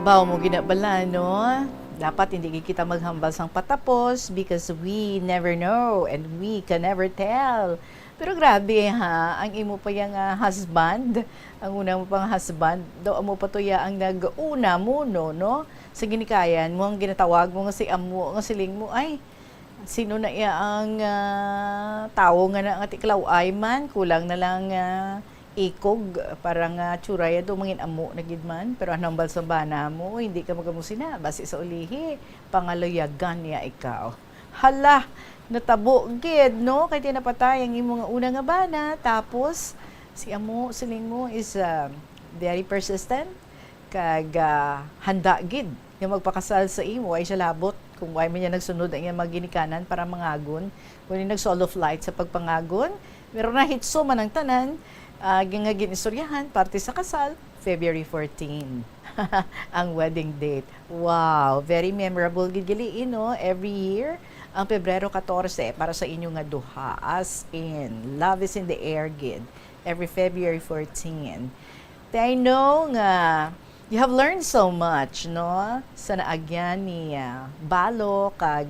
Bawo mo ginabala, no? Dapat hindi kita maghambal sang patapos because we never know and we can never tell. Pero grabe ha, ang imo pa yung husband, ang una mo pang husband, daw mo pa to ang nag-una mo, no? Sa ginikayan mo, ang ginatawag mo nga si amo, nga siling mo, ay, sino na iya ang tao nga na ang atiklaw ay man, kulang na lang ikog, parang tsuraya do mangin amo na gidman, pero anong balsambana mo, hindi ka magamusina, basi sa ulihi, pangaloyagan niya ikaw. Hala, natabo gid, no? Kaya tinapatay ang imo nga una nga bana, tapos si amo, siling mo is very persistent, kag handa gid, yung magpakasal sa imo, ay siya labot, kung why man niya nagsunod ang iyang maginikanan para mangagon, kung nag-solo flight sa pagpangagon, pero nahitso man ang tanan, ginistoryahan, parte sa kasal, February 14. Ang wedding date. Wow, very memorable gigiliin, no? Every year, ang Pebrero 14 para sa inyo nga duha. As in, love is in the air, gid. Every February 14. I know nga you have learned so much, no? Sa naagyan ni Balo kag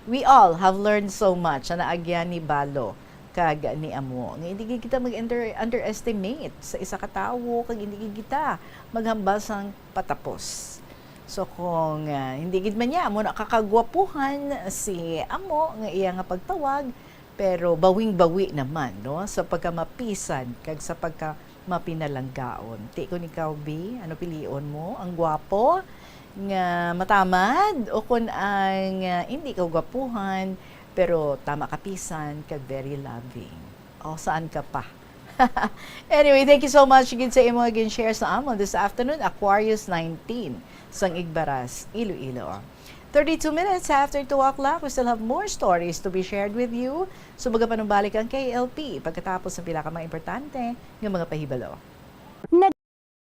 we all have learned so much sa naagyan ni Balo kag ni Amo. Nga hindi kita underestimate sa isa ka tawo kag hindi kita maghambal sang patapos. So kung hindi gid man niya amo nakakagwapuhan si Amo nga iya nga pagtawag, pero bawing-bawi naman, no? Sa pagkamapisan kag sa pagkamapinalanggaon. Ti ko ni B, ano pilion mo? Ang gwapo nga matamad o kun ang hindi ka gwapuhan pero tama kapisan kag very loving. O saan ka pa? Anyway, thank you so much again sa imo again share sa amon this afternoon. Aquarius 19 sang Igbaras, Iloilo. 32 minutes after 2 o'clock, we still have more stories to be shared with you. So magapanumbalik ang KLP pagkatapos ng pila ka mga importante ng mga pahibalo.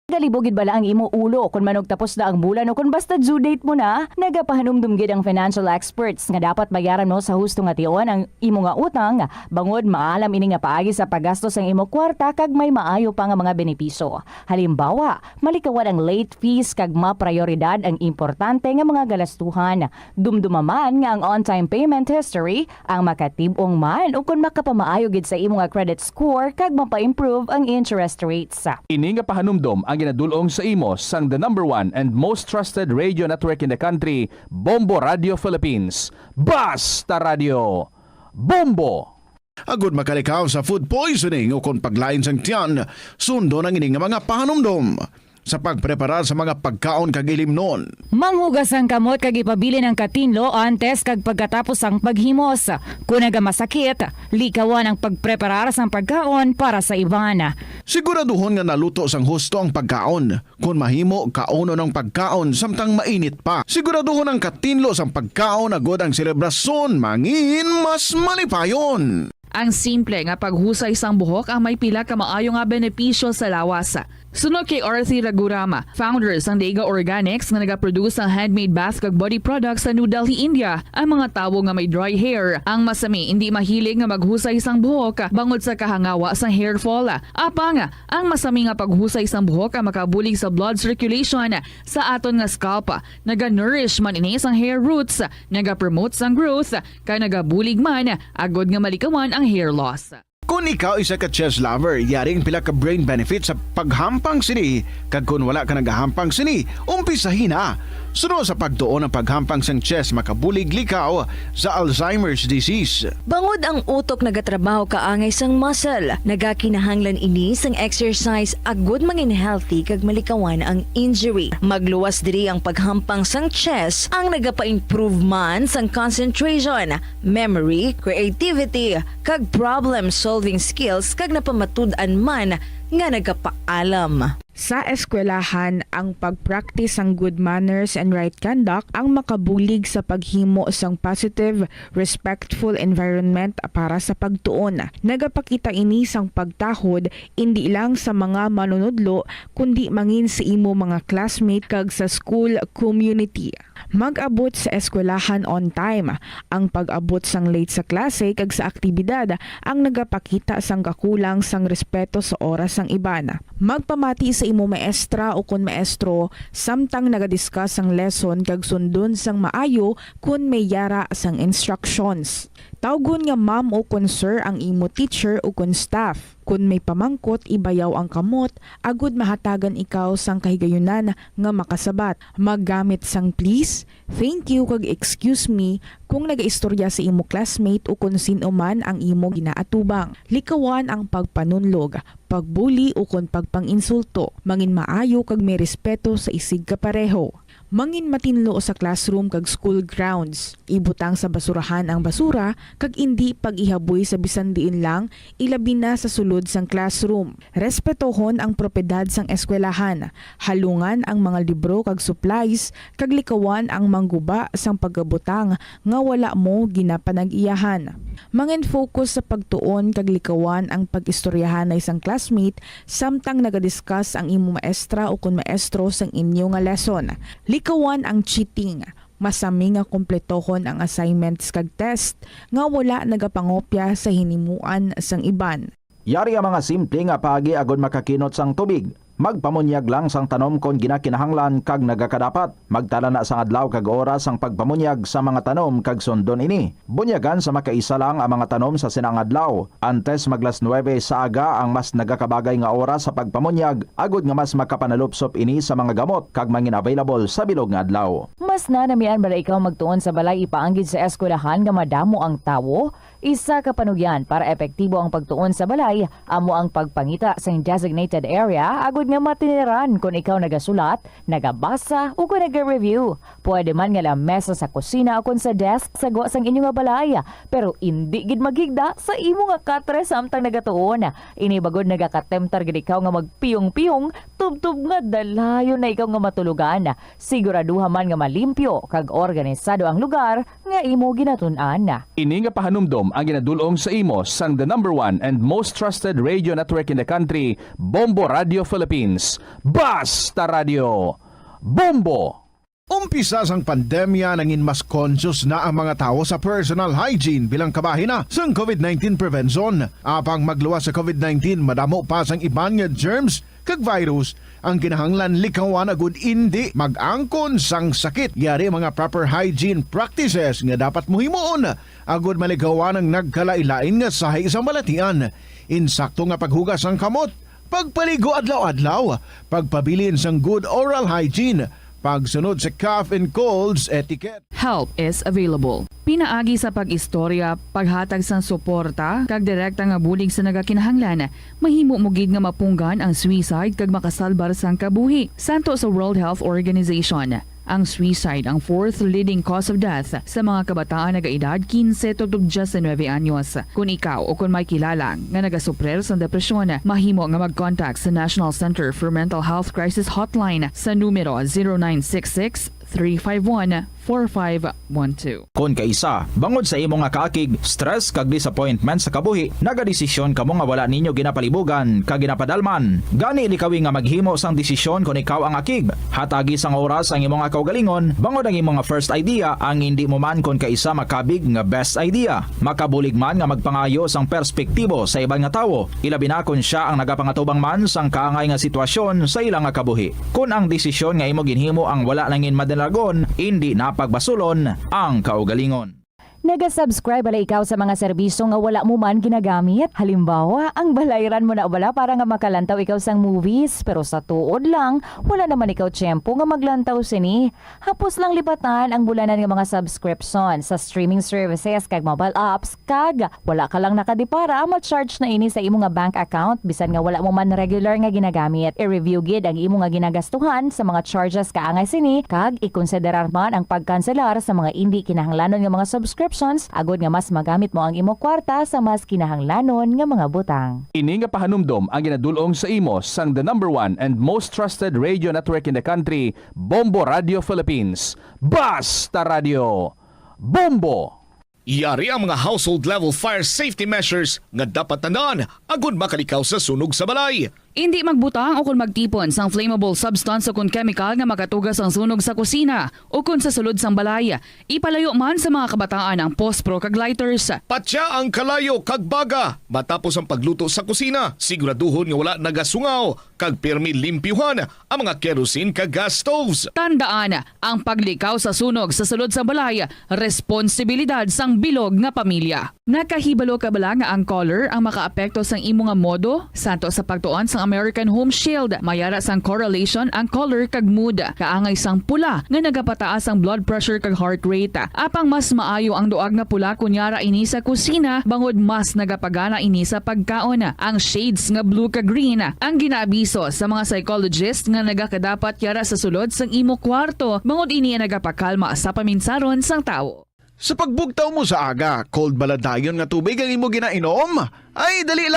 Galibogid bala ang imo ulo kung manog tapos na ang bulan o kung basta due date mo na, nagapahanumdumgid ang financial experts nga dapat bayaran mo sa husto nga tion ang imo nga utang bangod maalam ini nga paagi sa paggastos ang imo kwarta kag may maayo pa nga mga benepisyo. Halimbawa, malikawan ang late fees kag maprioridad ang importante nga mga galastuhan. Dumdumaman nga ang on-time payment history ang makatibong man o kung makapamaayo gid sa imo nga credit score kag mapa-improve ang interest rates. Ini nga pahanumdom ang ginadulong sa imo sang the number 1 and most trusted radio network in the country, Bombo Radio Philippines. Basta Radio Bombo! Agud makalikaw sa food poisoning o kung paglain sang tiyan, sundo ng ining mga pahanumdom sa pagpreparar sa mga pagkaon kag ilimnon. Manghugas ang kamot kag ipabili ng katinlo antes kag pagkatapos ang paghimos. Kung nagamasakit, likawan ang pagpreparar sang pagkaon para sa iban. Siguraduhon nga naluto sang husto ang pagkaon. Kung mahimo, kauno ng pagkaon samtang mainit pa. Siguraduhon ang katinlo sang pagkaon agud ang selebrasyon mangin mas malipayon. Ang simple nga paghusay sang buhok ang may pila ka maayo nga benepisyo sa lawas. Sunod kay Arthi Ragurama, founder sang Daiga Organics nga nagaproduce ng handmade bath kag body products sa New Delhi, India. Ang mga tawo nga may dry hair, ang masami hindi mahilig nga maghusay sang buhok bangod sa kahangawa sang hair fall. Apang, ang masami nga paghusay sang buhok ang makabulig sa blood circulation sa aton nga scalp. Naga-nourish man ini sang hair roots, naga-promote sang growth, kay nagabulig man agod nga malikawan ang hair loss. Kung ikaw isa ka chess lover, yaring pila ka brain benefit sa paghampang sini. Kag kung wala ka nagahampang sini, umpisahin na. Sunod sa pagtuon ng paghampang sang chess makabulig likaw sa Alzheimer's disease. Bangod ang utok nagatrabaho kaangay sang muscle, nagakinahanglan ini sang exercise agud mangin healthy kag malikawan ang injury. Magluwas diri ang paghampang sang chess ang nagapa-improve man sang concentration, memory, creativity kag problem solving skills kag napamatud-an man nga nagapaalam. Sa eskwelahan, ang pag-practice ang good manners and right conduct ang makabulig sa paghimo sang positive, respectful environment para sa pagtuon. Nagapakita ini sang pagtahod hindi lang sa mga manunudlo kundi mangin sa imo mga classmate kag sa school community. Mag-abot sa eskwelahan on time. Ang pag-abot sang late sa klase kag sa aktibidad ang nagapakita sang kakulang sang respeto sa oras sang iban. Magpamati sa imo maestra o kun maestro samtang nagadiscuss ang lesson kag sundon sang maayo kun may yara sang instructions. Tawgon nga ma'am o kun sir ang imo teacher o kun staff. Kun may pamangkot, ibayaw ang kamot, agud mahatagan ikaw sang kahigayunan nga makasabat. Maggamit sang please, thank you kag excuse me kung nagaistorya sa imo classmate o kung sino man ang imo ginaatubang. Likawan ang pagpanunlog, pagbuli o kung pagpanginsulto. Mangin maayo kag may respeto sa isig kapareho. Mangin matinlo sa classroom kag school grounds. Ibutang sa basurahan ang basura kag indi pag-ihaboy sa bisan diin lang ilabi na sa sulod sang classroom. Respetohon ang propiedad sang eskwelahan. Halungan ang mga libro kag supplies kag likawan ang mangguba sang pagabutang nga wala mo ginapanag-iyahan. Mangin focus sa pagtuon kag likawan ang pag-istoryahan na isang classmate samtang nagadiscuss ang imo maestra o kun maestro sang inyo nga lesson. Likawan ang cheating. Masami nga kompletohon ang assignments kag test nga wala nagapangopya sa hinimuan sang iban. Yari ang mga simple nga paagi agod makakinot sang tubig. Magpamunyag lang sang tanom kon ginakinahanglan kag nagakadapat. Magtala na sang adlaw kag oras ang pagpamunyag sa mga tanom kag sundon ini. Bunyagan sa makaisa lang ang mga tanom sa sinang adlaw. Antes maglas 9 sa aga ang mas nagakabagay nga oras sa pagpamunyag, agud nga mas makapanalupsop ini sa mga gamot kag mangin available sa bilog nga adlaw. Mas nanamian bala ikaw magtuon sa balay ipaanggid sa eskwelahan nga madamo ang tawo? Isa ka panugyan para epektibo ang pagtuon sa balay, amo ang pagpangita sa designated area agud nga matiniran kung ikaw nagasulat, nagabasa o kung nag-review. Pwede man nga lamesa sa kusina o kung sa desk sa go sang inyo nga balay, pero hindi gid magigda sa imo nga katre samtang nagatuon. Inibagod nagakatemtar gid ikaw nga magpiyong-piyong, tubtub nga dalayo na ikaw nga matulugan. Siguraduha man nga malimpyo kag organisado ang lugar nga imo ginatun-an. Ini nga pahanumdom ang ginadulong sa imo sang the #1 and most trusted radio network in the country, Bombo Radio Philippines. Basta Radio Bombo! Umpisa sang pandemya nangin mas conscious na ang mga tao sa personal hygiene bilang kabahina sang COVID-19 prevention. Apang magluwas sa COVID-19, madamo pa sang iban nga germs kag virus ang kinahanglan likawan agud indi mag-angkon sang sakit. Yari mga proper hygiene practices nga dapat muhimuon agud maligawan ang nagkalailain nga sahay sa balatian. Insakto nga paghugas sang kamot, pagpaligo adlaw-adlaw, pagpabilin sang good oral hygiene, pagsunod sa cough and colds etiquette. Help is available. Pinaagi sa pag-istorya, paghatag sang suporta, kag direkta nga bulig sa nagakinahanglan, mahimo mo gid nga mapunggan ang suicide kag makasalbar sang kabuhi. Santo sa World Health Organization, ang suicide ang 4th leading cause of death sa mga kabataan nagaedad 15 tubtog 19 anyos. Kung ikaw o kung may kilala nga nagasuprer sa depresyon, mahimo nga mag-contact sa National Center for Mental Health Crisis Hotline sa numero 0966 351-4512. Kung kaisa, bangod sa imo nga kaakig, stress kag disappointment sa kabuhi, nagadesisyon kamo nga wala ninyo ginapalibugan kag ginapadalman. Gani likawi nga maghimo sang desisyon kung ikaw ang akig. Hatagi sang oras ang imo nga kaugalingon, bangod ang imo nga first idea ang hindi mo man kung kaisa makabig nga best idea. Makabulig man nga magpangayo sang perspektibo sa ibang nga tawo, ilabi na kung siya ang nagapangatubang man sang kaangay nga sitwasyon sa ilang nga kabuhi. Kung ang desisyon nga imo ginhimo ang wala nangin madalagon, hindi napagbasulon ang kaugalingon. Naga-subscribe bala ikaw sa mga serbisyo nga wala mo man ginagamit? Halimbawa, ang balayran mo na bala para nga makalantaw ikaw sang movies, pero sa tuod lang, wala naman ikaw tiyempo nga maglantaw sini. Hapos lang lipatan ang bulanan nga mga subscription sa streaming services kag mobile apps, kag wala ka lang nakadipara ma-charge na ini sa imo nga bank account bisan nga wala mo man regular nga ginagamit. I-review gid ang imo nga ginagastuhan sa mga charges kaangay sini, kag ikonsiderar man ang pagkanselar sa mga hindi kinahanglanon nga mga subscription agod nga mas magamit mo ang imo kwarta sa mas kinahanglanon nga mga butang. Ini nga pahanumdom ang ginadulong sa imo sang the #1 and most trusted radio network in the country, Bombo Radio Philippines. Basta Radio Bombo! Yari ang mga household level fire safety measures nga dapat tandaan agud makalikaw sa sunog sa balay. Hindi magbutang o kung magtipon sang flammable substance o kung chemical nga makatugas ang sunog sa kusina o kung sa sulod sang balay. Ipalayo man sa mga kabataan ang pospro kag lighters. Patya ang kalayo kag baga matapos ang pagluto sa kusina. Siguraduhon nga wala nagasungaw kag pirmi limpyuhan ang mga kerosene kag gas stoves. Tandaan, ang paglikaw sa sunog sa sulod sa balay, responsibilidad sang bilog nga pamilya. Nakahibalo ka bala nga ang color ang makaapekto sang imo nga modo? Santo sa pagtuon sang American Home Shield, mayara sang correlation ang color kag mood. Kaangay sang pula nga nagapataas ang blood pressure kag heart rate. Apang mas maayo ang duag nga pula kunyara ini sa kusina, bangod mas nagapagana ini sa pagkaon. Ang shades nga blue kag green ang ginaabiso sa mga psychologist nga nagakadapat yara sa sulod sang imo kwarto, bangod ini nagapakalma sa paminsaron sang tawo. Sa pagbugtaw mo sa aga, cold baladayon nga tubig ang imo ginainom? Ay, dali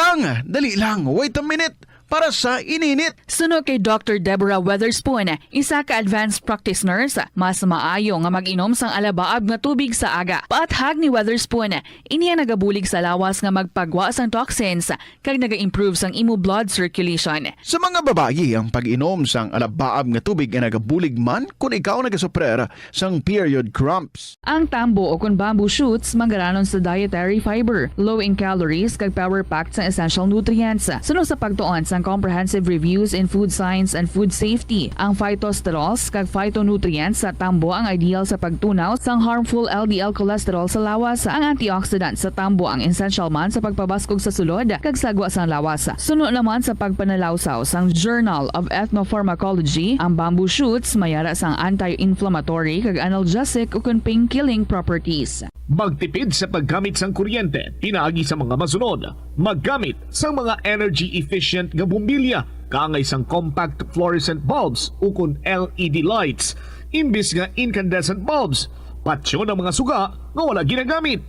lang, wait a minute. Para sa ininit. Suno kay Dr. Deborah Weatherspoon, isa ka advanced practice nurse, mas maayo nga mag-inom sang alabaab nga tubig sa aga. Paathag ni Weatherspoon, iniya nagabulig sa lawas nga magpagwa sang toxins kag naga-improve sang imo blood circulation. Sa mga babayi, ang pag-inom sang alabaab nga tubig ay nagabulig man kung ikaw nagasuprer sang period cramps. Ang tambo o kung bamboo shoots manggaranon sa dietary fiber, low in calories kag power-packed sang essential nutrients. Suno sa pagtuon sang ng comprehensive reviews in food science and food safety. Ang phytosterols kag phytonutrients sa tambo ang ideal sa pagtunaw sang harmful LDL cholesterol sa lawas. Ang antioxidants sa tambo ang essential man sa pagpabaskog sa sulod kag sagwa sang lawas. Suno naman sa pagpanalawsaw sang Journal of Ethnopharmacology, ang bamboo shoots mayara sang anti-inflammatory kag analgesic ug pain-killing properties. Magtipid sa paggamit sang kuryente, pinaagi sa mga masunod. Maggamit sa mga energy-efficient nga bumbilya, kaangay sang compact fluorescent bulbs ukon LED lights, imbis nga incandescent bulbs. Patsyo ng mga suga nga wala ginagamit.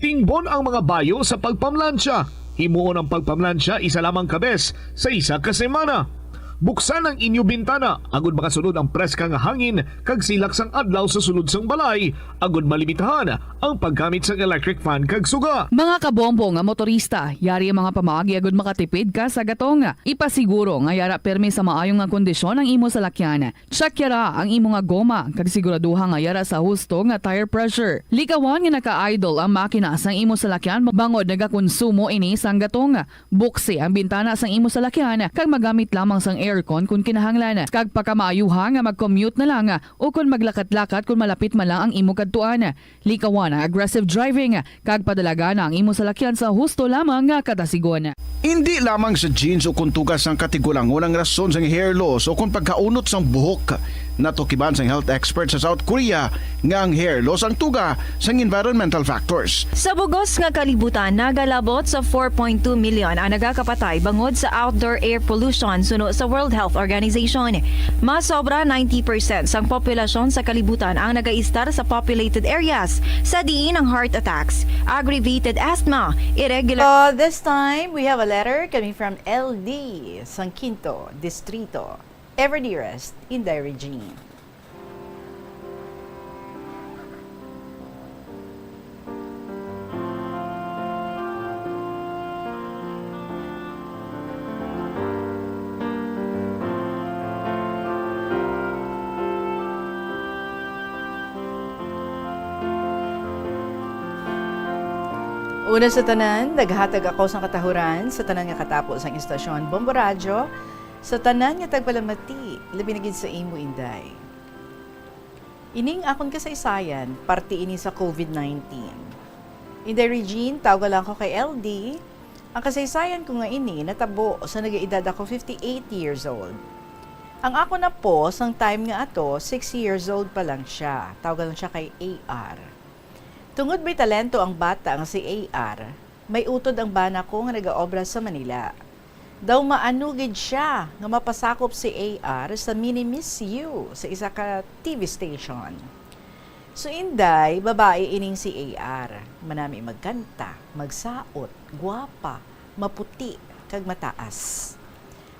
Tingbon ang mga bayo sa pagpamlansya. Himuon ang pagpamlansya isa lamang kabes sa isa ka semana. Buksan ang inyo bintana agud makasunod ang preska nga hangin kag silak sang adlaw sa sulod sang balay agud malimitahan ang paggamit sang electric fan kag suga. Mga kabombo nga motorista, yari ang mga pamaagi agud makatipid ka sa gatong. Ipasiguro nga yara permi sa maayong nga kondisyon ang imo salakyan. Check yara ang imo nga goma kag siguraduha nga yara sa husto nga tire pressure. Likawan nga naka-idle ang makina sang imo salakyan bangod nagakonsumo ini sang gatong. Buksi ang bintana sang imo salakyan kag magamit lamang sang aircon kung kinahanglan. Kag pagkamaayuha nga mag-commute na lang o kung maglakat-lakat kung malapit man lang ang imo kadtuan. Likawan ang aggressive driving kag padalaga na ang imo salakyan sa husto lamang nga katasigon. Hindi lamang sa jeans o kung tugas ng katigulangon ang rason sa hair loss o kung pagkaunot sang buhok. Natukiban sang health expert sa South Korea nga ang hair loss ang tuga sang environmental factors. Sa bugos nga kalibutan, nagalabot sa 4.2 million ang nagakapatay bangod sa outdoor air pollution suno sa World Health Organization. Mas sobra 90% sang populasyon sa kalibutan ang nag-aistar sa populated areas, sa diin ang heart attacks, aggravated asthma, irregular... This time, we have a letter coming from LD, San Quinto, Distrito. Ever dearest, Inday Regine. Una sa tanan, naghatag ako sa katahuran sa tanan nga katapos ang istasyon Bombo Radio, sa tanan nga tagpalamati, labi na gid sa imo Inday. Ining akon kasaysayan, parte ini sa COVID-19. Inday Regine, tawag lang ko kay LD. Ang kasaysayan ko nga ini natabo sa nagaedad ako 58 years old. Ang ako na po, sang time nga ato, 6 years old pa lang siya. Tawag lang siya kay AR. Tungod may talento ang bata nga si AR, may utod ang bana ko nga nagaobra sa Manila. Daw maanugid siya nga mapasakop si AR sa Mini Miss You sa isa ka TV station. So Inday, babae ining si AR. Manami magkanta, magsaot, gwapa, maputi, kag mataas.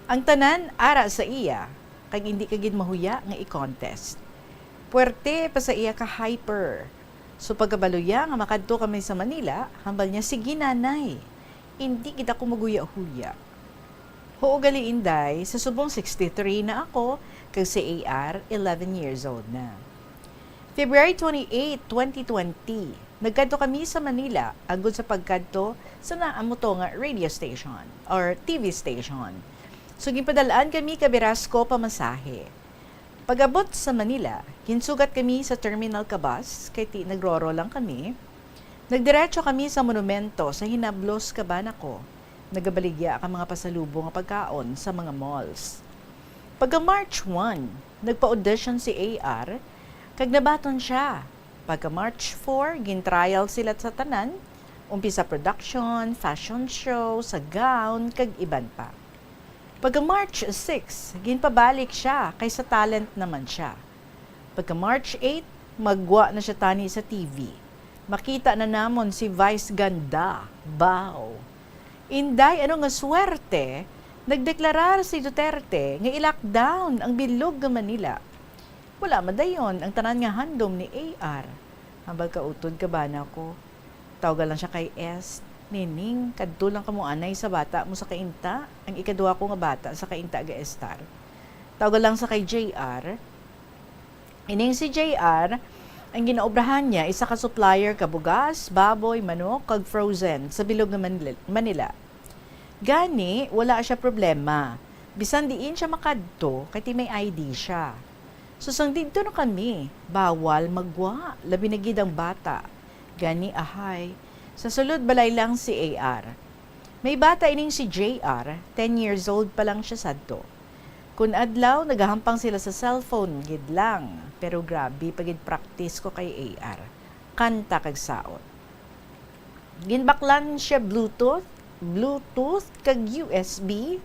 Ang tanan ara sa iya, kag hindi kagid mahuya nga i-contest. Puwerte pa sa iya ka hyper. So pagkabaluya nga makadto kami sa Manila, hambal niya, sige nanay, hindi kita ko maguya-huya. Huugali Inday, sa subong 63 na ako, kag si AR, 11 years old na. February 28, 2020, nagkadto kami sa Manila, agud sa pagkadto sa naamo to nga radio station or TV station. So gipadalaan kami kabirasko pamasahe. Pag-abot sa Manila, kinsugat kami sa Terminal Cabas, kay nagroro lang kami. Nagdiretso kami sa monumento sa Hinablos, Cabanako. Nagabaligya ang mga pasalubong nga pagkaon sa mga malls. Pagka-March 1, nagpa-audition si AR, kag nabaton siya. Pagka-March 4, gintrial sila sa tanan, umpisa production, fashion show, sa gown, kag iban pa. Pagka-March 6, ginpabalik siya, kaysa talent naman siya. Pagka-March 8, magwa na siya tani sa TV. Makita na namon si Vice Ganda, Bao. Inday, ano nga swerte, nagdeklarar si Duterte nga i-lockdown ang bilog nga Manila. Wala madayon ang tanan nga handom ni AR. Hambal kautod ka ba na ko? Tawagan lang siya kay S. Nining, kadto lang kamo anay sa bata mo sa kainta. Ang ikaduha ko nga bata sa kainta ga estar. Tawagan lang sa kay JR. Ining si JR, ang ginaobrahan niya isa ka supplier ka bugas, baboy, manok, kag frozen sa bilog nga Manila. Gani, wala siya problema. Bisan diin siya makadto, kay ti may ID siya. So sang dito na kami, bawal magwa, labi na gid ang bata. Gani ahay, sa sulod balay lang si AR. May bata ining si JR, 10 years old pa lang siya sadto. Kun adlaw, nagahampang sila sa cellphone, gid lang. Pero grabe, pagid practice ko kay AR. Kanta kag saot. Ginbaklan siya Bluetooth kag USB.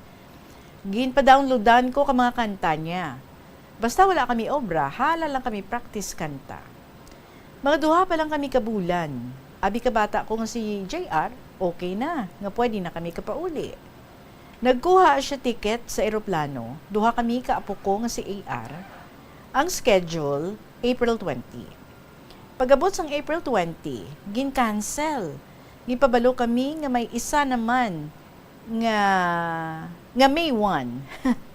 Ginpa-downloadan ko ka mga kanta niya. Basta wala kami obra, hala lang kami practice kanta. Mga duha pa lang kami kabulan. Abi ka bata ko nga si JR, okay na, nga pwede na kami kapauli. Nagkuha siya ticket sa eroplano, duha kami kaapo ko nga si AR. Ang schedule, April 20. Pagabot sang April 20, gin-cancel. Gipabalo kami nga may isa naman nga May 1.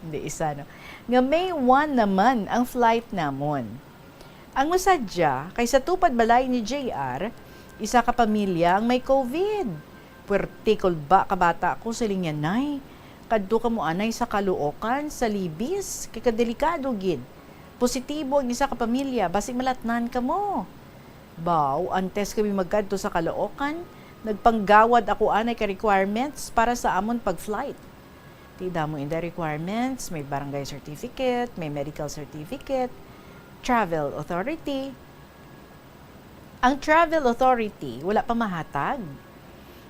Hindi isa, no? Nga May 1 naman ang flight namon. Ang masadya, kaysa tupad balay ni JR, isa ka pamilya ang may COVID. Puertikol ba kabata ko sa linyanay? Kadto ka mo anay sa Caloocan, sa Libis, kay kadelikado gid. Positibo ang isa ka pamilya, basig malatnan ka mo. Baw, antes kami magkadto sa Caloocan, nagpanggawad ako anay ka requirements para sa amon pag-flight. Tida mo in the requirements, may barangay certificate, may medical certificate, travel authority. Ang travel authority, wala pa mahatag.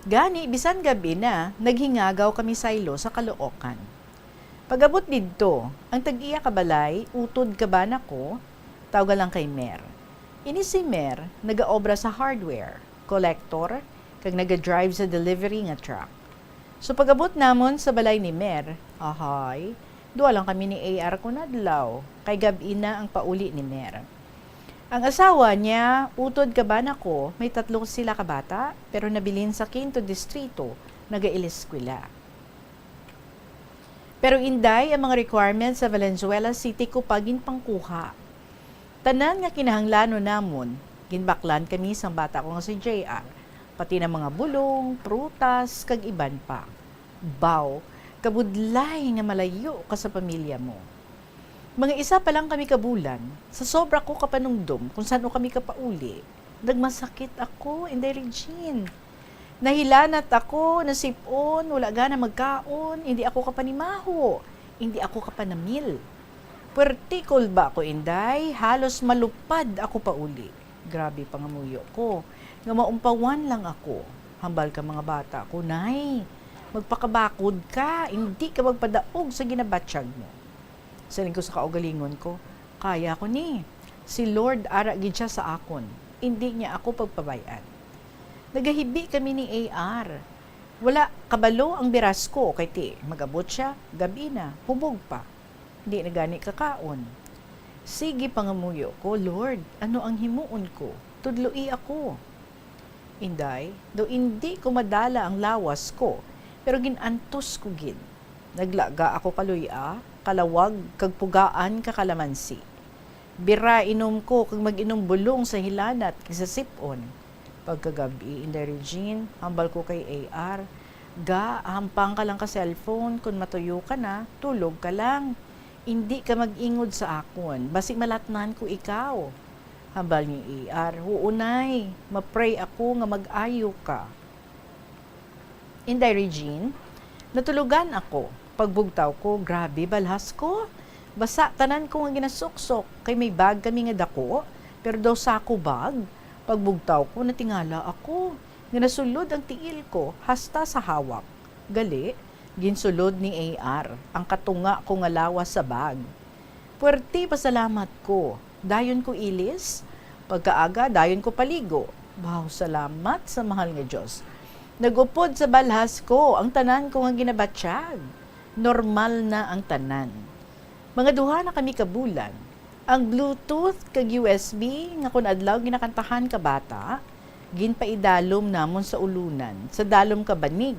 Gani, bisan gabi na, naghingagaw kami saylo sa Caloocan. Pagabot didto, ang tag-iya kabalay, utod kaban ako, tawag lang kay Mer. Ini si Mer, nagaobra sa hardware, collector, kag naga-drive sa delivery nga truck. So pagabot namon sa balay ni Mer, ahay, duwa lang kami ni AR ko nadlaw, kay gabi na ang pauli ni Mer. Ang asawa niya, utod kaban ako, may 3 sila kabata, pero nabilin sa 5 distrito, nag-iliskwela. Pero inday, ang mga requirements sa Valenzuela City ko pagin pangkuha. Tanan nga kinahanglano namon, ginbaklan kami sang bata ko nga si JR, pati na mga bulong, prutas, kag iban pa. Baw, kabudlay nga malayo ka sa pamilya mo. Mga isa pa lang kami kabulan, sa sobra ko kapanungdom kung saan kami kapauli, nagmasakit ako, Inday Regine. Nahilanat ako, nasipon, wala gana magkaon, hindi ako kapanimaho, hindi ako kapanamil. Puertikol ba ako, Inday? Halos malupad ako pauli. Grabe pangamuyo ko. Nga maumpawan lang ako. Hambal ka mga bata ko, Nay. Magpakabakod ka, hindi ka magpadaog sa ginabatsyag mo. Saling ko sa kaugalingon ko, kaya ko ni. Si Lord ara gid siya sa akon. Hindi niya ako pagpabayan. Nagahibi kami ni AR. Wala kabalo ang biras ko kay ti. Magabot siya, gabi na, hubog pa. Hindi na gani kakaon. Sige pangamuyo ko, Lord, ano ang himuon ko? Tudloi ako. Inday, do hindi ko madala ang lawas ko, pero ginantos ko gid. Naglaga ako kaluya, kalawag, kag pugaan kakalamansi. Bira inom ko kag mag-inom bulong sa hilanat kag sa sipon. Pagkagabi, Inday Regine, hambal ko kay AR. Hampang ka lang ka cellphone, kung matuyo ka na, tulog ka lang. Hindi ka mag-ingod sa akon, basig malatnan ko ikaw. Hambal ni AR, huunay, mapray ako nga mag-ayo ka. Inday Regine, natulugan ako. Pagbugtaw ko, grabe balhas ko. Basa tanan ko nga ginasuksok, kay may bag kami nga dako, pero daw sako bag. Pagbugtaw ko, natingala ako. Nga nasulod ang tiil ko, hasta sa hawak. Gali, ginsulod ni AR, ang katunga ko nga lawas sa bag. Puwerte pasalamat ko. Dayon ko ilis, pagkaaga, dayon ko paligo. Wow, salamat sa mahal nga Diyos. Nagupod sa balhas ko, ang tanan ko nga ginabatsyag. Normal na ang tanan. Mga duha na kami kabulan. Ang Bluetooth kag USB nga kun adlaw ginakantahan ka bata, ginpaidalom namon sa ulunan, sa dalom ka banig.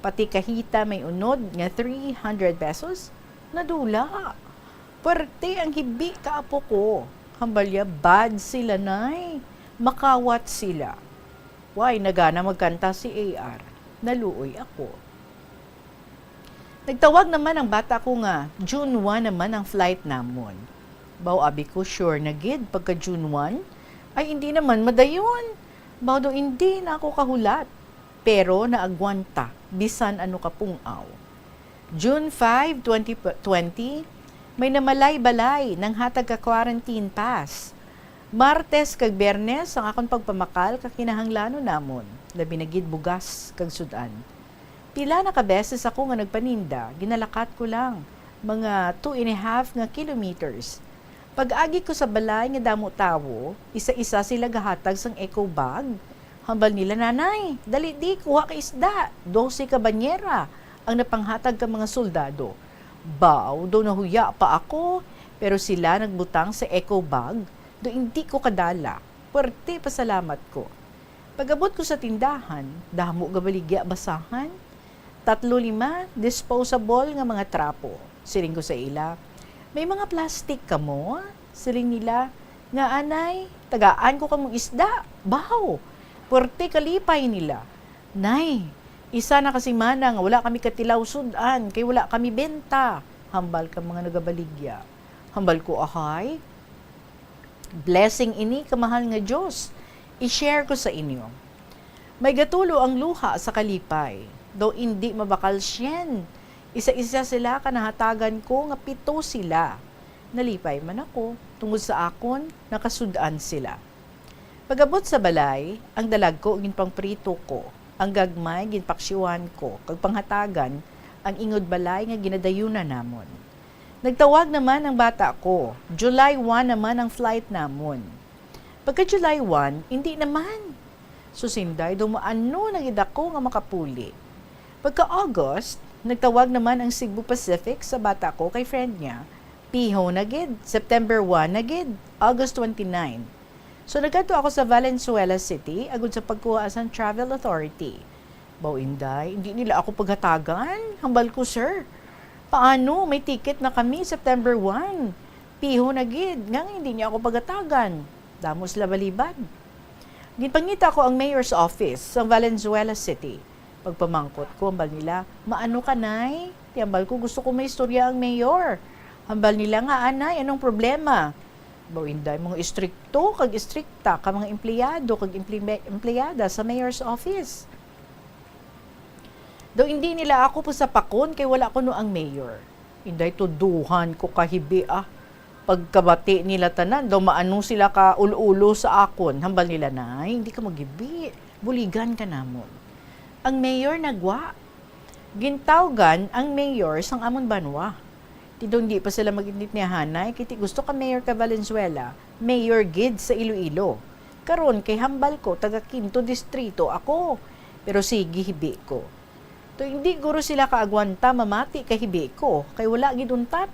Pati kahita may unod nga 300 pesos, nadula. Puwerte ang hibi kaapo ko. Hambalya bad sila nay. Makawat sila. Why nagana magkanta si AR. Naluoy ako. Nagtawag naman ang bata ko nga, June 1 naman ang flight namon. Baw abi ko sure na gid pagka June 1, ay hindi naman madayon. Baw do hindi na ako kahulat. Pero naagwanta, bisan ano ka pungaw. June 5, 2020, may namalay-balay ng hatag ka quarantine pass. Martes kag Bernes ang akong pagpamakal kakinahanglanon namon. Labi na gid bugas kag sudan. Pila na ka beses ako nga nagpaninda, ginalakat ko lang mga 2.5 nga kilometers. Pag-agi ko sa balay nga damo tawo, isa-isa sila gahatag sang eco bag. Hambal nila, nanay, dali di kuha ka isda, 12 ka banyera ang napanghatag ka mga soldado. Baw, do nahuya pa ako, pero sila nagbutang sa eco bag, do hindi ko kadala. Puwerte pasalamat ko. Pag-abot ko sa tindahan, damo gabaligya basahan, 3-5 disposable nga mga trapo. Siling ko sa ila, may mga plastic ka mo? Siling nila, nga anay, tagaan ko kamong isda. Baw, puwerte kalipay nila. Nay, isa na kasi mana nga wala kami katilaw sudan, kay wala kami benta. Hambal ka mga nagabaligya. Hambal ko, ahay, blessing ini kamahal nga Diyos. I-share ko sa inyo. May gatulo ang luha sa kalipay. Daw hindi mabakal siyen. Isa-isa sila kanahatagan ko nga 7 sila. Nalipay man ako, tungod sa akon, nakasudaan sila. Pagabot sa balay, ang dalag ko ginpang prito ko, ang gagmay ginpaksiwan ko, kag panghatagan, ang ingod balay nga ginadayunan namon. Nagtawag naman ang bata ko, July 1 naman ang flight namon. Pagka July 1, hindi naman. Susinday, dumaano na gid ako nga makapuli. Pagka August, nagtawag naman ang Cebu Pacific sa bata ko kay friend niya. Piho na gid, September 1 na gid, August 29. So nagadto ako sa Valenzuela City agud sa pagkuha sa Travel Authority. Baw inday, hindi nila ako paghatagan. Hambal ko, sir. Paano? May ticket na kami September 1. Piho na gid, nga hindi niya ako paghatagan. Damos labalibad. Ginpangita ko ang mayor's office sa Valenzuela City. Pagpamangkot ko, hambal nila, maano ka, nay? Hambal ko, gusto ko may istorya ang mayor. Hambal nila nga, anay, anong problema? Bawinday, mga istrikto, kag istrikta, ka mga empleyado, kag empleyada sa mayor's office. Daw hindi nila ako po sa pakon, kay wala ko no ang mayor. Inday, tuduhan ko kahibi, Pagkabati nila tanan, daw maano sila ka ulo-ulo sa akon. Hambal nila, nay, hindi ka magibi. Buligan ka namon. Ang mayor nagwa. Gintawgan ang mayor sang amon banwa. Hindi pa sila mag-init ni Hanay, kiti gusto ka mayor ka Valenzuela, mayor gid sa Iloilo. Karon kay hambal ko, taga Quinto Distrito ako. Pero sige, hibi ko. To hindi guro sila kaagwanta, mamati kay hibi ko, kay wala gid untat.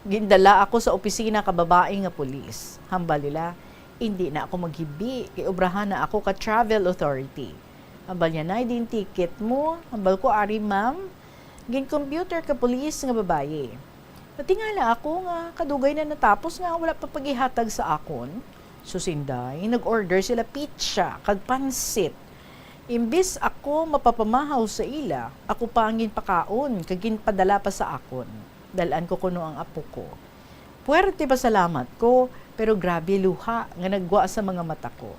Gindala ako sa opisina ka babae nga pulis. Hambal nila, hindi na ako maghibi, kay obrahan na ako ka Travel Authority. Hambal niya, nay, din ticket mo. Hambal ko, ari ma'am. Gin-computer ka pulis nga babae. Patingala ako nga, kadugay na natapos nga, wala pa paghihatag sa akon. Susinday, nag-order sila pizza, kag pansit. Imbis ako mapapamahaw sa ila, ako pa ang ginpakaon, kag ginpadala pa sa akon. Dalaan ko kuno ang apo ko. Puwerte pa salamat ko, pero grabe luha nga nagwa sa mga mata ko.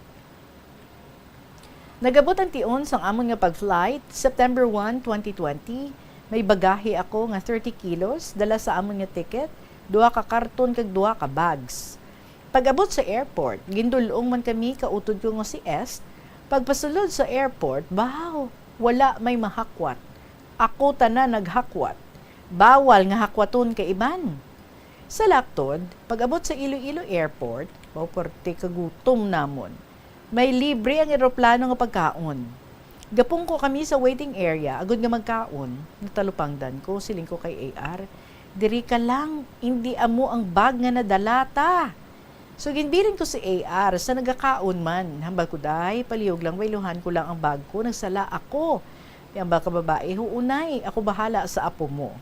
Nagabot ang tion sang amon nga pag-flight, September 1, 2020. May bagahe ako nga 30 kilos, dala sa amon nga ticket, 2 ka karton kag 2 ka bags. Pag-abot sa airport, gindulong man kami kautod ko nga si S. Pagpasulod sa airport, baw, wala may mahakwat. Ako tanan naghakwat. Bawal nga hakwaton kay iban. Sa laktod, pag-abot sa Iloilo Airport, baw porte kagutom namon. May libre ang eroplano nga pagkaon. Gapong ko kami sa waiting area, agad nga magkaon, natalupangdan ko, siling ko kay AR, diri ka lang, hindi amo ang bag nga nadalata. So ginbirin ko si AR, sa nagakaon man, hambal ko day, palihog lang, wailuhan ko lang ang bag ko, nagsala ako. Hambal ka babae, huunay, ako bahala sa apo mo.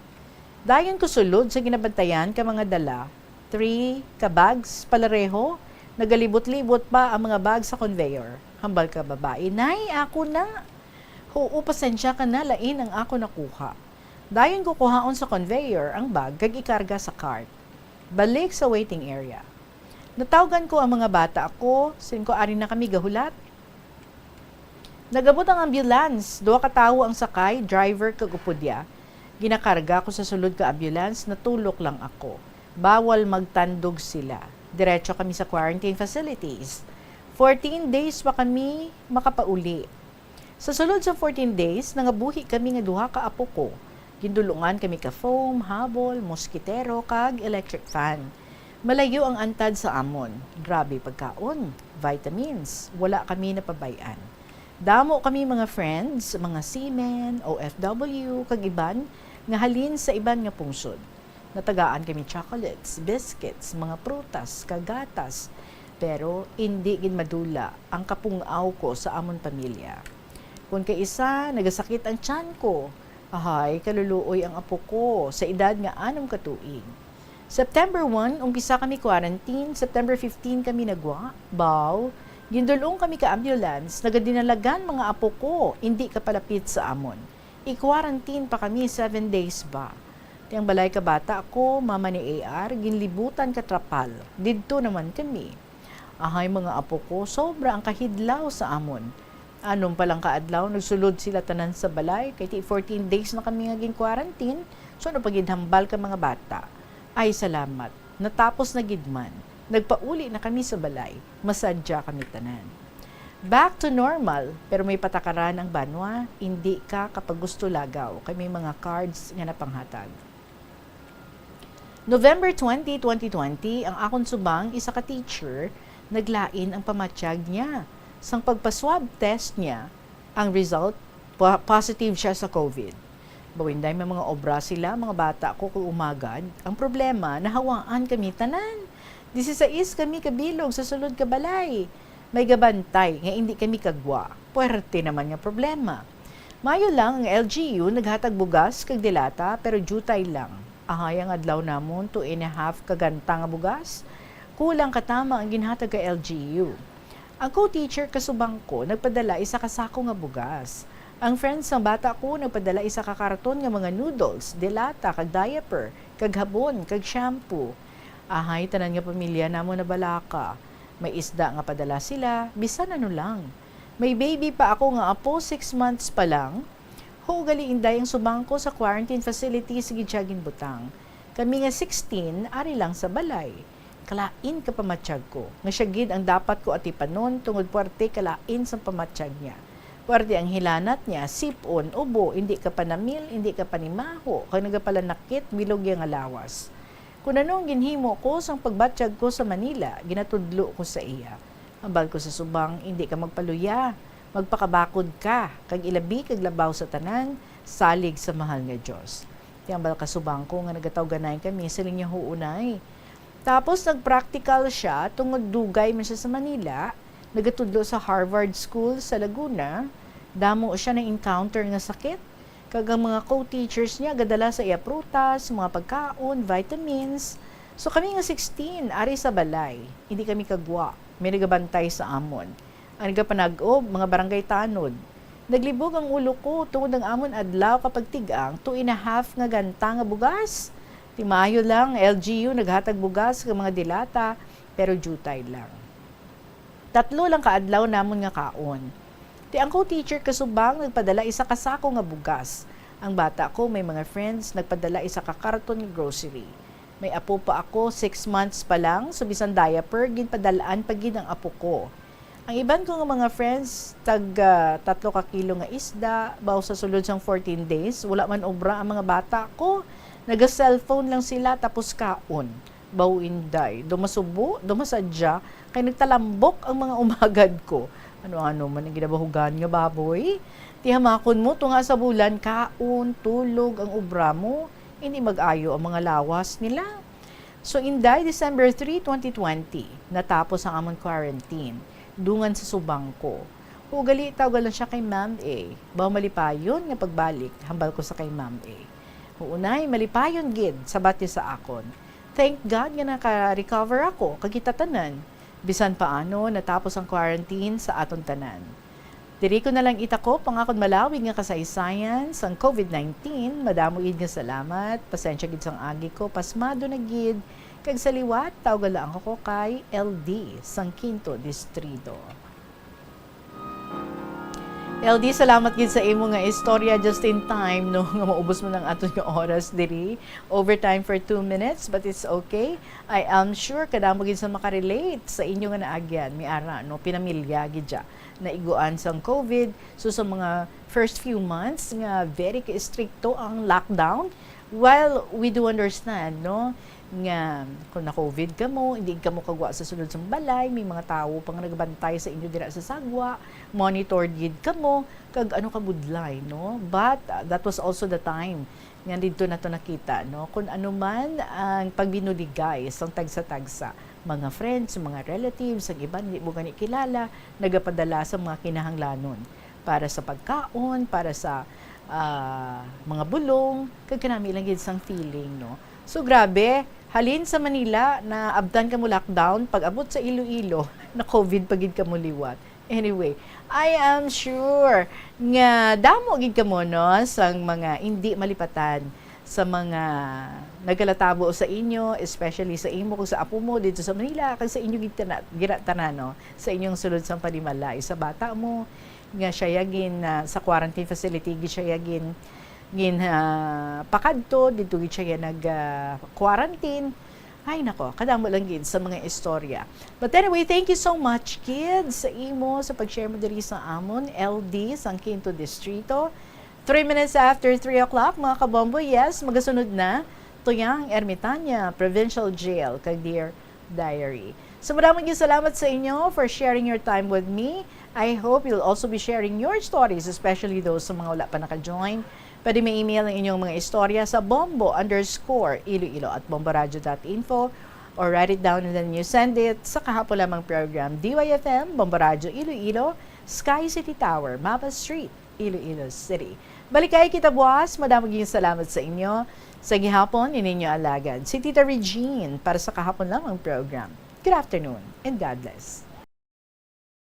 Dayon ko sulod sa ginabantayan ka mga dala, 3 ka bags, palareho, nagalibot-libot pa ang mga bag sa conveyor. Hambal ka babae, nay, ako na. Oo, pasensya ka na, lain ang ako nakuha. Dayon ko kuhaon sa conveyor ang bag kag ikarga sa cart. Balik sa waiting area. Natawagan ko ang mga bata ako, sin ko ari na kami gahulat. Nagabot ang ambulance, 2 ka tawo ang sakay, driver kag upodya. Ginakarga ko sa sulod ka ambulance, natulok lang ako. Bawal magtandog sila. Diretso kami sa quarantine facilities. 14 days pa kami makapauli. Sa sulod sa 14 days, nangabuhi kami nga 2 ka apo ko. Gindulungan kami ka foam, habol, moskitero, kag electric fan. Malayo ang antad sa amon. Grabe pagkaon, vitamins, wala kami napabayan. Damo kami mga friends, mga seamen, OFW, kag iban, nga halin sa iban nga pungsod. Natagaan kami chocolates, biscuits, mga prutas, kagatas, pero hindi gin madula ang kapungaw ko sa amon pamilya. Kung kaisa, nagasakit ang tiyan ko, ahay, kaluluoy ang apo ko sa edad nga 6 ka tuig. September 1, umpisa kami quarantine. September 15 kami nagwa. Baw, gindulong kami ka ambulance, nagadinalagan mga apo ko, hindi ka palapit sa amon. I-quarantine pa kami 7 days ba. Tiyang balay ka bata ako, mama ni AR, ginlibutan ka trapal. Didto naman kami. Ahay mga apo ko, sobra ang kahidlaw sa amon. Anong palang kaadlaw, nagsulod sila tanan sa balay, kay 14 days na kami ngaging quarantine, so napagidhambal ka mga bata. Ay salamat, natapos na gidman, nagpauli na kami sa balay, masadya kami tanan. Back to normal, pero may patakaran ang banwa, hindi ka kapag gusto lagaw, kay may mga cards nga napanghatag. November 20, 2020, ang akong subang, isa ka teacher, naglain ang pamatsyag niya. Sang pagpaswab test niya, ang result, positive siya sa COVID. Bawinday may mga obra sila, mga bata ko kung umagad. Ang problema, nahawaan kami tanan. 16 kami kabilog sa sulod ka balay. May gabantay, nga hindi kami kagwa. Puwerte naman nga problema. Mayo lang ang LGU naghatag bugas kag dilata pero jutay lang. Ahay ang adlaw namon 2.5 kaganta nga bugas. Kulang katama ang ginhatag ka LGU. Ang co-teacher kasubang ko nagpadala isa ka sako nga bugas. Ang friends ng bata ko nagpadala isa ka karton nga mga noodles, dilata, kag diaper, kag habon, kag shampoo. Ahay tanan nga pamilya namo na balaka. May isda nga padala sila, bisan ano lang. May baby pa ako nga apo 6 months pa lang. Hugali inday ang subang ko sa quarantine facility sa Gidsyagin Butang. Kami nga 16 ari lang sa balay. Kalain ka pamatsyag ko. Nga siya gid ang dapat ko atipanon tungod puwerte kalain sa pamatsyag niya. Puwerte ang hilanat niya, sipon, ubo, hindi ka panamil, hindi ka panimaho, kag nagapalanakit, bilog yang alawas. Kung anong ginhimo ko sang pagbatsyag ko sa Manila, ginatudlo ko sa iya. Ambal ko sa subang, hindi ka magpaluya, magpakabakod ka, kag ilabi kag labaw sa tanan, salig sa mahal nga Dios. Ambal ka subang ko nga nagatawganay kami sa linya huunay. Tapos nag-practical siya, tungod dugay man siya sa Manila, nagatudlo sa Harvard School sa Laguna, damo siya na encounter nga sakit, kag ang mga co-teachers niya gadala sa iya prutas, mga pagkaon, vitamins. So kami nga 16, ari sa balay, hindi kami kagwa, may nagabantay sa amon. Ang nagapanag-ob, mga barangay tanod. Naglibog ang ulo ko, tungod ang amon adlaw kapag tigang, 2.5 nga ganta nga bugas. Timayo lang, LGU naghatag bugas ng mga dilata, pero jutay lang. 3 lang kaadlaw namon nga kaon. Ti ang co-teacher kasubang nagpadala isa ka sako nga bugas. Ang bata ko may mga friends nagpadala isa ka karton nga grocery. May apo pa ako, 6 months pa lang, so bisan diaper, ginpadalaan pa gid ang apo ko. Ang iban ko nga mga friends, 3 ka kilo nga isda, baw sa sulod sang 14 days, wala man obra ang mga bata ko. Naga-cellphone lang sila tapos kaon. Bawinday. Dumasubo, dumasadya, kay nagtalambok ang mga umagad ko. Ano-ano man ang ginabahugan nga baboy. Tihamakon mo, tunga sa bulan, kaon, tulog ang ubra mo. Hindi mag-ayo ang mga lawas nila. So, inday, December 3, 2020, natapos ang amon quarantine. Dungan sa subang ko. Ugali, tawagan lang siya kay Ma'am A. Baw malipayon nga pagbalik, hambal ko sa kay Ma'am A. Uunay, malipayon gid, sabat niya sa akon. Thank God nga naka-recover ako, kagitatanan. Bisan paano, natapos ang quarantine sa aton tanan. Diri ko na lang itako pangakod malawig nga kasaysayan sang COVID-19. Madamo gid nga salamat. Pasensya gid sang agi ko pasmado na gid kag sa liwat tawag lang ako kay LD sang Quinto Distrito. LD, salamat gid sa imo nga istorya just in time no nga maubos mo ng aton nga oras diri. Overtime for 2 minutes but it's okay. I am sure kadamo gid sa makarelate sa inyo nga naagyan miara no pinamilya gid ja na iguan sang COVID. So sa mga first few months nga very stricto ang lockdown. While we do understand no nga kung na-COVID ka mo, hindi ka mo kagwa sa sulod sa balay, may mga tao pang nagbantay sa inyo dira sa sagwa, monitored gid ka mo, kag ano ka budlay, no? But that was also the time nga dito na to nakita, no? Kung ano man ang pagbinuligay sang tagsa-tagsa, mga friends, mga relatives, ang iba hindi mo gani kilala, nagapadala sa mga kinahanglanon para sa pagkaon, para sa mga bulong, kag kanami lang gid sang feeling, no? So grabe, halin sa Manila na abdan ka mo lockdown, pag abot sa Iloilo, na COVID pagid ka mo liwat. Anyway, I am sure nga damo gid ka mo no sang mga hindi malipatan sa mga nagalatabo sa inyo, especially sa imo kung sa apo mo dito sa Manila, kag sa inyo gid tanan no, sa inyong sulod sang Panimalay, sa bata mo nga siya yagin sa quarantine facility gid siya yagin pakadto dito gid siya nag quarantine. Ay nako, kadamo lang gid sa mga istorya. But anyway, thank you so much kids sa imo sa pag-share mo diri sa amon LD sang Quinto Distrito. 3 minutes after 3 o'clock mga kabombo, yes, magasunod na Tuyang Ermitaña Provincial Jail kag Dear Diary. So maraming salamat sa inyo for sharing your time with me. I hope you'll also be sharing your stories, especially those sa mga wala pa naka-join. Pwede may email ang inyong mga istorya sa bombo_iloilo@bomboradio.info or write it down and then you send it sa kahapon lamang program DYFM, Bombo Radio Iloilo, Sky City Tower, Mapa Street, Iloilo City. Balikay kita buwas, madaming salamat sa inyo. Sa gihapon, ininyo alagad si Tita Regine para sa kahapon lamang program. Good afternoon and God bless.